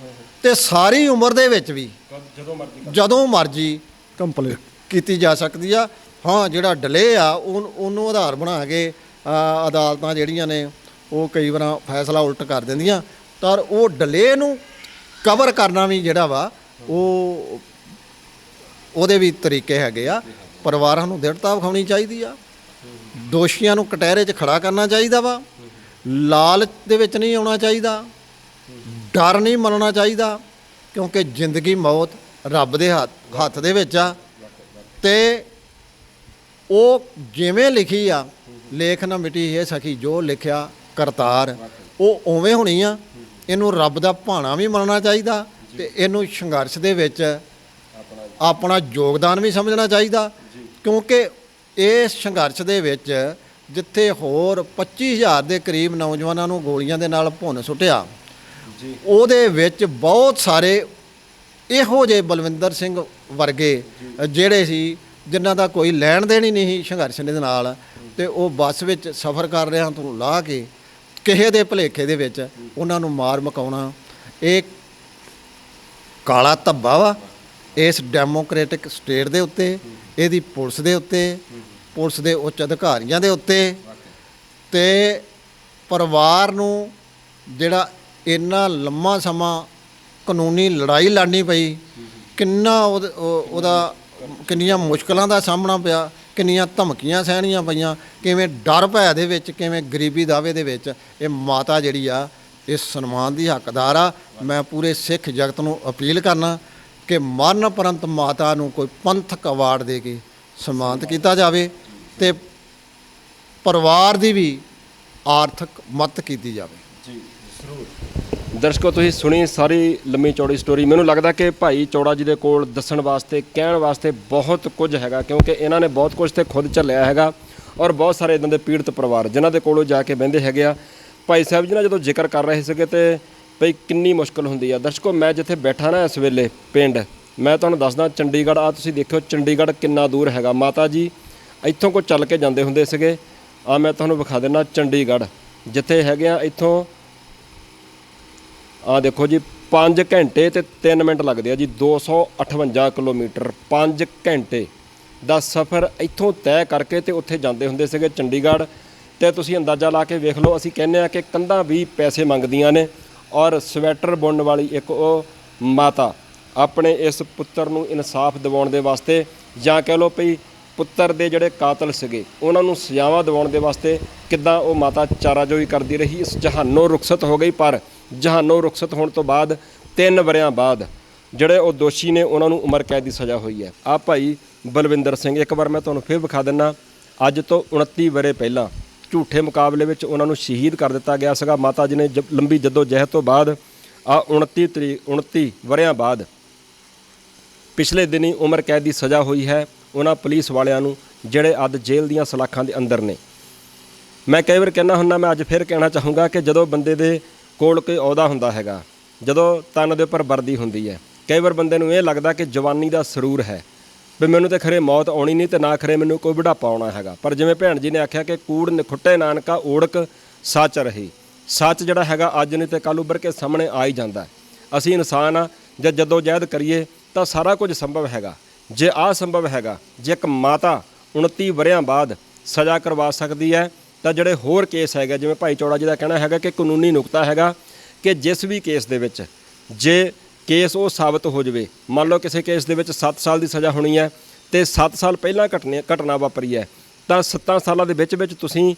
ਤੇ ਸਾਰੀ ਉਮਰ ਦੇ ਵਿੱਚ ਵੀ ਜਦੋਂ ਮਰਜ਼ੀ ਕੰਪਲੇਂਟ ਕੀਤੀ ਜਾ ਸਕਦੀ ਆ। ਹਾਂ, ਜਿਹੜਾ ਡਿਲੇ ਆ ਉਹਨੂੰ ਆਧਾਰ ਬਣਾ ਕੇ ਅਦਾਲਤਾਂ ਜਿਹੜੀਆਂ ਨੇ ਉਹ ਕਈ ਵਾਰ ਫੈਸਲਾ ਉਲਟ ਕਰ ਦਿੰਦੀਆਂ, ਪਰ ਉਹ ਡਿਲੇ ਨੂੰ ਕਵਰ ਕਰਨਾ ਵੀ ਜਿਹੜਾ ਵਾ ਉਹਦੇ ਵੀ ਤਰੀਕੇ ਹੈਗੇ ਆ। ਪਰਿਵਾਰਾਂ ਨੂੰ ਦ੍ਰਿੜਤਾ ਵਿਖਾਉਣੀ ਚਾਹੀਦੀ ਆ, ਦੋਸ਼ੀਆਂ ਨੂੰ ਕਟਹਿਰੇ 'ਚ ਖੜਾ ਕਰਨਾ ਚਾਹੀਦਾ ਵਾ, ਲਾਲਚ ਦੇ ਵਿੱਚ ਨਹੀਂ ਆਉਣਾ ਚਾਹੀਦਾ, ਡਰ ਨਹੀਂ ਮੰਨਣਾ ਚਾਹੀਦਾ, ਕਿਉਂਕਿ ਜ਼ਿੰਦਗੀ ਮੌਤ ਰੱਬ ਦੇ ਹੱਥ ਦੇ ਵਿੱਚ ਆ। ਤੇ ਉਹ ਜਿਵੇਂ ਲਿਖੀ ਆ, ਲੇਖ ਨਾ ਮਿਟੀ ਇਹ ਸਖੀ ਜੋ ਲਿਖਿਆ ਕਰਤਾਰ, ਉਹ ਉਵੇਂ ਹੋਣੀ ਆ। ਇਹਨੂੰ ਰੱਬ ਦਾ ਭਾਣਾ ਵੀ ਮੰਨਣਾ ਚਾਹੀਦਾ ਤੇ ਇਹਨੂੰ ਸੰਘਰਸ਼ ਦੇ ਵਿੱਚ ਆਪਣਾ ਯੋਗਦਾਨ ਵੀ ਸਮਝਣਾ ਚਾਹੀਦਾ, ਕਿਉਂਕਿ ਇਸ ਸੰਘਰਸ਼ ਦੇ ਵਿੱਚ ਜਿੱਥੇ ਹੋਰ 25,000 ਦੇ ਕਰੀਬ ਨੌਜਵਾਨਾਂ ਨੂੰ ਗੋਲੀਆਂ ਦੇ ਨਾਲ ਭੁੰਨ ਸੁੱਟਿਆ, ਉਹਦੇ ਵਿੱਚ ਬਹੁਤ ਸਾਰੇ ਇਹੋ ਜਿਹੇ ਬਲਵਿੰਦਰ ਸਿੰਘ ਵਰਗੇ ਜਿਹੜੇ ਸੀ ਜਿਨ੍ਹਾਂ ਦਾ ਕੋਈ ਲੈਣ ਦੇਣ ਹੀ ਨਹੀਂ ਸੀ ਸੰਘਰਸ਼ ਦੇ ਨਾਲ, ਤੇ ਉਹ ਬੱਸ ਵਿੱਚ ਸਫ਼ਰ ਕਰ ਰਿਹਾ ਤੋਂ ਲਾਹ ਕੇ ਕਿਸੇ ਦੇ ਭੁਲੇਖੇ ਦੇ ਵਿੱਚ ਉਹਨਾਂ ਨੂੰ ਮਾਰ ਮੁਕਾਉਣਾ, ਇਹ ਕਾਲਾ ਧੱਬਾ ਵਾ ਇਸ ਡੈਮੋਕ੍ਰੈਟਿਕ ਸਟੇਟ ਦੇ ਉੱਤੇ, ਇਹਦੀ ਪੁਲਿਸ ਦੇ ਉੱਤੇ, ਪੁਲਿਸ ਦੇ ਉੱਚ ਅਧਿਕਾਰੀਆਂ ਦੇ ਉੱਤੇ, ਤੇ ਪਰਿਵਾਰ ਨੂੰ ਜਿਹੜਾ ਇੰਨਾ ਲੰਮਾ ਸਮਾਂ ਕਾਨੂੰਨੀ ਲੜਾਈ ਲੜਨੀ ਪਈ, ਕਿੰਨੀਆਂ ਮੁਸ਼ਕਲਾਂ ਦਾ ਸਾਹਮਣਾ ਪਿਆ, ਕਿੰਨੀਆਂ ਧਮਕੀਆਂ ਸਹਿਣੀਆਂ ਪਈਆਂ, ਕਿਵੇਂ ਡਰ ਭੈ ਦੇ ਵਿੱਚ, ਕਿਵੇਂ ਗਰੀਬੀ ਦਾਅਵੇ ਦੇ ਵਿੱਚ ਇਹ ਮਾਤਾ ਜਿਹੜੀ ਆ ਇਸ ਸਨਮਾਨ ਦੀ ਹੱਕਦਾਰ ਆ। ਮੈਂ ਪੂਰੇ ਸਿੱਖ ਜਗਤ ਨੂੰ ਅਪੀਲ ਕਰਨਾ ਕਿ ਮਰਨ ਉਪਰੰਤ ਮਾਤਾ ਨੂੰ ਕੋਈ ਪੰਥਕ ਅਵਾਰਡ ਦੇ ਕੇ ਸਨਮਾਨਿਤ ਕੀਤਾ ਜਾਵੇ ਤੇ ਪਰਿਵਾਰ ਦੀ ਵੀ ਆਰਥਿਕ ਮਦਦ ਕੀਤੀ ਜਾਵੇ। ਜੀ ਜ਼ਰੂਰ। ਦਰਸ਼ਕੋ, ਤੁਸੀਂ ਸੁਣੀ ਸਾਰੀ ਲੰਮੀ ਚੌੜੀ ਸਟੋਰੀ। ਮੈਨੂੰ ਲੱਗਦਾ ਕਿ ਭਾਈ ਚੌੜਾ ਜੀ ਦੇ ਕੋਲ ਦੱਸਣ ਵਾਸਤੇ, ਕਹਿਣ ਵਾਸਤੇ ਬਹੁਤ ਕੁਝ ਹੈਗਾ, ਕਿਉਂਕਿ ਇਹਨਾਂ ਨੇ ਬਹੁਤ ਕੁਝ ਤੇ ਖੁਦ ਝੱਲਿਆ ਹੈਗਾ। ਔਰ ਬਹੁਤ ਸਾਰੇ ਇਦਾਂ ਦੇ ਪੀੜਤ ਪਰਿਵਾਰ ਜਿਨ੍ਹਾਂ ਦੇ ਕੋਲੋਂ ਜਾ ਕੇ ਬਹਿੰਦੇ ਹੈਗੇ ਆ। ਭਾਈ ਸਾਹਿਬ ਜੀ ਨਾਲ ਜਦੋਂ ਜ਼ਿਕਰ ਕਰ ਰਹੇ ਸੀਗੇ ਤੇ ਭਈ ਕਿੰਨੀ ਮੁਸ਼ਕਲ ਹੁੰਦੀ ਆ। ਦਰਸ਼ਕੋ, ਮੈਂ ਜਿੱਥੇ ਬੈਠਾ ਨਾ ਇਸ ਵੇਲੇ ਪਿੰਡ, ਮੈਂ ਤੁਹਾਨੂੰ ਦੱਸਦਾ ਚੰਡੀਗੜ੍ਹ, ਆ ਤੁਸੀਂ ਦੇਖਿਓ ਚੰਡੀਗੜ੍ਹ ਕਿੰਨਾ ਦੂਰ ਹੈਗਾ। ਮਾਤਾ ਜੀ ਇੱਥੋਂ ਕੋ ਚੱਲ ਕੇ ਜਾਂਦੇ ਹੁੰਦੇ ਸੀਗੇ। ਆ ਮੈਂ ਤੁਹਾਨੂੰ ਵਿਖਾ ਦਿੰਦਾ ਚੰਡੀਗੜ੍ਹ ਜਿੱਥੇ ਹੈਗੇ ਆ, ਇੱਥੋਂ ਆ ਦੇਖੋ ਜੀ 5 ਘੰਟੇ ਤੇ 3 ਮਿੰਟ ਲੱਗਦੇ ਆ ਜੀ। 258 ਕਿਲੋਮੀਟਰ 5 ਘੰਟੇ ਦਾ ਸਫ਼ਰ ਇੱਥੋਂ ਤੈਅ ਕਰਕੇ ਤੇ ਉੱਥੇ ਜਾਂਦੇ ਹੁੰਦੇ ਸੀਗੇ ਚੰਡੀਗੜ੍ਹ। ਤੇ ਤੁਸੀਂ ਅੰਦਾਜ਼ਾ ਲਾ ਕੇ ਵੇਖ ਲਓ, ਅਸੀਂ ਕਹਿੰਦੇ ਆ ਕਿ ਕੰਧਾਂ ਵੀ ਪੈਸੇ ਮੰਗਦੀਆਂ ਨੇ। ਔਰ ਸਵੈਟਰ ਬੁਣਨ ਵਾਲੀ ਇੱਕ ਉਹ ਮਾਤਾ ਆਪਣੇ ਇਸ ਪੁੱਤਰ ਨੂੰ ਇਨਸਾਫ ਦਿਵਾਉਣ ਦੇ ਵਾਸਤੇ, ਜਾਂ ਕਹਿ ਲਓ ਭਈ ਪੁੱਤਰ ਦੇ ਜਿਹੜੇ ਕਾਤਲ ਸੀਗੇ ਉਹਨਾਂ ਨੂੰ ਸਜ਼ਾਵਾਂ ਦਿਵਾਉਣ ਦੇ ਵਾਸਤੇ ਕਿੱਦਾਂ ਉਹ ਮਾਤਾ ਚਾਰਾਜੋਈ ਕਰਦੀ ਰਹੀ। ਇਸ ਜਹਾਨੋਂ ਰੁਖਸਤ ਹੋ ਗਈ, ਪਰ ਜਹਾਨੋਂ ਰੁਖਸਤ ਹੋਣ ਤੋਂ ਬਾਅਦ 3 ਵਰਿਆਂ ਬਾਅਦ ਜਿਹੜੇ ਉਹ ਦੋਸ਼ੀ ਨੇ ਉਹਨਾਂ ਨੂੰ ਉਮਰ ਕੈਦ ਦੀ ਸਜ਼ਾ ਹੋਈ ਹੈ। ਆ ਭਾਈ ਬਲਵਿੰਦਰ ਸਿੰਘ, ਇੱਕ ਵਾਰ ਮੈਂ ਤੁਹਾਨੂੰ ਫਿਰ ਵਿਖਾ ਦਿੰਦਾ। ਅੱਜ ਤੋਂ 29 ਵਰੇ ਪਹਿਲਾਂ ਝੂਠੇ ਮੁਕਾਬਲੇ ਵਿੱਚ ਉਹਨਾਂ ਨੂੰ ਸ਼ਹੀਦ ਕਰ ਦਿੱਤਾ ਗਿਆ ਸੀਗਾ। ਮਾਤਾ ਜੀ ਨੇ ਲੰਬੀ ਜੱਦੋ ਜਹਿਦ ਤੋਂ ਬਾਅਦ ਆ 29 ਵਰਿਆਂ ਬਾਅਦ ਪਿਛਲੇ ਦਿਨੀ ਉਮਰ ਕੈਦ ਦੀ ਸਜ਼ਾ ਹੋਈ ਹੈ ਉਹਨਾਂ ਪੁਲਿਸ ਵਾਲਿਆਂ ਨੂੰ ਜਿਹੜੇ ਅੱਜ ਜੇਲ੍ਹ ਦੀਆਂ ਸਲਾਖਾਂ ਦੇ ਅੰਦਰ ਨੇ। ਮੈਂ ਕਈ ਵਾਰ ਕਹਿੰਦਾ ਹੁੰਦਾ, ਮੈਂ ਅੱਜ ਫਿਰ ਕਹਿਣਾ ਚਾਹੂੰਗਾ ਕਿ ਜਦੋਂ ਬੰਦੇ ਦੇ ਕੋਲ ਕੋਈ ਅਹੁਦਾ ਹੁੰਦਾ ਹੈਗਾ, ਜਦੋਂ ਤਨ ਦੇ ਉੱਪਰ ਵਰਦੀ ਹੁੰਦੀ ਹੈ, ਕਈ ਵਾਰ ਬੰਦੇ ਨੂੰ ਇਹ ਲੱਗਦਾ ਕਿ ਜਵਾਨੀ ਦਾ ਸਰੂਰ ਹੈ ਵੀ ਮੈਨੂੰ ਤਾਂ ਖਰੇ ਮੌਤ ਆਉਣੀ ਨਹੀਂ ਤੇ ਨਾ ਖਰੇ ਮੈਨੂੰ ਕੋਈ ਬੁਢਾਪਾ ਆਉਣਾ ਹੈਗਾ। ਪਰ ਜਿਵੇਂ ਭੈਣ ਜੀ ਨੇ ਆਖਿਆ ਕਿ ਕੂੜ ਨਿਖੁੱਟੇ ਨਾਨਕਾ ਓੜਕ ਸੱਚ ਰਹੀ। ਸੱਚ ਜਿਹੜਾ ਹੈਗਾ ਅੱਜ ਨਹੀਂ ਤੇ ਕੱਲ੍ਹ ਉੱਭਰ ਕੇ ਸਾਹਮਣੇ ਆ ਹੀ ਜਾਂਦਾ। ਅਸੀਂ ਇਨਸਾਨ ਆ, ਜਦ ਜੱਦੋ ਜਹਿਦ ਕਰੀਏ ਤਾਂ ਸਾਰਾ ਕੁਝ ਸੰਭਵ ਹੈਗਾ। ਜੇ ਆਹ ਸੰਭਵ ਹੈਗਾ, ਜੇ ਇੱਕ ਮਾਤਾ 29 ਵਰਿਆਂ ਬਾਅਦ ਸਜ਼ਾ ਕਰਵਾ ਸਕਦੀ ਹੈ, ਤਾਂ ਜਿਹੜੇ ਹੋਰ ਕੇਸ ਹੈਗੇ, ਜਿਵੇਂ ਭਾਈ ਚੌੜਾ ਜੀ ਦਾ ਕਹਿਣਾ ਹੈਗਾ ਕਿ ਕਾਨੂੰਨੀ ਨੁਕਤਾ ਹੈਗਾ ਕਿ ਜਿਸ ਵੀ ਕੇਸ ਦੇ ਵਿੱਚ ਜੇ ਕੇਸ ਉਹ ਸਾਬਤ ਹੋ ਜਾਵੇ, ਮੰਨ ਲਓ ਕਿਸੇ ਕੇਸ ਦੇ ਵਿੱਚ 7 ਸਾਲ ਦੀ ਸਜ਼ਾ ਹੋਣੀ ਹੈ ਤੇ 7 ਸਾਲ ਪਹਿਲਾਂ ਘਟਨਾ ਵਾਪਰੀ ਹੈ, ਤਾਂ 7 ਸਾਲਾਂ ਦੇ ਵਿੱਚ ਤੁਸੀਂ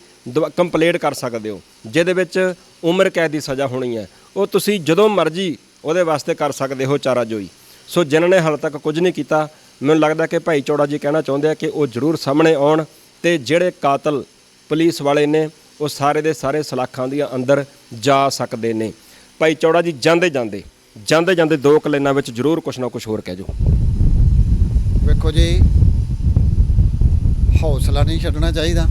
ਕੰਪਲੇਂਟ ਕਰ ਸਕਦੇ ਹੋ। ਜਿਹਦੇ ਵਿੱਚ ਉਮਰ ਕੈਦ ਦੀ ਸਜ਼ਾ ਹੋਣੀ ਹੈ, ਉਹ ਤੁਸੀਂ ਜਦੋਂ ਮਰਜ਼ੀ ਉਹਦੇ ਵਾਸਤੇ ਕਰ ਸਕਦੇ ਹੋ ਚਾਰਾਜੋਈ। ਸੋ ਜਿਨ੍ਹਾਂ ਨੇ ਹਾਲੇ ਤੱਕ ਕੁਝ ਨਹੀਂ ਕੀਤਾ, ਮੈਨੂੰ ਲੱਗਦਾ ਕਿ ਭਾਈ ਚੌੜਾ ਜੀ ਕਹਿਣਾ ਚਾਹੁੰਦੇ ਆ ਕਿ ਉਹ ਜ਼ਰੂਰ ਸਾਹਮਣੇ ਆਉਣ ਤੇ ਜਿਹੜੇ ਕਾਤਲ ਪੁਲਿਸ ਵਾਲੇ ਨੇ ਉਹ ਸਾਰੇ ਦੇ ਸਾਰੇ ਸਲਾਖਾਂ ਦੀਆਂ ਅੰਦਰ ਜਾ ਸਕਦੇ ਨੇ। ਭਾਈ ਚੌੜਾ ਜੀ ਜਾਂਦੇ ਜਾਂਦੇ 2 ਲਾਈਨਾਂ ਵਿੱਚ ਜ਼ਰੂਰ ਕੁਛ ਨਾ ਕੁਛ ਹੋਰ ਕਹਿ ਜਾਓ। ਵੇਖੋ ਜੀ, ਹੌਸਲਾ ਨਹੀਂ ਛੱਡਣਾ ਚਾਹੀਦਾ।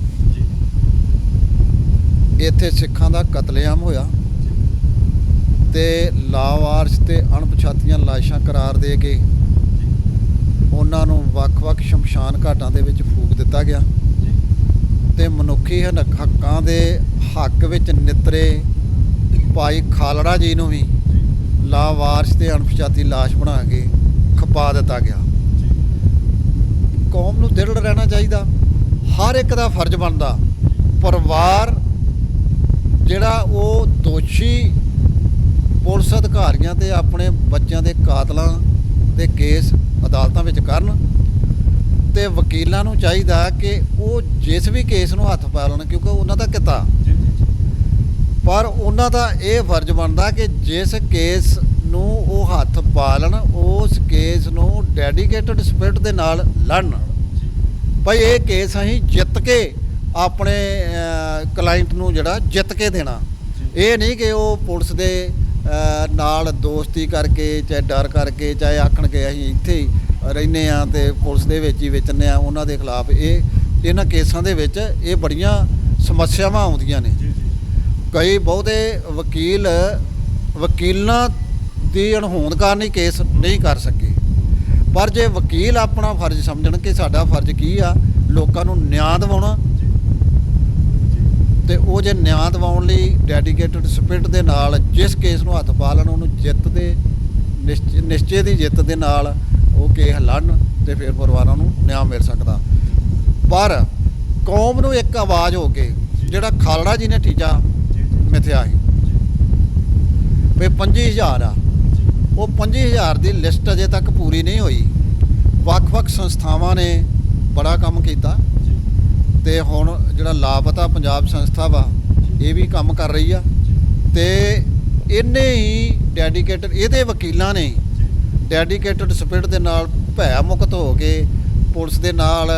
ਇੱਥੇ ਸਿੱਖਾਂ ਦਾ ਕਤਲੇਆਮ ਹੋਇਆ ਤੇ ਲਾਵਾਰਸ ਤੇ ਅਣਪਛਾਤੀਆਂ ਲਾਸ਼ਾਂ ਕਰਾਰ ਦੇ ਕੇ ਉਹਨਾਂ ਨੂੰ ਵੱਖ-ਵੱਖ ਸ਼ਮਸ਼ਾਨ ਘਾਟਾਂ ਦੇ ਵਿੱਚ ਫੂਕ ਦਿੱਤਾ ਗਿਆ ਤੇ ਮਨੁੱਖੀ ਹੱਕਾਂ ਦੇ ਹੱਕ ਵਿੱਚ ਨਿਤਰੇ ਭਾਈ ਖਾਲੜਾ ਜੀ ਨੂੰ ਵੀ ਲਾਵਾਰਸ ਤੇ ਅਣਪਛਾਤੀ ਲਾਸ਼ ਬਣਾ ਕੇ ਖਪਾ ਦਿੱਤਾ ਗਿਆ। ਕੌਮ ਨੂੰ ਦ੍ਰਿੜ ਰਹਿਣਾ ਚਾਹੀਦਾ। ਹਰ ਇੱਕ ਦਾ ਫਰਜ਼ ਬਣਦਾ, ਪਰਿਵਾਰ ਜਿਹੜਾ ਉਹ ਦੋਸ਼ੀ ਪੁਲਿਸ ਅਧਿਕਾਰੀਆਂ ਤੇ ਆਪਣੇ ਬੱਚਿਆਂ ਦੇ ਕਾਤਲਾਂ ਦੇ ਕੇਸ ਅਦਾਲਤਾਂ ਵਿੱਚ ਕਰਨ ਤੇ ਵਕੀਲਾਂ ਨੂੰ ਚਾਹੀਦਾ ਕਿ ਉਹ ਜਿਸ ਵੀ ਕੇਸ ਨੂੰ ਹੱਥ ਪਾ ਲੈਣ, ਕਿਉਂਕਿ ਉਹਨਾਂ ਦਾ ਕਿੱਤਾ, ਪਰ ਉਹਨਾਂ ਦਾ ਇਹ ਫਰਜ਼ ਬਣਦਾ ਕਿ ਜਿਸ ਕੇਸ ਨੂੰ ਉਹ ਹੱਥ ਪਾ ਲੈਣ ਉਸ ਕੇਸ ਨੂੰ ਡੈਡੀਕੇਟਡ ਸਪਿਰਿਟ ਦੇ ਨਾਲ ਲੜਨ। ਭਾਈ ਇਹ ਕੇਸ ਅਸੀਂ ਜਿੱਤ ਕੇ ਆਪਣੇ ਕਲਾਇੰਟ ਨੂੰ ਜਿਹੜਾ ਜਿੱਤ ਕੇ ਦੇਣਾ। ਇਹ ਨਹੀਂ ਕਿ ਉਹ ਪੁਲਿਸ ਦੇ ਨਾਲ ਦੋਸਤੀ ਕਰਕੇ, ਚਾਹੇ ਡਰ ਕਰਕੇ, ਚਾਹੇ ਆਖਣਗੇ ਅਸੀਂ ਇੱਥੇ ਹੀ ਰਹਿੰਦੇ ਹਾਂ ਤੇ ਪੁਲਿਸ ਦੇ ਵਿੱਚ ਹੀ ਵਿਚਰਨੇ ਆ। ਉਹਨਾਂ ਦੇ ਖਿਲਾਫ ਇਹਨਾਂ ਕੇਸਾਂ ਦੇ ਵਿੱਚ ਇਹ ਬੜੀਆਂ ਸਮੱਸਿਆਵਾਂ ਆਉਂਦੀਆਂ ਨੇ। ਕਈ ਬਹੁਤੇ ਵਕੀਲਾਂ ਦੀ ਅਣਹੋਂਦ ਕਾਰਨ ਹੀ ਕੇਸ ਨਹੀਂ ਕਰ ਸਕੇ। ਪਰ ਜੇ ਵਕੀਲ ਆਪਣਾ ਫਰਜ਼ ਸਮਝਣ ਕਿ ਸਾਡਾ ਫਰਜ਼ ਕੀ ਆ, ਲੋਕਾਂ ਨੂੰ ਨਿਆਂ ਦਿਵਾਉਣਾ, ਤੇ ਉਹ ਜੇ ਨਿਆਂ ਦਿਵਾਉਣ ਲਈ ਡੈਡੀਕੇਟਡ ਸਪਿਰਿਟ ਦੇ ਨਾਲ ਜਿਸ ਕੇਸ ਨੂੰ ਹੱਥ ਪਾ ਲੈਣ, ਉਹਨੂੰ ਜਿੱਤ ਦੇ ਨਿਸ਼ਚੇ ਦੀ ਜਿੱਤ ਦੇ ਨਾਲ ਉਹ ਕੇਸ ਲੜਨ ਤੇ ਫਿਰ ਪਰਿਵਾਰਾਂ ਨੂੰ ਨਿਆਂ ਮਿਲ ਸਕਦਾ। ਪਰ ਕੌਮ ਨੂੰ ਇੱਕ ਆਵਾਜ਼ ਹੋ ਕੇ ਜਿਹੜਾ ਖਾਲੜਾ ਜੀ ਨੇ ਟੀਚਾ ਮਿਥਿਆ ਸੀ ਵੀ 25,000 ਆ, ਉਹ 25,000 ਦੀ ਲਿਸਟ ਅਜੇ ਤੱਕ ਪੂਰੀ ਨਹੀਂ ਹੋਈ। ਵੱਖ-ਵੱਖ ਸੰਸਥਾਵਾਂ ਨੇ ਬੜਾ ਕੰਮ ਕੀਤਾ ਤੇ ਹੁਣ ਜਿਹੜਾ ਲਾਪਤਾ ਪੰਜਾਬ ਸੰਸਥਾ ਵਾ ਇਹ ਵੀ ਕੰਮ ਕਰ ਰਹੀ ਆ ਤੇ ਇਹਨੇ ਹੀ ਡੈਡੀਕੇਟਡ, ਇਹਦੇ ਵਕੀਲਾਂ ਨੇ ਡੈਡੀਕੇਟਡ ਸਪਿਰਿਟ ਦੇ ਨਾਲ ਭੈ ਮੁਕਤ ਹੋ ਕੇ ਪੁਲਿਸ ਦੇ ਨਾਲ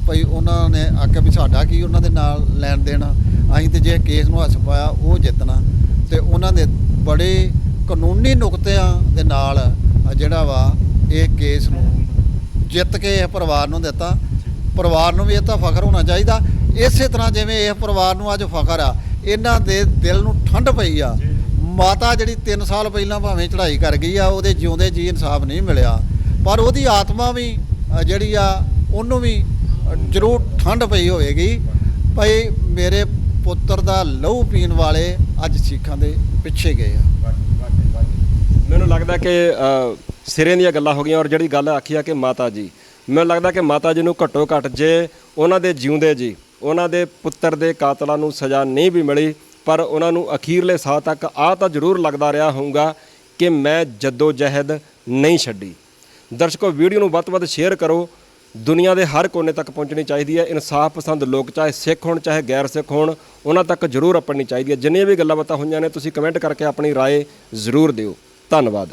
ਭਈ ਉਹਨਾਂ ਨੇ ਆਖਿਆ ਵੀ ਸਾਡਾ ਕੀ ਉਹਨਾਂ ਦੇ ਨਾਲ ਲੈਣ ਦੇਣਾ, ਅਸੀਂ ਤੇ ਜੇ ਕੇਸ ਨੂੰ ਹੱਥ ਪਾਇਆ ਉਹ ਜਿੱਤਣਾ। ਤੇ ਉਹਨਾਂ ਦੇ ਬੜੇ ਕਾਨੂੰਨੀ ਨੁਕਤਿਆਂ ਦੇ ਨਾਲ ਜਿਹੜਾ ਵਾ ਇਹ ਕੇਸ ਨੂੰ ਜਿੱਤ ਕੇ ਪਰਿਵਾਰ ਨੂੰ ਦਿੱਤਾ। ਪਰਿਵਾਰ ਨੂੰ ਵੀ ਇਹ ਤਾਂ ਫਖਰ ਹੋਣਾ ਚਾਹੀਦਾ। ਇਸੇ ਤਰ੍ਹਾਂ ਜਿਵੇਂ ਇਹ ਪਰਿਵਾਰ ਨੂੰ ਅੱਜ ਫਖਰ ਆ, ਇਹਨਾਂ ਦੇ ਦਿਲ ਨੂੰ ਠੰਡ ਪਈ ਆ। ਮਾਤਾ ਜਿਹੜੀ 3 ਸਾਲ ਪਹਿਲਾਂ ਭਾਵੇਂ ਚੜ੍ਹਾਈ ਕਰ ਗਈ ਆ, ਉਹਦੇ ਜਿਉਂਦੇ ਜੀ ਇਨਸਾਫ ਨਹੀਂ ਮਿਲਿਆ, ਪਰ ਉਹਦੀ ਆਤਮਾ ਵੀ ਜਿਹੜੀ ਆ ਉਹਨੂੰ ਵੀ ਜ਼ਰੂਰ ਠੰਡ ਪਈ ਹੋਵੇਗੀ ਭਈ ਮੇਰੇ ਪੁੱਤਰ ਦਾ ਲਹੂ ਪੀਣ ਵਾਲੇ ਅੱਜ ਸਿੱਖਾਂ ਦੇ ਪਿੱਛੇ ਗਏ ਆ। ਮੈਨੂੰ ਲੱਗਦਾ ਕਿ ਸਿਰੇ ਦੀਆਂ ਗੱਲਾਂ ਹੋ ਗਈਆਂ। ਔਰ ਜਿਹੜੀ ਗੱਲ ਆਖੀ ਆ ਕਿ ਮਾਤਾ ਜੀ, ਮੈਨੂੰ ਲੱਗਦਾ ਕਿ ਮਾਤਾ ਜੀ ਨੂੰ ਘੱਟੋ ਘੱਟ ਜੇ ਉਹਨਾਂ ਦੇ ਜਿਉਂਦੇ ਜੀ ਉਹਨਾਂ ਦੇ ਪੁੱਤਰ ਦੇ ਕਾਤਲਾਂ ਨੂੰ ਸਜ਼ਾ ਨਹੀਂ ਵੀ ਮਿਲੀ, ਪਰ ਉਹਨਾਂ ਨੂੰ ਅਖੀਰਲੇ ਸਾਹ ਤੱਕ ਤਾਂ ਜ਼ਰੂਰ ਲੱਗਦਾ ਰਿਹਾ ਹੋਊਗਾ ਕਿ ਮੈਂ ਜੱਦੋ ਜਹਿਦ ਨਹੀਂ ਛੱਡੀ। ਦਰਸ਼ਕੋ, ਵੀਡੀਓ ਨੂੰ ਵੱਧ ਤੋਂ ਵੱਧ ਸ਼ੇਅਰ ਕਰੋ, ਦੁਨੀਆ ਦੇ ਹਰ ਕੋਨੇ ਤੱਕ ਪਹੁੰਚਣੀ ਚਾਹੀਦੀ ਹੈ। ਇਨਸਾਫ ਪਸੰਦ ਲੋਕ ਚਾਹੇ ਸਿੱਖ ਹੋਣ ਚਾਹੇ ਗੈਰ ਸਿੱਖ ਹੋਣ, ਉਹਨਾਂ ਤੱਕ ਜ਼ਰੂਰ ਅੱਪੜਨੀ ਚਾਹੀਦੀ ਹੈ। ਜਿੰਨੀਆਂ ਵੀ ਗੱਲਾਂ ਬਾਤਾਂ ਹੋਈਆਂ ਨੇ ਤੁਸੀਂ ਕਮੈਂਟ ਕਰਕੇ ਆਪਣੀ ਰਾਏ ਜ਼ਰੂਰ ਦਿਓ। ਧੰਨਵਾਦ।